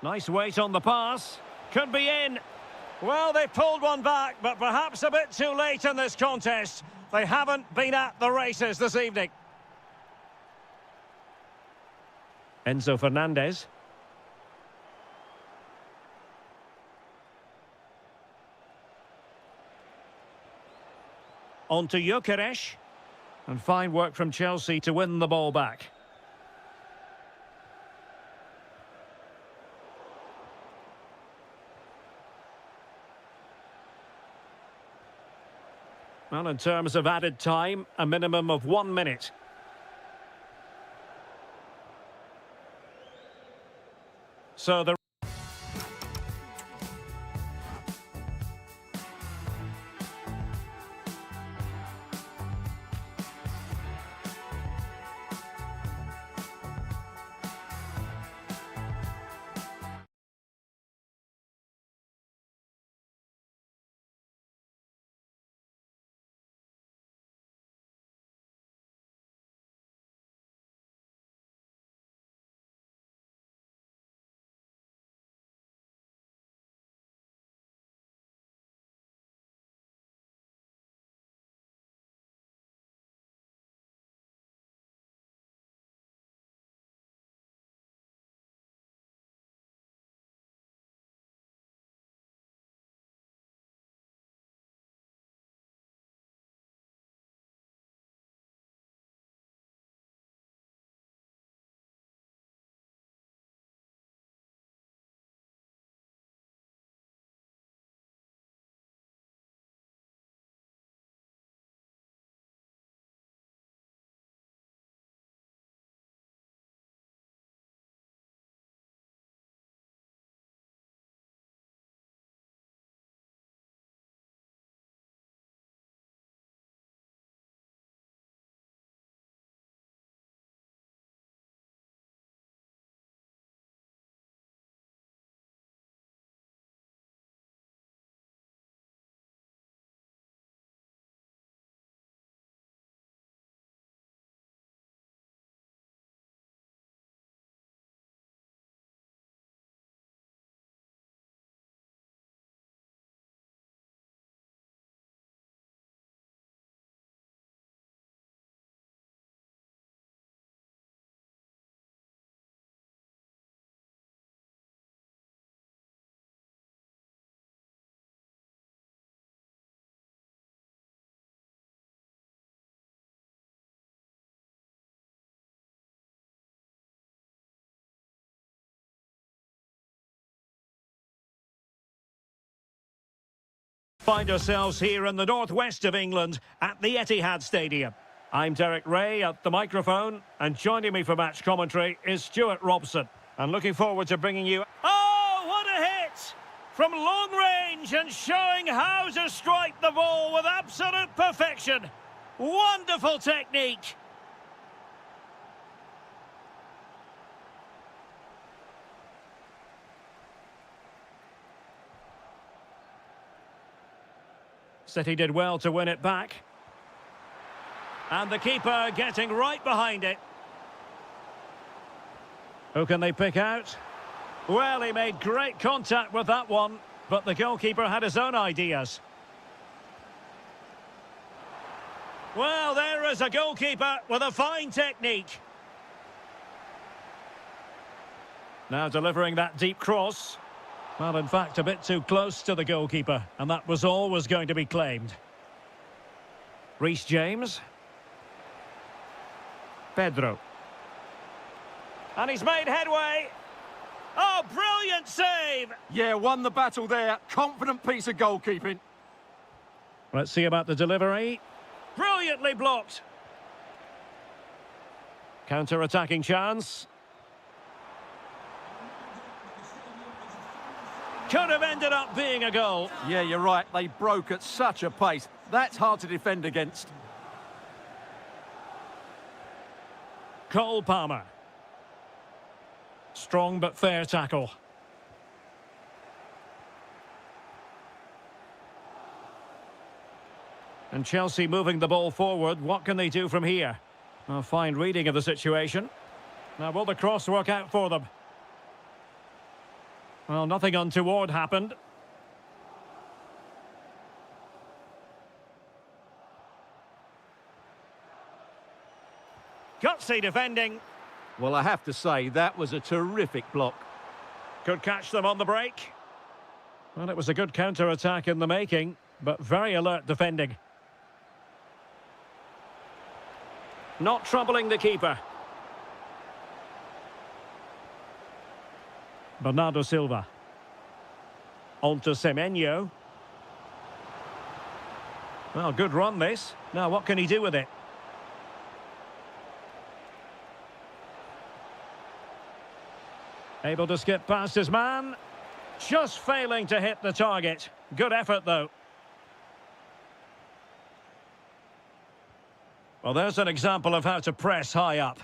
Nice weight on the pass. Could be in. Well, they pulled one back, but perhaps a bit too late in this contest. They haven't been at the races this evening. Enzo Fernandez. On to Gyökeres. And fine work from Chelsea to win the ball back. Well, in terms of added time, a minimum of 1 minute. So the Find ourselves here in the northwest of England at the Etihad Stadium. I'm Derek Ray at the microphone, and joining me for match commentary is Stuart Robson. And looking forward to bringing you... Oh, what a hit! From long range and showing how to strike the ball with absolute perfection. Wonderful technique. City did well to win it back. And the keeper getting right behind it. Who can they pick out? Well, he made great contact with that one, but the goalkeeper had his own ideas. Well, there is a goalkeeper with a fine technique. Now delivering that deep cross. Well, in fact, a bit too close to the goalkeeper, and that was always going to be claimed. Reece James. Pedro. And he's made headway. Oh, brilliant save! Yeah, won the battle there. Confident piece of goalkeeping. Let's see about the delivery. Brilliantly blocked. Counter-attacking chance. Could have ended up being a goal. Yeah, you're right. They broke at such a pace. That's hard to defend against. Cole Palmer. Strong but fair tackle. And Chelsea moving the ball forward. What can they do from here? A fine reading of the situation. Now, will the cross work out for them? Well, nothing untoward happened. Gutsy defending. Well, I have to say, that was a terrific block. Could catch them on the break. Well, it was a good counter-attack in the making, but very alert defending. Not troubling the keeper. Bernardo Silva. On to Semenyo. Well, good run this. Now, what can he do with it? Able to skip past his man. Just failing to hit the target. Good effort, though. Well, there's an example of how to press high up.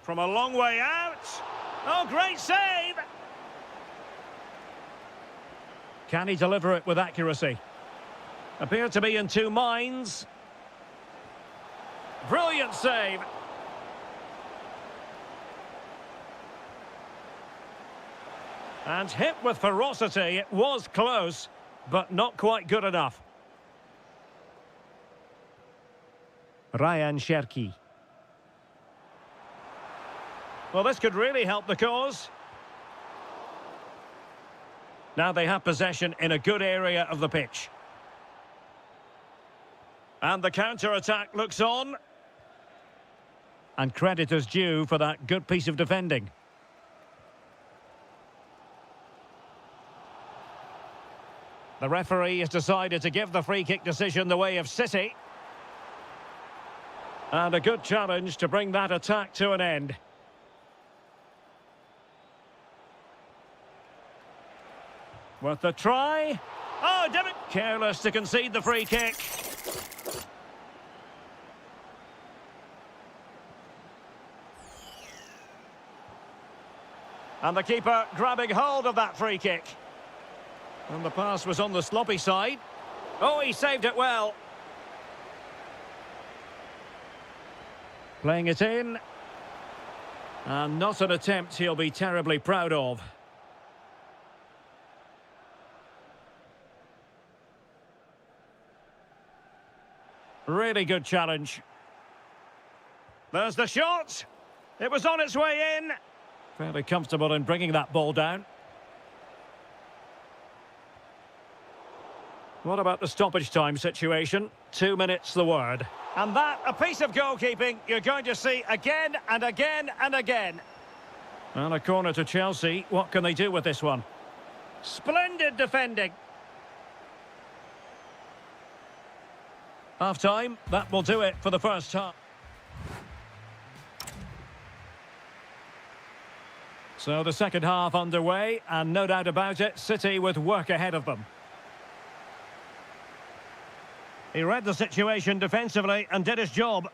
From a long way out. Oh, great save! Can he deliver it with accuracy? Appear to be in two minds. Brilliant save. And hit with ferocity. It was close, but not quite good enough. Ryan Cherki. Well, this could really help the cause. Now they have possession in a good area of the pitch. And the counter-attack looks on. And credit is due for that good piece of defending. The referee has decided to give the free-kick decision the way of City. And a good challenge to bring that attack to an end. Worth the try. Oh, damn it! Careless to concede the free kick. And the keeper grabbing hold of that free kick. And the pass was on the sloppy side. Oh, he saved it well. Playing it in. And not an attempt he'll be terribly proud of. Really good challenge. There's the shot. It was on its way in. Fairly comfortable in bringing that ball down. What about the stoppage time situation? 2 minutes the word. And that, a piece of goalkeeping you're going to see again and again and again. And a corner to Chelsea. What can they do with this one? Splendid defending. Half-time, that will do it for the first half. So the second half underway, and no doubt about it, City with work ahead of them. He read the situation defensively and did his job.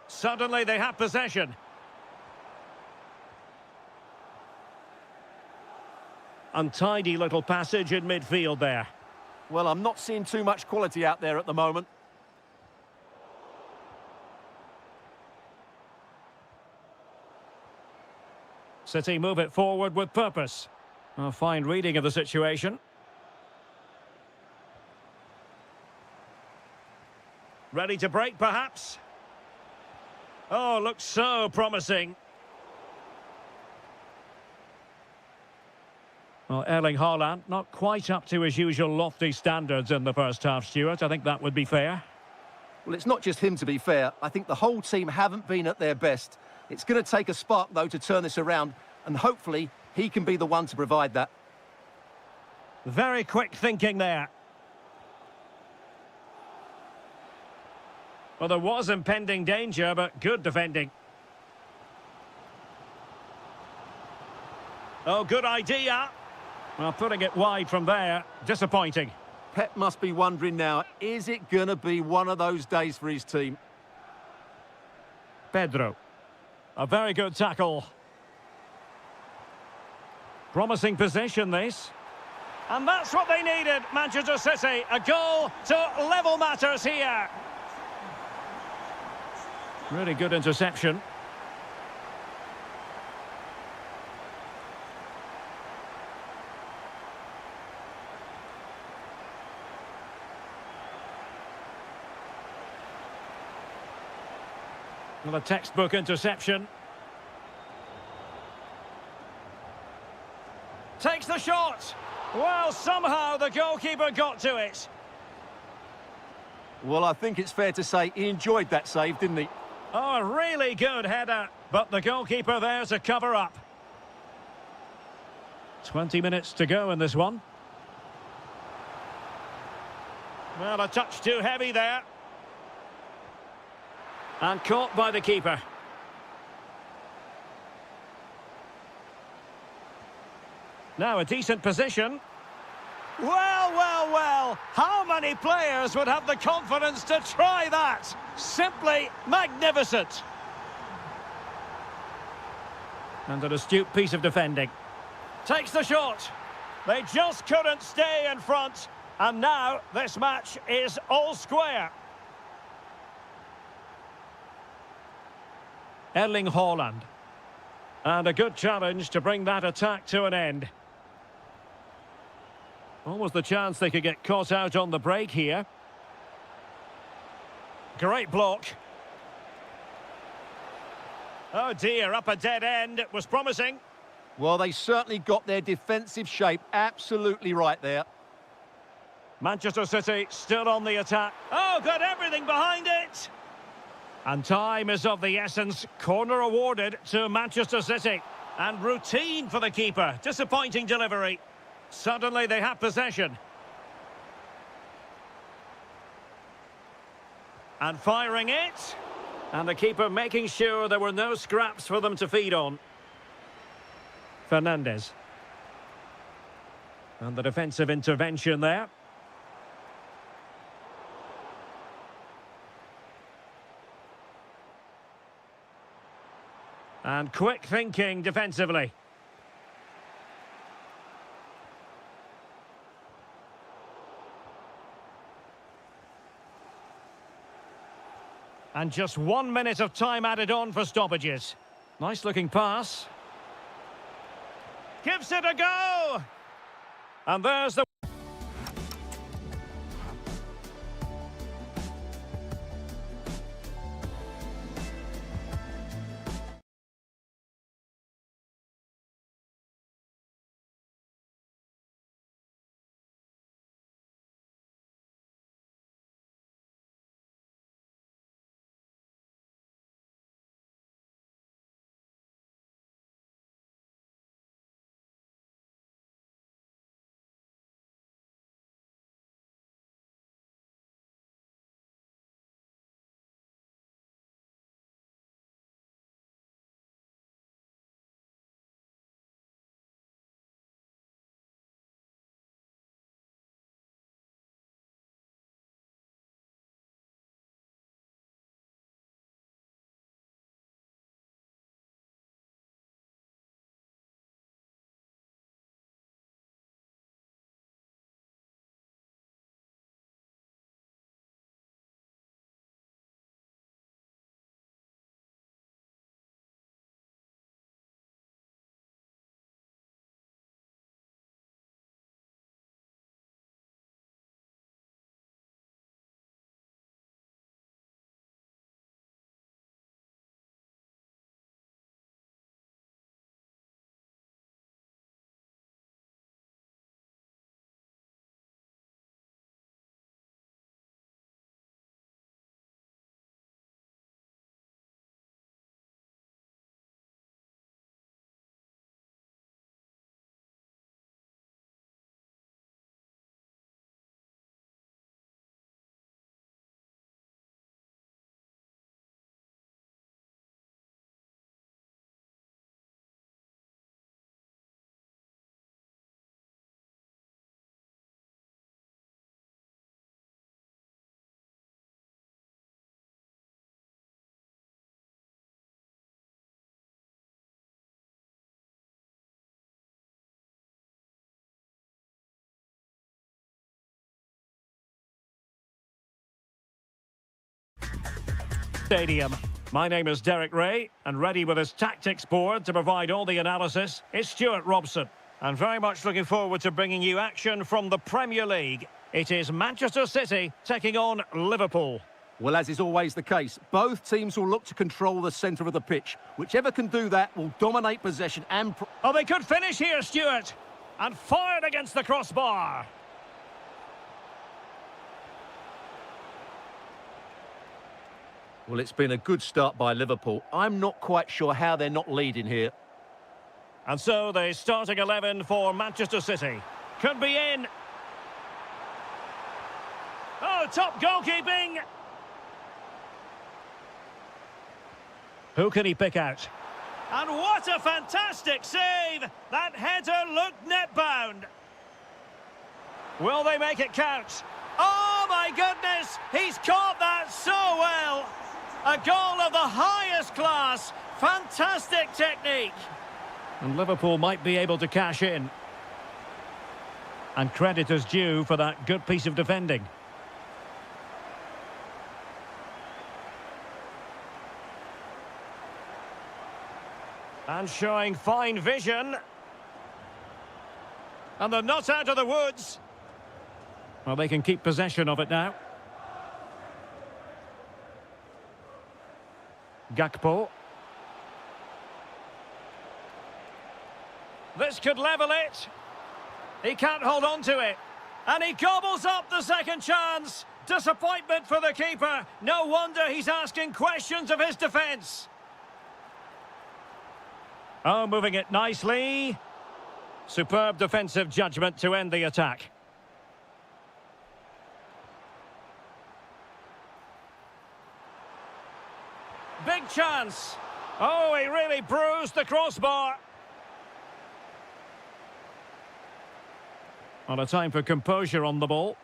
Suddenly they have possession. Untidy little passage in midfield there. Well, I'm not seeing too much quality out there at the moment. City move it forward with purpose. A fine reading of the situation. Ready to break, perhaps? Oh, looks so promising. Well, Erling Haaland, not quite up to his usual lofty standards in the first half, Stuart. I think that would be fair. Well, it's not just him, to be fair. I think the whole team haven't been at their best. It's going to take a spark, though, to turn this around, and hopefully he can be the one to provide that. Very quick thinking there. Well, there was impending danger, but good defending. Oh, good idea. Well, putting it wide from there, disappointing. Pep must be wondering now, is it going to be one of those days for his team? Pedro. A very good tackle. Promising position, this. And that's what they needed, Manchester City. A goal to level matters here. Really good interception. Well, a textbook interception. Takes the shot. Well, somehow the goalkeeper got to it. Well, I think it's fair to say he enjoyed that save, didn't he? Oh, a really good header, but the goalkeeper there to cover up. 20 minutes to go in this one. Well, a touch too heavy there. And caught by the keeper. Now a decent position. Well, well, well. How many players would have the confidence to try that? Simply magnificent. And an astute piece of defending. Takes the shot. They just couldn't stay in front. And now this match is all square. Erling Haaland. And a good challenge to bring that attack to an end. Almost the chance they could get caught out on the break here. Great block. Oh dear, up a dead end. It was promising. Well, they certainly got their defensive shape absolutely right there. Manchester City still on the attack. Oh, got everything behind it. And time is of the essence. Corner awarded to Manchester City. And routine for the keeper. Disappointing delivery. Suddenly they have possession. And firing it. And the keeper making sure there were no scraps for them to feed on. Fernandez. And the defensive intervention there. And quick thinking defensively. And just 1 minute of time added on for stoppages. Nice looking pass. Gives it a go! And there's the... Stadium. My name is Derek Ray, and ready with his tactics board to provide all the analysis is Stuart Robson. And very much looking forward to bringing you action from the Premier League. It is Manchester City taking on Liverpool. Well, as is always the case, both teams will look to control the centre of the pitch. Whichever can do that will dominate possession and... Oh, they could finish here, Stuart. And fired against the crossbar. Well, it's been a good start by Liverpool. I'm not quite sure how they're not leading here. And so the starting 11 for Manchester City. Could be in. Oh, top goalkeeping. Who can he pick out? And what a fantastic save! That header looked net-bound. Will they make it count? Oh, my goodness! He's caught that so well! A goal of the highest class. Fantastic technique. And Liverpool might be able to cash in. And credit is due for that good piece of defending. And showing fine vision. And they're not out of the woods. Well, they can keep possession of it now. Gakpo. This could level it. He can't hold on to it. And he gobbles up the second chance. Disappointment for the keeper. No wonder he's asking questions of his defence. Oh, moving it nicely. Superb defensive judgment to end the attack. Big chance. Oh, he really bruised the crossbar. On a time for composure on the ball.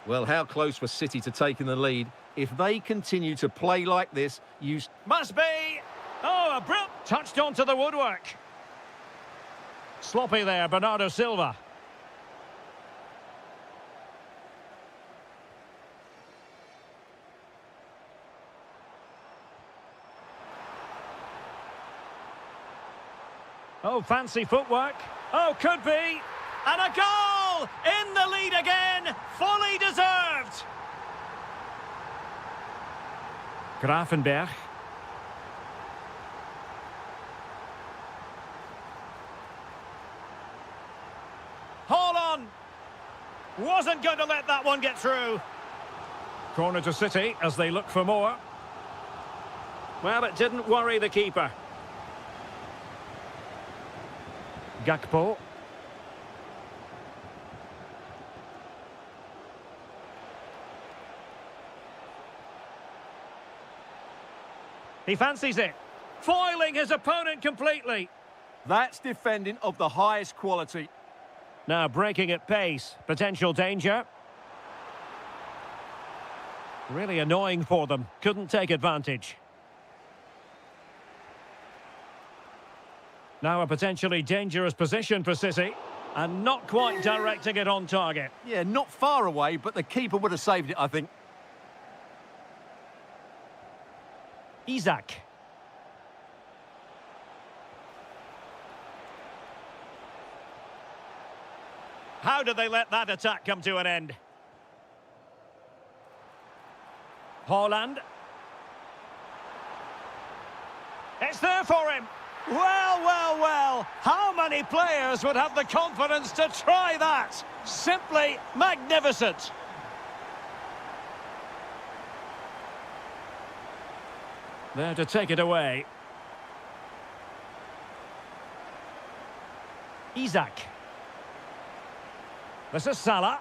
Well, how close was City to taking the lead? If they continue to play like this, Must be! Oh, a brilliant... Touched onto the woodwork. Sloppy there, Bernardo Silva. Oh, fancy footwork. Oh, could be. And a goal! In the lead again! Fully deserved! Grafenberg. Hold on! Wasn't going to let that one get through. Corner to City as they look for more. Well, it didn't worry the keeper. Gakpo. He fancies it. Foiling his opponent completely. That's defending of the highest quality. Now breaking at pace. Potential danger. Really annoying for them. Couldn't take advantage. Now a potentially dangerous position for City. And not quite directing it on target. Yeah, not far away, but the keeper would have saved it, I think. Isaac. How did they let that attack come to an end? Haaland. It's there for him. Well, well, well. How many players would have the confidence to try that? Simply magnificent. There to take it away. Isaac. This is Salah.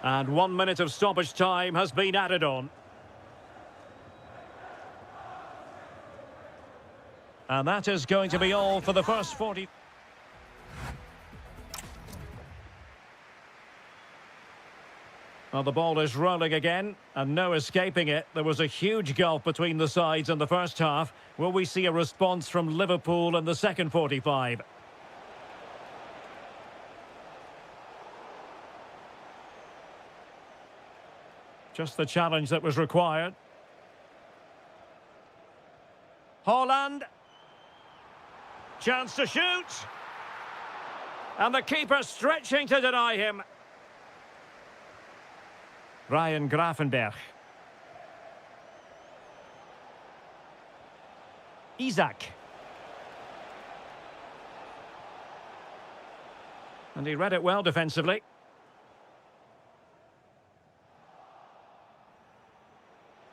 And 1 minute of stoppage time has been added on. And that is going to be all for the first 40... Well, the ball is rolling again, and no escaping it. There was a huge gulf between the sides in the first half. Will we see a response from Liverpool in the second 45? Just the challenge that was required. Haaland. Chance to shoot. And the keeper stretching to deny him. Ryan Grafenberg. Isaac. And he read it well defensively.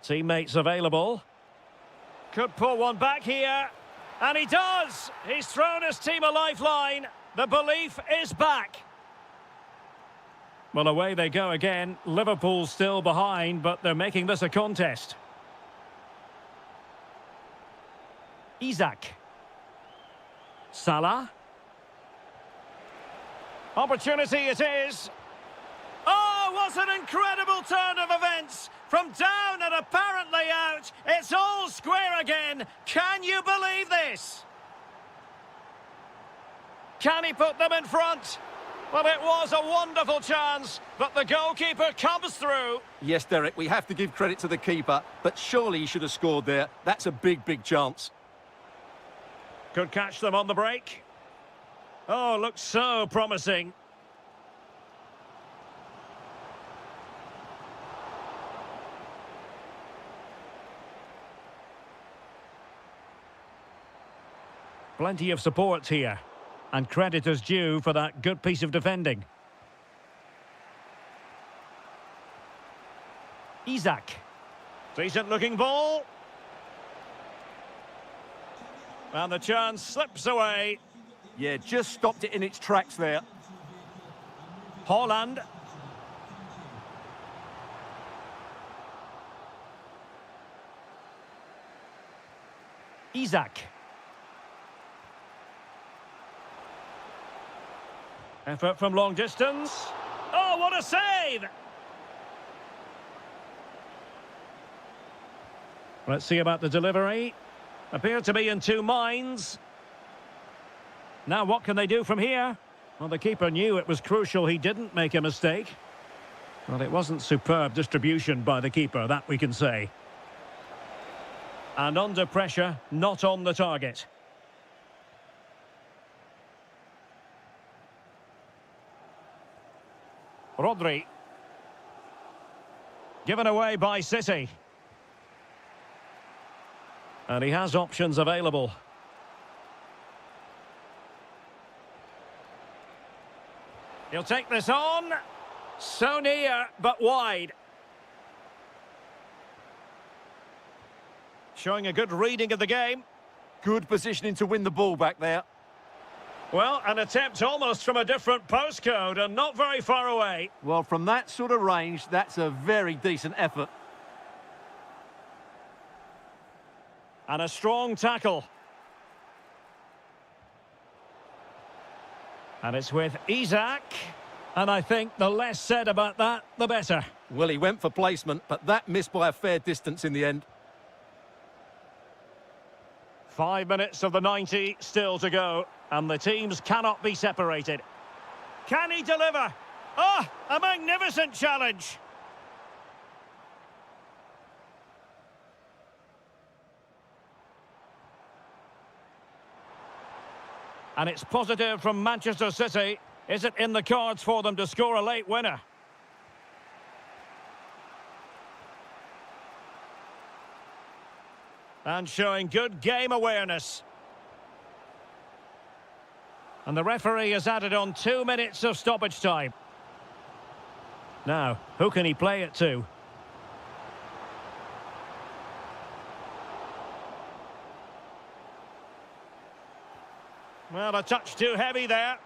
Teammates available. Could pull one back here. And he does! He's thrown his team a lifeline. The belief is back. Well, away they go again. Liverpool still behind, but they're making this a contest. Isaac. Salah. Opportunity it is. Oh, what an incredible turn of events! From down and apparently out, it's all square again. Can you believe this? Can he put them in front? Well, it was a wonderful chance, but the goalkeeper comes through. Yes, Derek, we have to give credit to the keeper, but surely he should have scored there. That's a big, big chance. Could catch them on the break. Oh, looks so promising. Plenty of support here. And credit is due for that good piece of defending. Isaac. Decent looking ball. And the chance slips away. Yeah, just stopped it in its tracks there. Haaland. Isaac. Effort from long distance. Oh, what a save! Let's see about the delivery. Appear to be in two minds. Now what can they do from here? Well, the keeper knew it was crucial he didn't make a mistake. Well, it wasn't superb distribution by the keeper, that we can say. And under pressure, not on the target. Rodri. Given away by City. And he has options available. He'll take this on. So near, but wide. Showing a good reading of the game. Good positioning to win the ball back there. Well, an attempt almost from a different postcode and not very far away. Well, from that sort of range, that's a very decent effort. And a strong tackle. And it's with Isaac. And I think the less said about that, the better. Well, he went for placement, but that missed by a fair distance in the end. 5 minutes of the 90 still to go. And the teams cannot be separated. Can he deliver? Oh, a magnificent challenge. And it's positive from Manchester City. Is it in the cards for them to score a late winner? And showing good game awareness. And the referee has added on 2 minutes of stoppage time. Now, who can he play it to? Well, a touch too heavy there.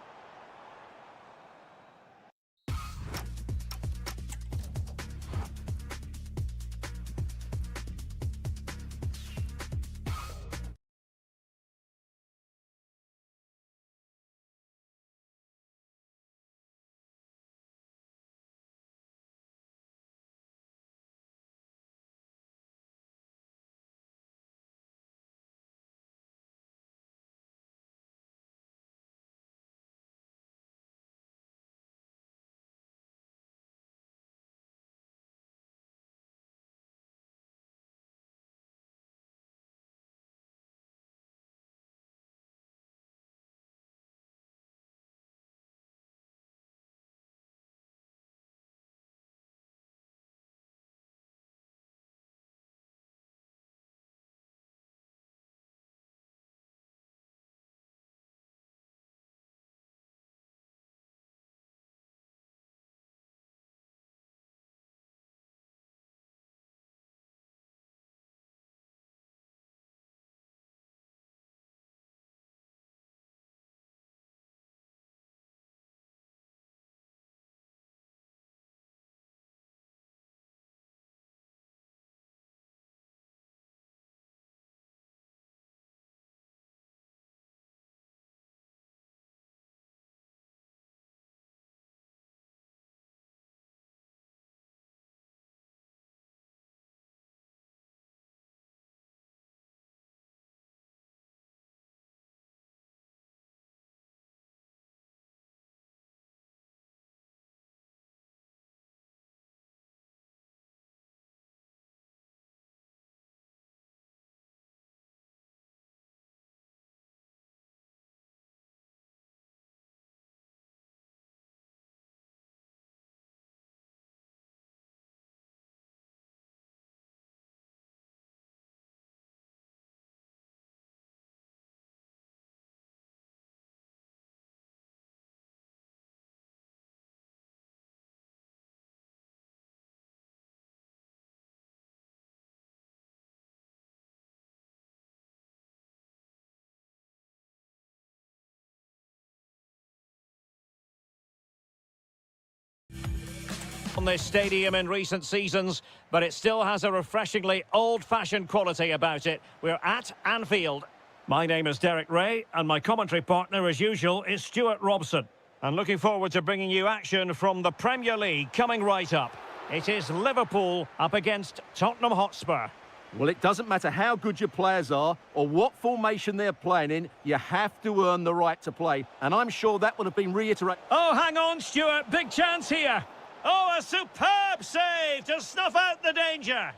on this stadium in recent seasons, but it still has a refreshingly old-fashioned quality about it. We're at Anfield. My name is Derek Ray, and my commentary partner, as usual, is Stuart Robson. And looking forward to bringing you action from the Premier League coming right up. It is Liverpool up against Tottenham Hotspur. Well, it doesn't matter how good your players are or what formation they're playing in, you have to earn the right to play. And I'm sure that would have been reiterated. Oh, hang on, Stuart. Big chance here. Oh, a superb save to snuff out the danger.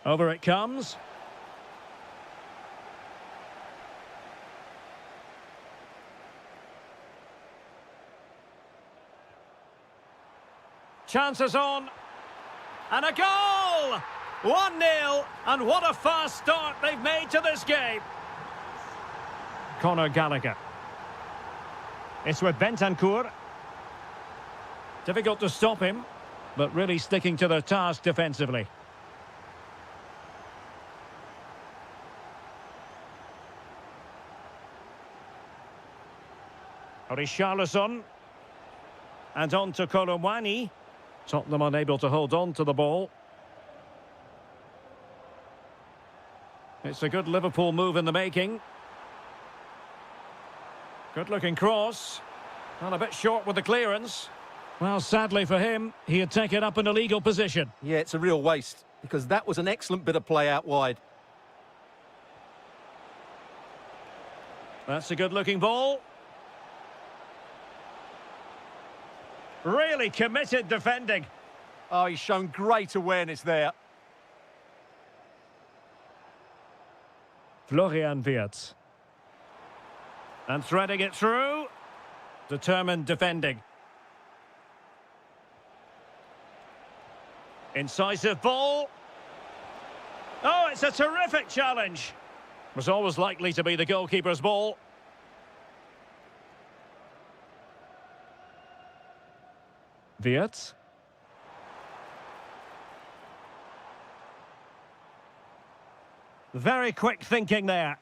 Over it comes. Chances on. And a goal! 1-0, and what a fast start they've made to this game. Conor Gallagher. It's with Bentancur. Difficult to stop him, but really sticking to their task defensively. Richarlison. And on to Kolomwani. Tottenham unable to hold on to the ball. It's a good Liverpool move in the making. Good-looking cross. And a bit short with the clearance. Well, sadly for him, he had taken up an illegal position. Yeah, it's a real waste, because that was an excellent bit of play out wide. That's a good-looking ball. Really committed defending. Oh, he's shown great awareness there. Florian Wirtz. And threading it through. Determined defending. Incisive ball. Oh, it's a terrific challenge. Was always likely to be the goalkeeper's ball. Wirtz. Very quick thinking there.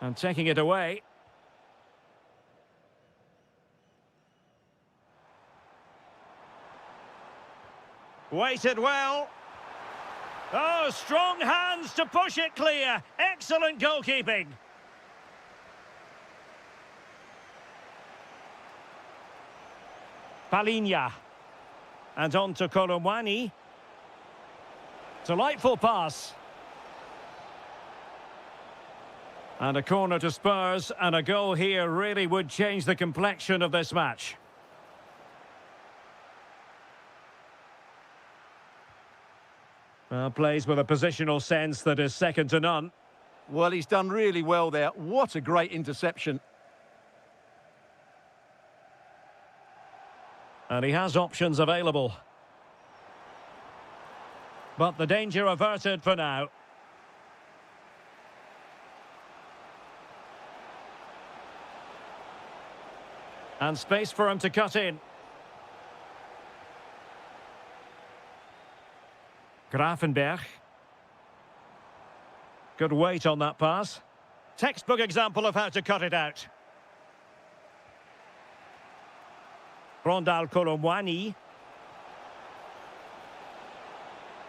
And taking it away. Waited well. Oh, strong hands to push it clear. Excellent goalkeeping. Palinha. And on to Kolomwani. Delightful pass. And a corner to Spurs, and a goal here really would change the complexion of this match. Plays with a positional sense that is second to none. Well, he's done really well there. What a great interception. And he has options available. But the danger averted for now. And space for him to cut in. Grafenberg. Good weight on that pass. Textbook example of how to cut it out. Rondal Kolomwani.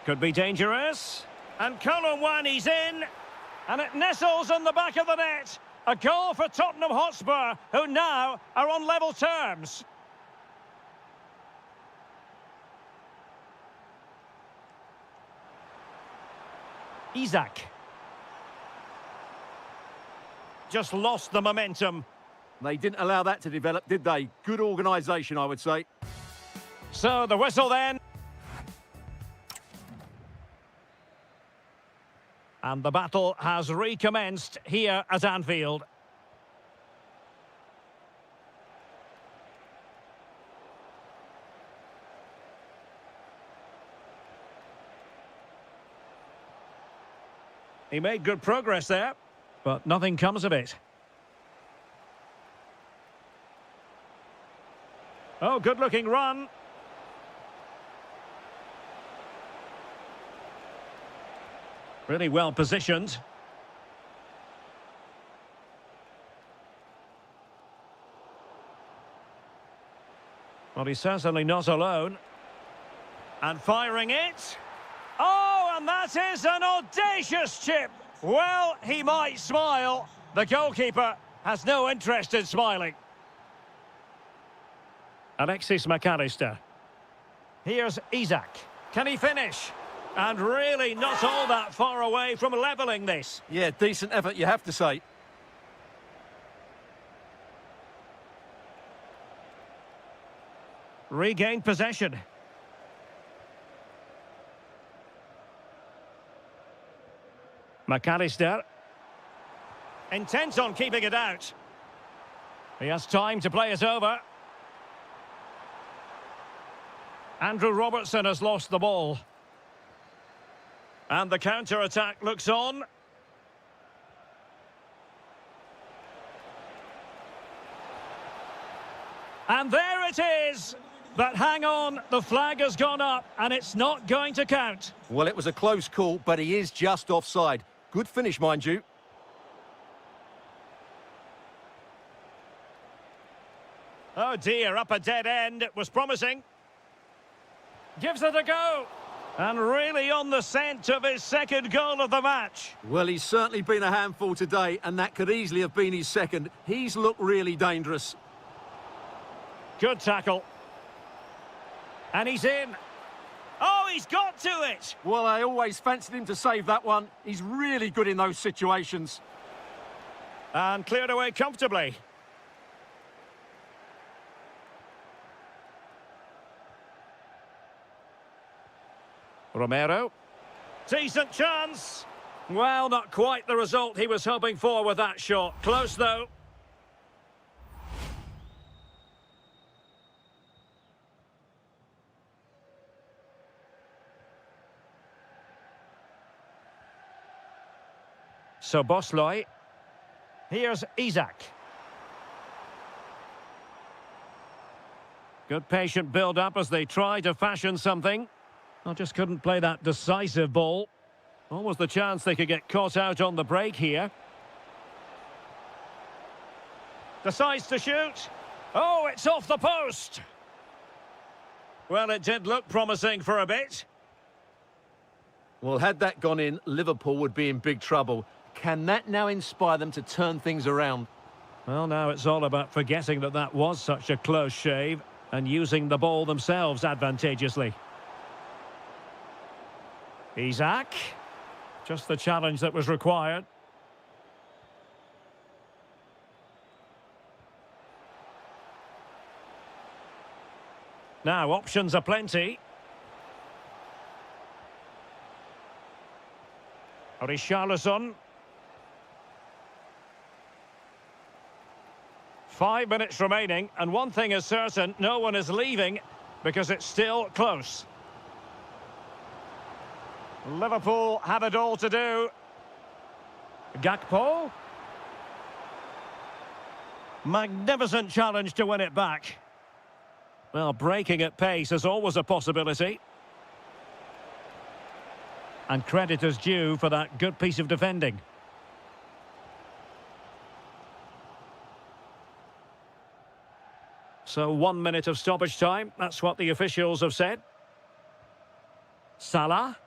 Could be dangerous. And Kolomwani's in. And it nestles on the back of the net. A goal for Tottenham Hotspur, who now are on level terms. Isak. Just lost the momentum. They didn't allow that to develop, did they? Good organisation, I would say. So the whistle then. And the battle has recommenced here at Anfield. He made good progress there, but nothing comes of it. Oh, good-looking run. Really well positioned. Well, he's certainly not alone. And firing it. Oh, and that is an audacious chip. Well, he might smile. The goalkeeper has no interest in smiling. Alexis McAllister. Here's Isak. Can he finish? And really not all that far away from levelling this. Yeah, decent effort, you have to say. Regained possession. McAllister. Intent on keeping it out. He has time to play it over. Andrew Robertson has lost the ball. And the counter-attack looks on. And there it is. But hang on, the flag has gone up and it's not going to count. Well, it was a close call, but he is just offside. Good finish, mind you. Oh dear, up a dead end. It was promising. Gives it a go. And really on the scent of his second goal of the match. Well, he's certainly been a handful today, and that could easily have been his second. He's looked really dangerous. Good tackle. And he's in. Oh, he's got to it. Well, I always fancied him to save that one. He's really good in those situations. And cleared away comfortably. Romero. Decent chance. Well, not quite the result he was hoping for with that shot. Close, though. So Bosloy. Here's Isak. Good patient build-up as they try to fashion something. I just couldn't play that decisive ball. Almost the chance they could get caught out on the break here. Decides to shoot. Oh, it's off the post. Well, it did look promising for a bit. Well, had that gone in, Liverpool would be in big trouble. Can that now inspire them to turn things around? Well, now it's all about forgetting that that was such a close shave and using the ball themselves advantageously. Isak. Just the challenge that was required. Now, options are plenty. Richarlison. 5 minutes remaining, and one thing is certain, no one is leaving because it's still close. Liverpool have it all to do. Gakpo. Magnificent challenge to win it back. Well, breaking at pace is always a possibility. And credit is due for that good piece of defending. So 1 minute of stoppage time. That's what the officials have said. Salah.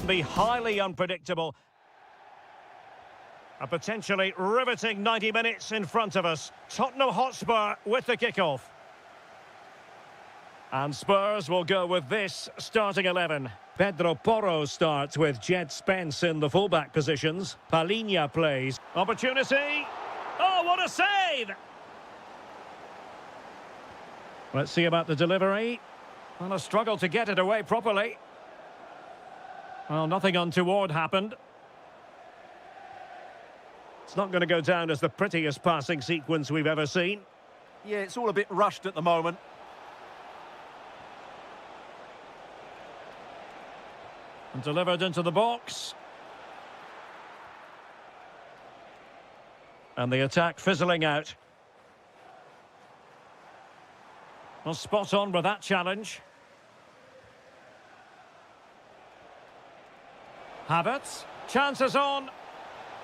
be highly unpredictable. A potentially riveting 90 minutes in front of us. Tottenham Hotspur with the kickoff. And Spurs will go with this starting 11. Pedro Porro starts with Jed Spence in the fullback positions. Palinha plays. Opportunity. Oh, what a save! Let's see about the delivery. Well, a struggle to get it away properly. Well, nothing untoward happened. It's not going to go down as the prettiest passing sequence we've ever seen. Yeah, it's all a bit rushed at the moment. And delivered into the box. And the attack fizzling out. Well, spot on with that challenge. Havertz. Chances on.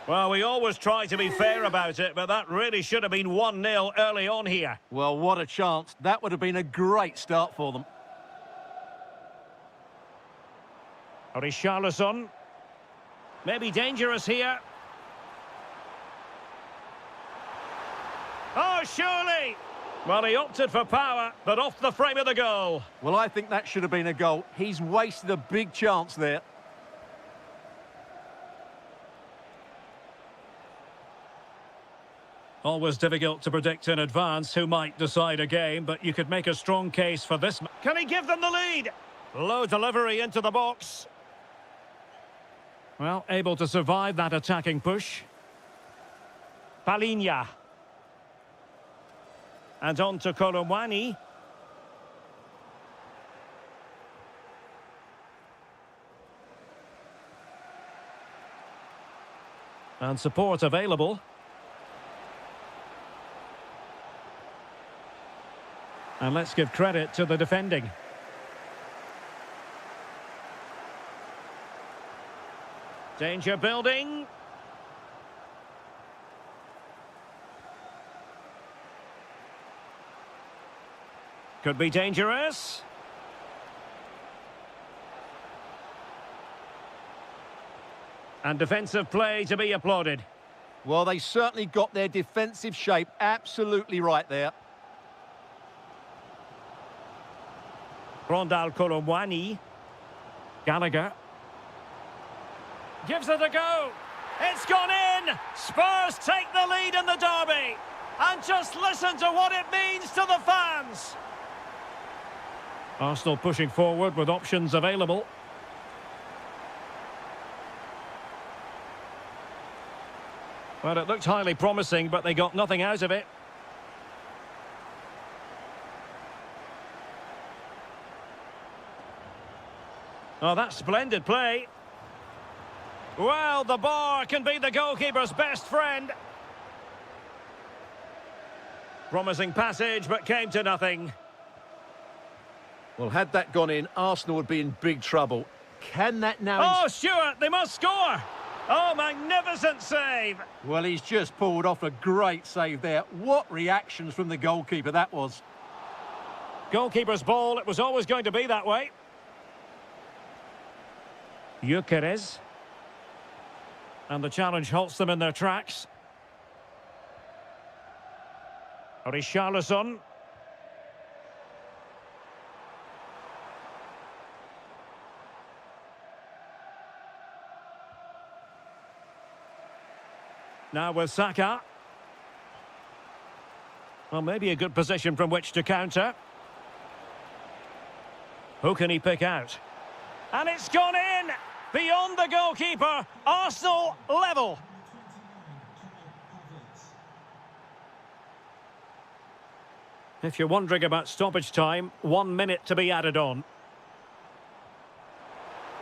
Well, we always try to be fair about it, but that really should have been 1-0 early on here. Well, what a chance. That would have been a great start for them. Richarlison. Maybe dangerous here. Oh, surely! Well, he opted for power, but off the frame of the goal. Well, I think that should have been a goal. He's wasted a big chance there. Always difficult to predict in advance who might decide a game, but you could make a strong case for this. Can he give them the lead? Low delivery into the box. Well, able to survive that attacking push. Palinha. And on to Kolomwani. And support available. And let's give credit to the defending. Danger building. Could be dangerous. And defensive play to be applauded. Well, they certainly got their defensive shape absolutely right there. Rondal Kolomwani. Gallagher. Gives it a go. It's gone in. Spurs take the lead in the derby. And just listen to what it means to the fans. Arsenal pushing forward with options available. Well, it looked highly promising, but they got nothing out of it. Oh, that's splendid play. Well, the bar can be the goalkeeper's best friend. Promising passage, but came to nothing. Well, had that gone in, Arsenal would be in big trouble. Can that now... Oh, Stuart, they must score! Oh, magnificent save! Well, he's just pulled off a great save there. What reactions from the goalkeeper that was. Goalkeeper's ball, it was always going to be that way. Gyökeres. And the challenge halts them in their tracks. Richarlison. Now with Saka. Well, maybe a good position from which to counter. Who can he pick out? And it's gone in! Beyond the goalkeeper, Arsenal level. If you're wondering about stoppage time, 1 minute to be added on.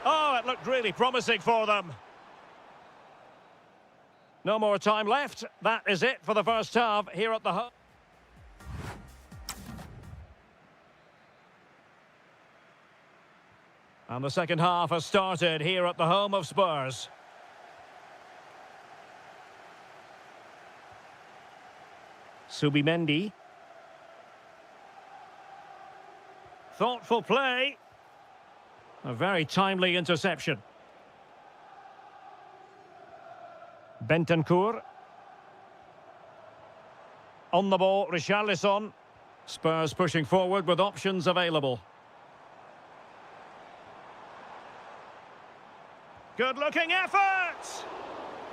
Oh, it looked really promising for them. No more time left. That is it for the first half here at the home. And the second half has started here at the home of Spurs. Subimendi. Thoughtful play. A very timely interception. Bentancur. On the ball, Richarlison. Spurs pushing forward with options available. Good-looking effort!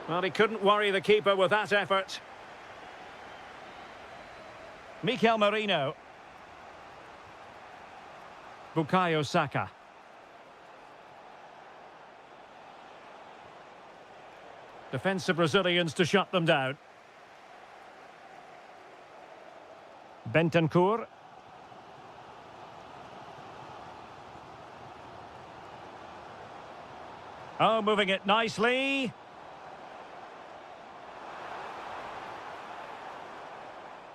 Well, he couldn't worry the keeper with that effort. Mikel Merino. Bukayo Saka. Defensive Brazilians to shut them down. Bentancur. Oh, moving it nicely.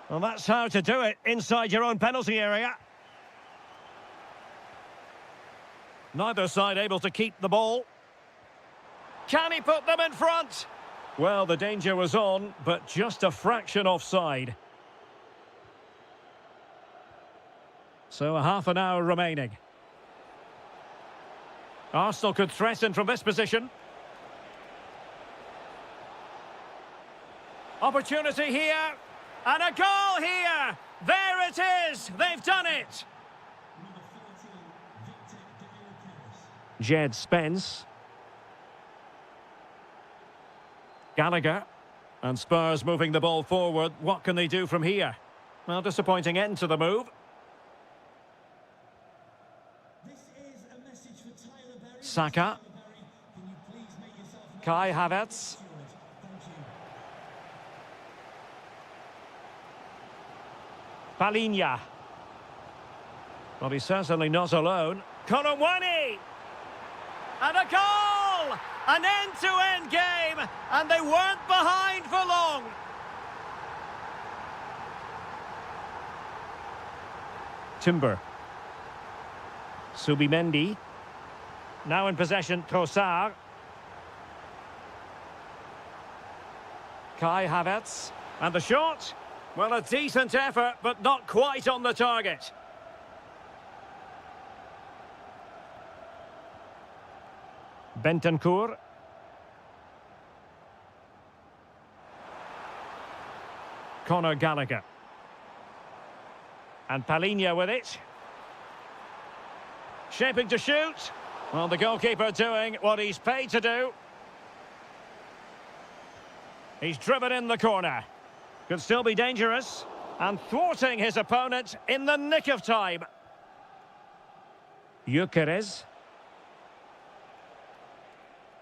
Well, that's how to do it inside your own penalty area. Neither side able to keep the ball. Can he put them in front? Well, the danger was on, but just a fraction offside. So a half an hour remaining. Arsenal could threaten from this position. Opportunity here. And a goal here. There it is. They've done it. Jed Spence. Gallagher. And Spurs moving the ball forward. What can they do from here? Well, disappointing end to the move. Saka. Kai Havertz. Palinha. Well, he's certainly not alone. Kolomwani! And a goal! An end-to-end game, and they weren't behind for long. Timber. Subimendi. Now in possession, Trossard. Kai Havertz. And the shot? Well, a decent effort, but not quite on the target. Bentancur. Conor Gallagher. And Palinha with it. Shaping to shoot. Well, the goalkeeper doing what he's paid to do. He's driven in the corner. Could still be dangerous. And thwarting his opponent in the nick of time. Gyökeres.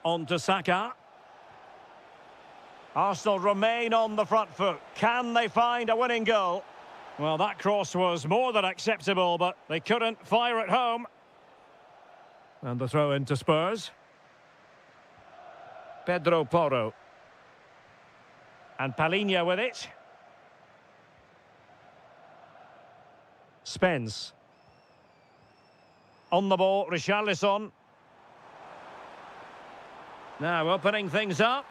On to Saka. Arsenal remain on the front foot. Can they find a winning goal? Well, that cross was more than acceptable, but they couldn't fire it home. And the throw into Spurs. Pedro Porro. And Palinha with it. Spence. On the ball, Richarlison. Now opening things up.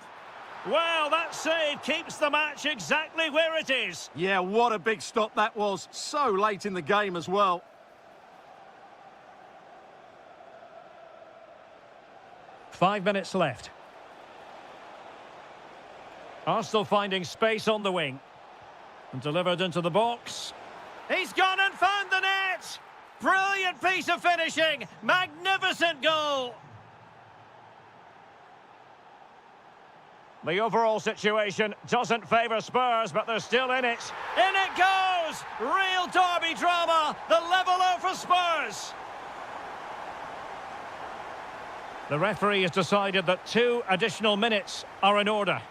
Well, that save keeps the match exactly where it is. Yeah, what a big stop that was. So late in the game as well. Five minutes left. Arsenal finding space on the wing. And delivered into the box. He's gone and found the net! Brilliant piece of finishing! Magnificent goal! The overall situation doesn't favour Spurs, but they're still in it. In it goes! Real derby drama! The leveller for Spurs! The referee has decided that 2 additional minutes are in order.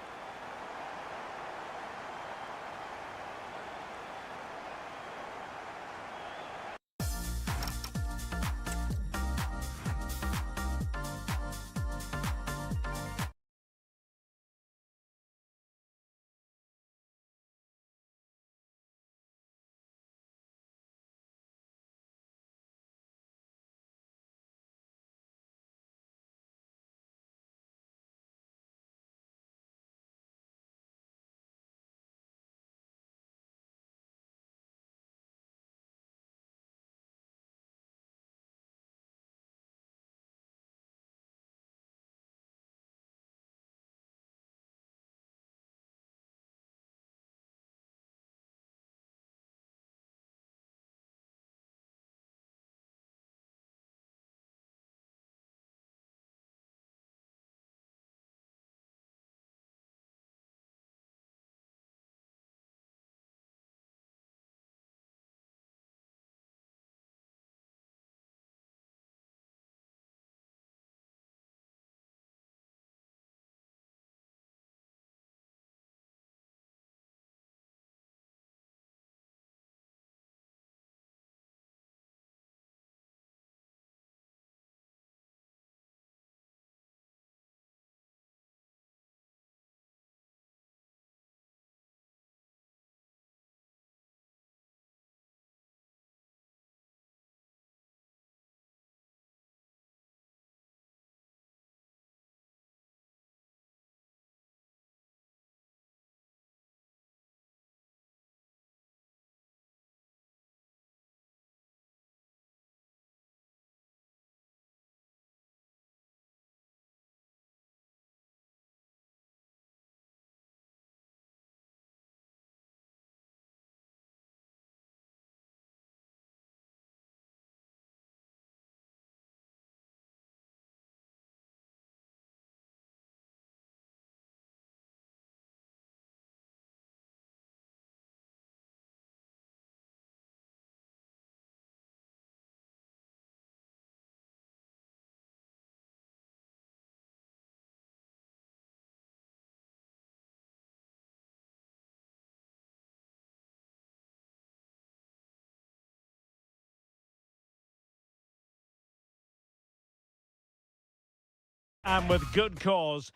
and with good cause.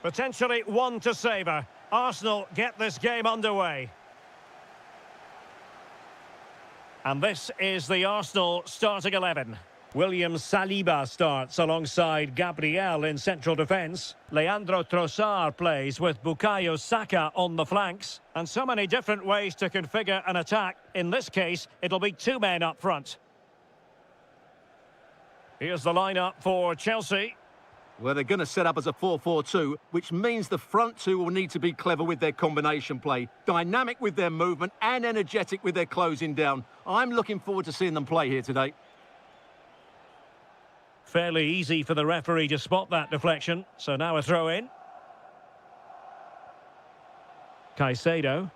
Potentially one to savour. Arsenal get this game underway. And this is the Arsenal starting 11. William Saliba starts alongside Gabriel in central defence. Leandro Trossard plays with Bukayo Saka on the flanks. And so many different ways to configure an attack. In this case, it'll be two men up front. Here's the lineup for Chelsea. Well, they're going to set up as a 4-4-2, which means the front two will need to be clever with their combination play, dynamic with their movement and energetic with their closing down. I'm looking forward to seeing them play here today. Fairly easy for the referee to spot that deflection. So now a throw in. Caicedo.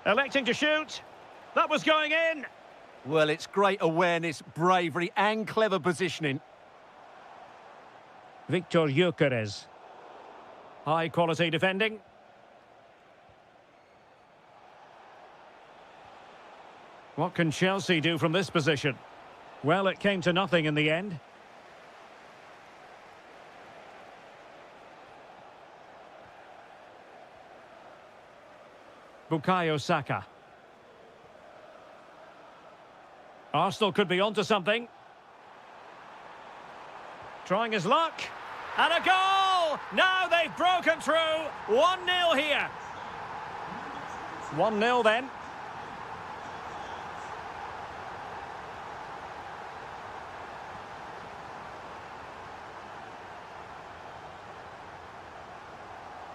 Electing to shoot. That was going in. Well, it's great awareness, bravery and clever positioning. Victor Gyökeres. High quality defending. What can Chelsea do from this position? Well, it came to nothing in the end. Bukayo Saka. Arsenal could be onto something. Trying his luck. And a goal! Now they've broken through. 1-0 here. 1-0 then.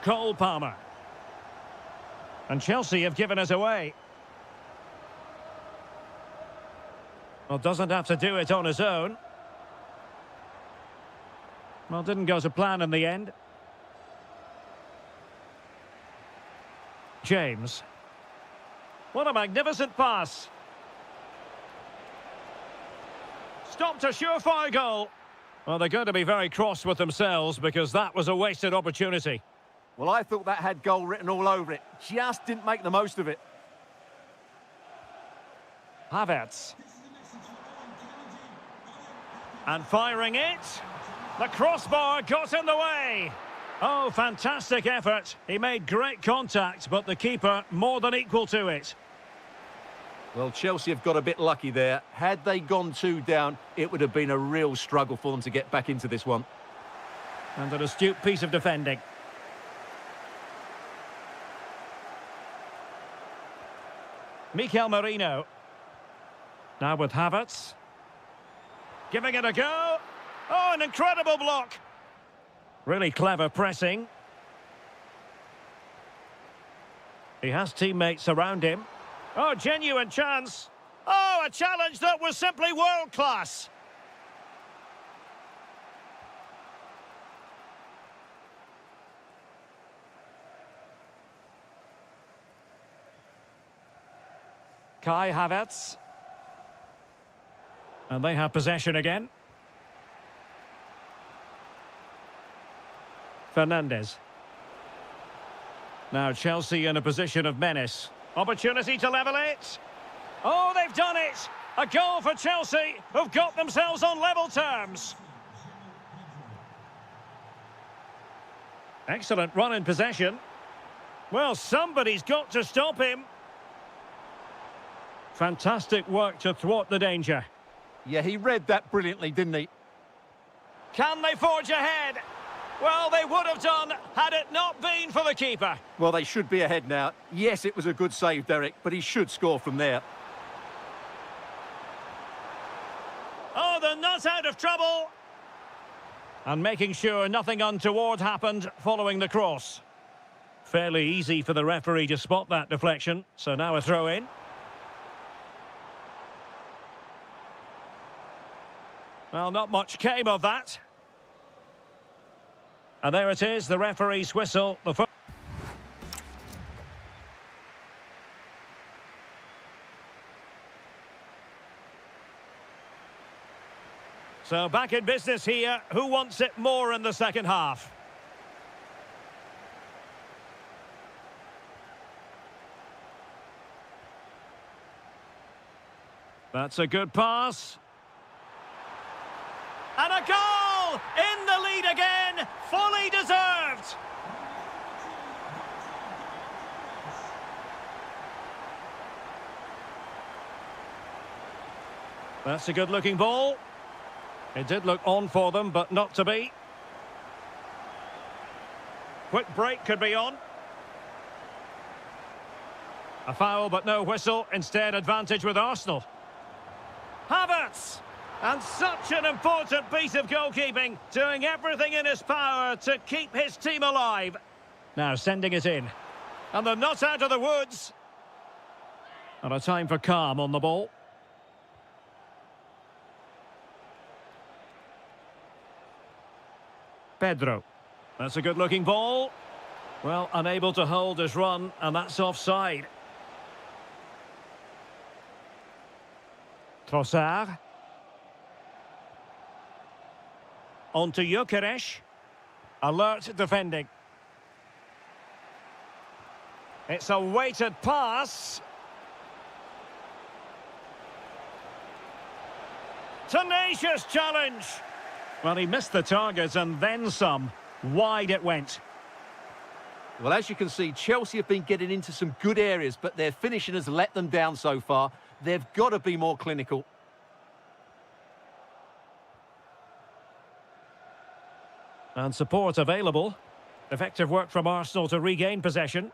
Cole Palmer. And Chelsea have given us away. Well, doesn't have to do it on his own. Well, didn't go to plan in the end. James. What a magnificent pass. Stopped a surefire goal. Well, they're going to be very cross with themselves because that was a wasted opportunity. Well, I thought that had goal written all over it. Just didn't make the most of it. Havertz. And firing it. The crossbar got in the way. Oh, fantastic effort. He made great contact, but the keeper more than equal to it. Well, Chelsea have got a bit lucky there. Had they gone 2 down, it would have been a real struggle for them to get back into this one. And an astute piece of defending. Mikel Merino. Now with Havertz. Giving it a go. Oh, an incredible block. Really clever pressing. He has teammates around him. Oh, genuine chance. Oh, a challenge that was simply world-class. Kai Havertz. And they have possession again. Fernandes. Now Chelsea in a position of menace. Opportunity to level it. Oh, they've done it! A goal for Chelsea, who've got themselves on level terms. Excellent run in possession. Well, somebody's got to stop him. Fantastic work to thwart the danger. Yeah, he read that brilliantly, didn't he? Can they forge ahead? Well, they would have done had it not been for the keeper. Well, they should be ahead now. Yes, it was a good save, Derek, but he should score from there. Oh, they're not out of trouble. And making sure nothing untoward happened following the cross. Fairly easy for the referee to spot that deflection. So now a throw in. Well, not much came of that. And there it is, the referee's whistle. So back in business here. Who wants it more in the second half? That's a good pass. And a goal! In the lead again! Fully deserved! That's a good-looking ball. It did look on for them, but not to be. Quick break could be on. A foul, but no whistle. Instead, advantage with Arsenal. Havertz! And such an important piece of goalkeeping, doing everything in his power to keep his team alive. Now sending it in. And they're not out of the woods. And a time for calm on the ball. Pedro. That's a good-looking ball. Well, unable to hold his run, and that's offside. Trossard. On to Gyökeres. Alert defending. It's a weighted pass. Tenacious challenge. Well, he missed the target and then some. Wide it went. Well, as you can see, Chelsea have been getting into some good areas, but their finishing has let them down so far. They've got to be more clinical. And support available. Effective work from Arsenal to regain possession.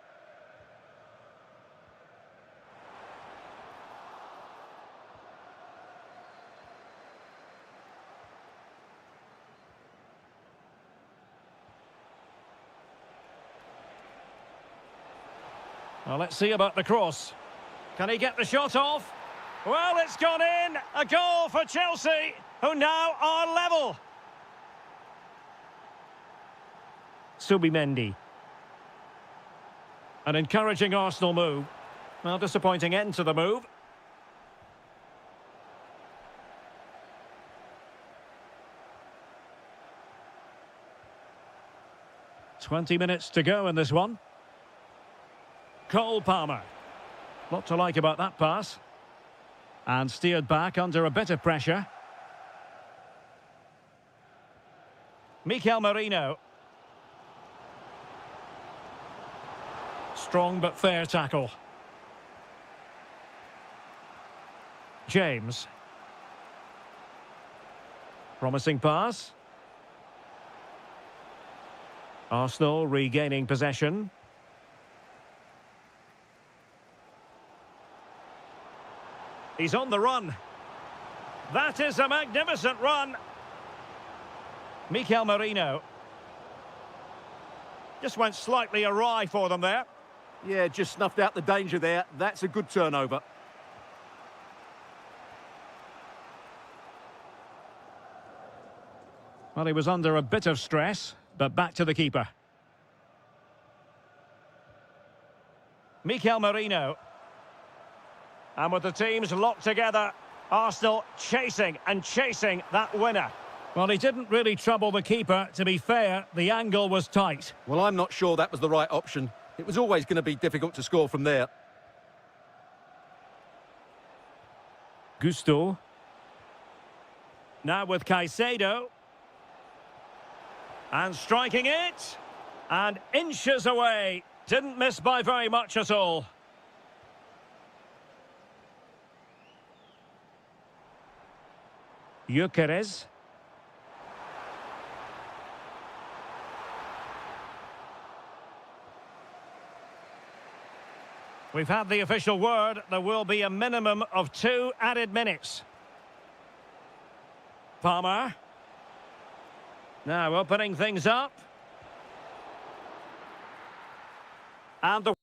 Well, let's see about the cross. Can he get the shot off? Well, it's gone in. A goal for Chelsea, who now are level. Subimendi. An encouraging Arsenal move. Well, disappointing end to the move. "20 minutes to go in this one. Cole Palmer. Lot to like about that pass. And steered back under a bit of pressure. Mikel Merino. Strong but fair tackle. James. Promising pass. Arsenal regaining possession. He's on the run. That is a magnificent run. Mikel Merino. Just went slightly awry for them there. Yeah, just snuffed out the danger there. That's a good turnover. Well, he was under a bit of stress, but back to the keeper. Mikel Merino. And with the teams locked together, Arsenal chasing and chasing that winner. Well, he didn't really trouble the keeper. To be fair, the angle was tight. Well, I'm not sure that was the right option. It was always going to be difficult to score from there. Gusto. Now with Caicedo. And striking it. And inches away. Didn't miss by very much at all. Gyökeres. We've had the official word. There will be a minimum of 2 added minutes. Palmer. Now opening things up. And the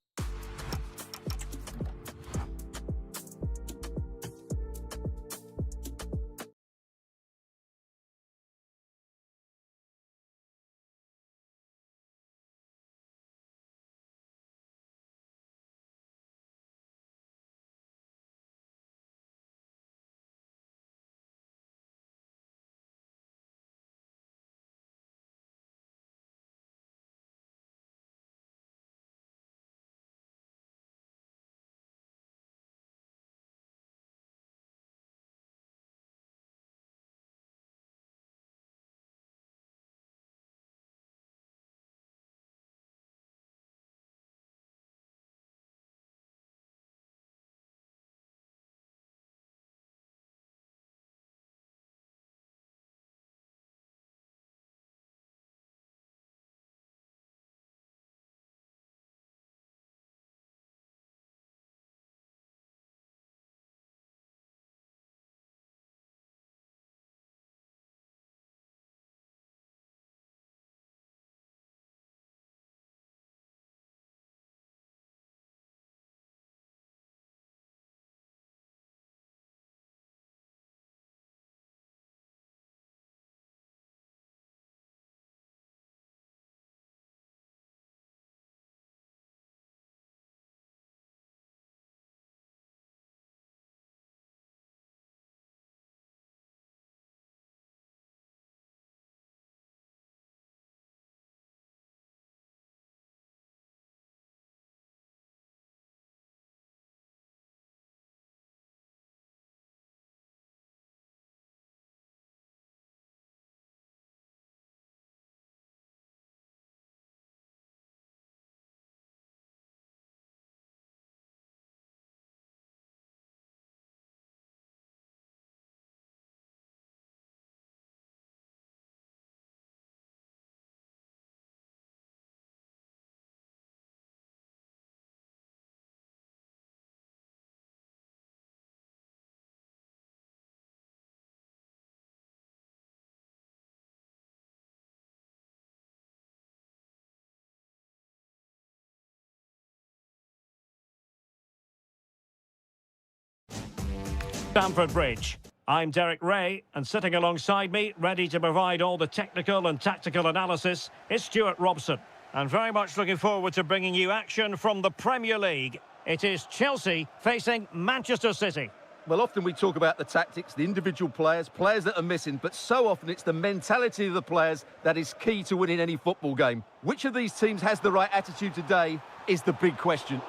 Stamford Bridge. I'm Derek Ray, and sitting alongside me, ready to provide all the technical and tactical analysis, is Stuart Robson. And very much looking forward to bringing you action from the Premier League. It is Chelsea facing Manchester City. Well, often we talk about the tactics, the individual players that are missing, but so often it's the mentality of the players that is key to winning any football game. Which of these teams has the right attitude today is the big question.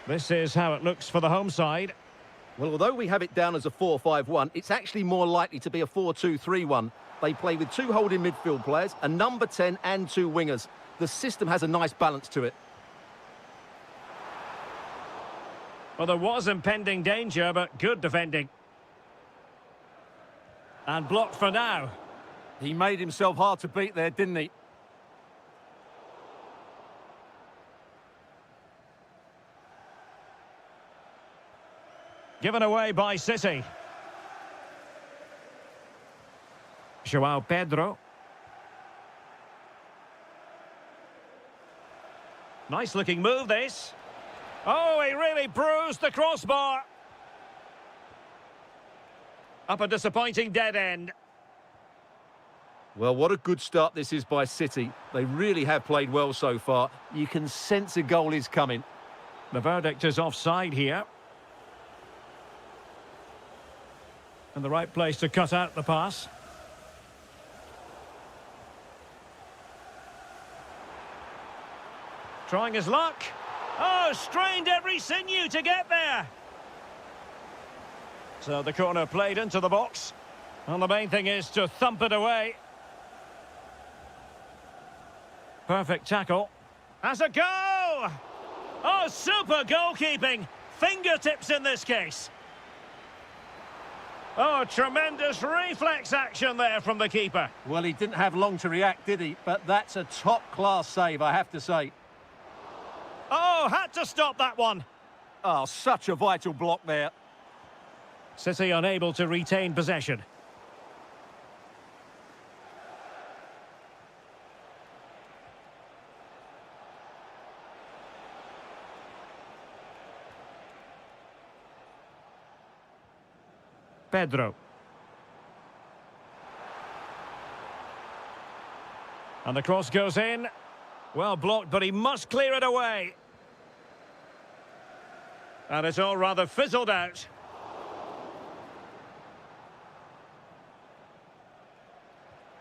This is how it looks for the home side. Well, although we have it down as a 4-5-1, it's actually more likely to be a 4-2-3-1. They play with two holding midfield players, a number 10 and two wingers. The system has a nice balance to it. Well, there was impending danger, but good defending. And blocked for now. He made himself hard to beat there, didn't he? Given away by City. João Pedro. Nice looking move, this. Oh, he really bruised the crossbar. Up a disappointing dead end. Well, what a good start this is by City. They really have played well so far. You can sense a goal is coming. The verdict is offside here. And the right place to cut out the pass. Trying his luck. Oh, strained every sinew to get there. So the corner played into the box. And the main thing is to thump it away. Perfect tackle. Has a goal! Oh, super goalkeeping. Fingertips in this case. Oh, tremendous reflex action there from the keeper. Well, he didn't have long to react, did he? But that's a top-class save, I have to say. Oh, had to stop that one. Oh, such a vital block there. City unable to retain possession. Pedro. And the cross goes in. Well blocked, but he must clear it away. And it's all rather fizzled out.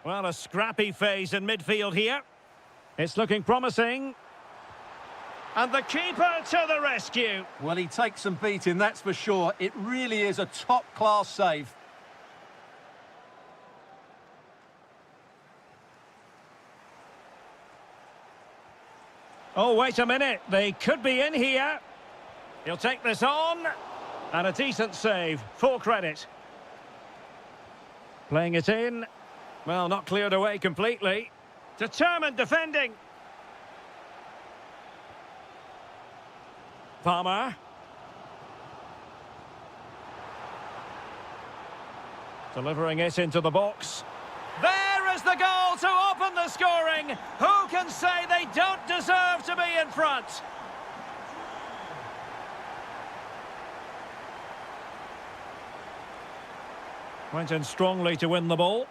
Well, a scrappy phase in midfield here. It's looking promising. And the keeper to the rescue. Well, he takes some beating, that's for sure. It really is a top-class save. Oh, wait a minute. They could be in here. He'll take this on. And a decent save. Full credit. Playing it in. Well, not cleared away completely. Determined defending. Palmer. Delivering it into the box. There is the goal to open the scoring. Who can say they don't deserve to be in front? Went in strongly to win the ball.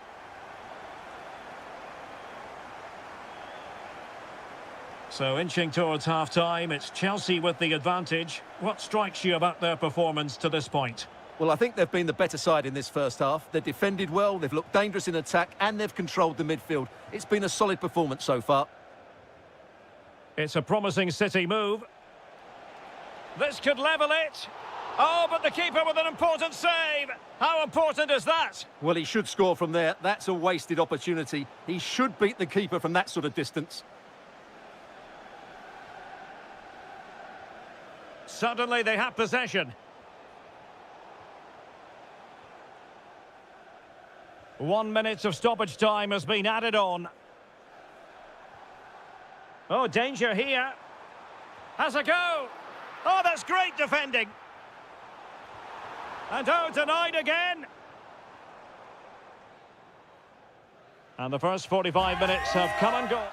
So inching towards half-time, it's Chelsea with the advantage. What strikes you about their performance to this point? Well, I think they've been the better side in this first half. They've defended well, they've looked dangerous in attack, and they've controlled the midfield. It's been a solid performance so far. It's a promising City move. This could level it. Oh, but the keeper with an important save. How important is that? Well, he should score from there. That's a wasted opportunity. He should beat the keeper from that sort of distance. Suddenly they have possession. 1 minute of stoppage time has been added on. Oh, danger here. Has a go. Oh, that's great defending. And oh, denied again. And the first 45 minutes have come and gone.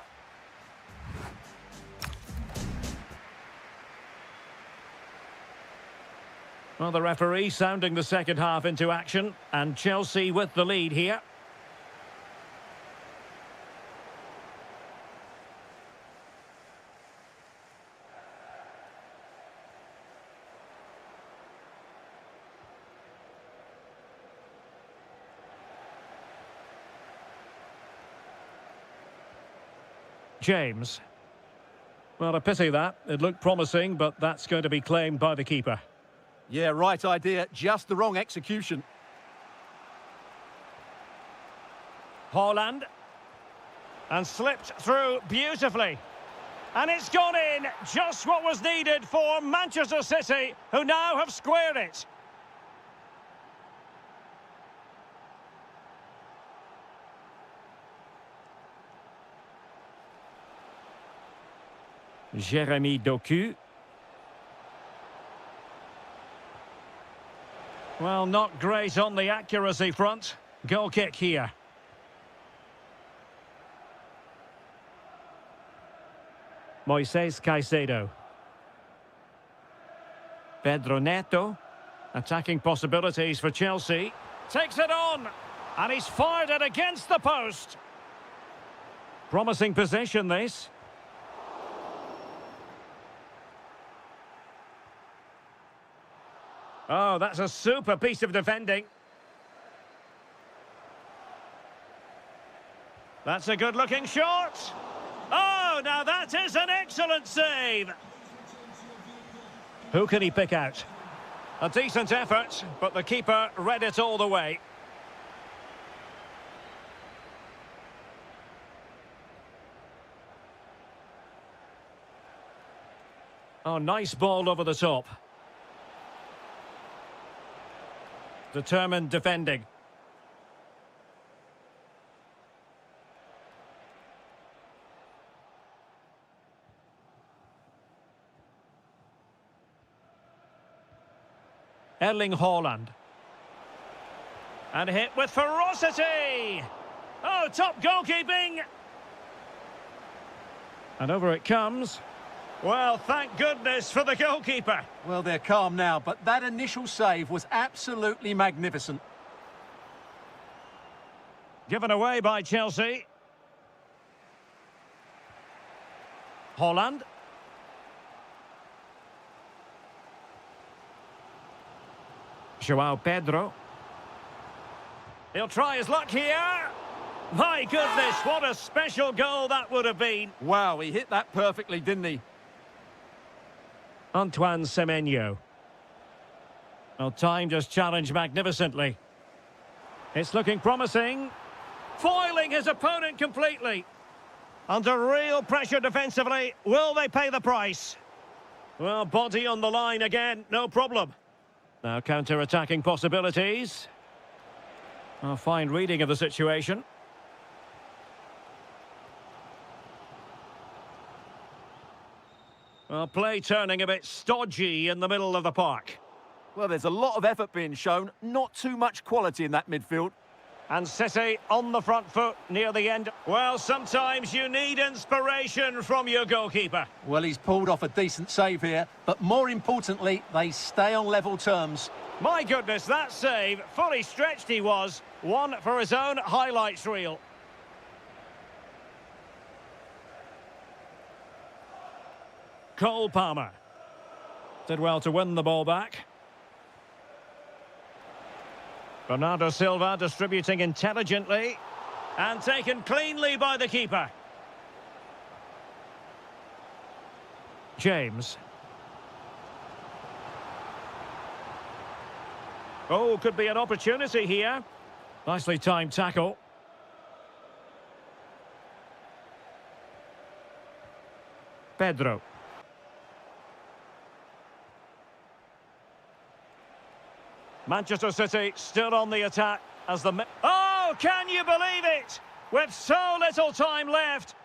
Well, the referee sounding the second half into action, and Chelsea with the lead here. James. Well, a pity that. It looked promising, but that's going to be claimed by the keeper. Yeah, right idea, just the wrong execution. Haaland. And slipped through beautifully. And it's gone in, just what was needed for Manchester City, who now have squared it. Jérémy Doku. Well, not great on the accuracy front. Goal kick here. Moises Caicedo. Pedro Neto. Attacking possibilities for Chelsea. Takes it on. And he's fired it against the post. Promising position, this. Oh, that's a super piece of defending. That's a good-looking shot. Oh, now that is an excellent save. Who can he pick out? A decent effort, but the keeper read it all the way. Oh, nice ball over the top. Determined defending. Erling Haaland. And hit with ferocity! Oh, top goalkeeping! And over it comes. Well, thank goodness for the goalkeeper. Well, they're calm now, but that initial save was absolutely magnificent. Given away by Chelsea. Haaland. João Pedro. He'll try his luck here. My goodness, what a special goal that would have been. Wow, he hit that perfectly, didn't he? Antoine Semenyo. Well, time just challenged magnificently. It's looking promising. Foiling his opponent completely. Under real pressure defensively. Will they pay the price? Well, body on the line again, no problem. Now counter-attacking possibilities. A fine reading of the situation. Well, play turning a bit stodgy in the middle of the park. Well, there's a lot of effort being shown, not too much quality in that midfield. And City on the front foot near the end. Well, sometimes you need inspiration from your goalkeeper. Well, he's pulled off a decent save here, but more importantly, they stay on level terms. My goodness, that save, fully stretched he was. One for his own highlights reel. Cole Palmer. Did well to win the ball back. Bernardo Silva distributing intelligently. And taken cleanly by the keeper. James. Oh, could be an opportunity here. Nicely timed tackle. Pedro. Manchester City still on the attack as the... Oh, can you believe it? With so little time left,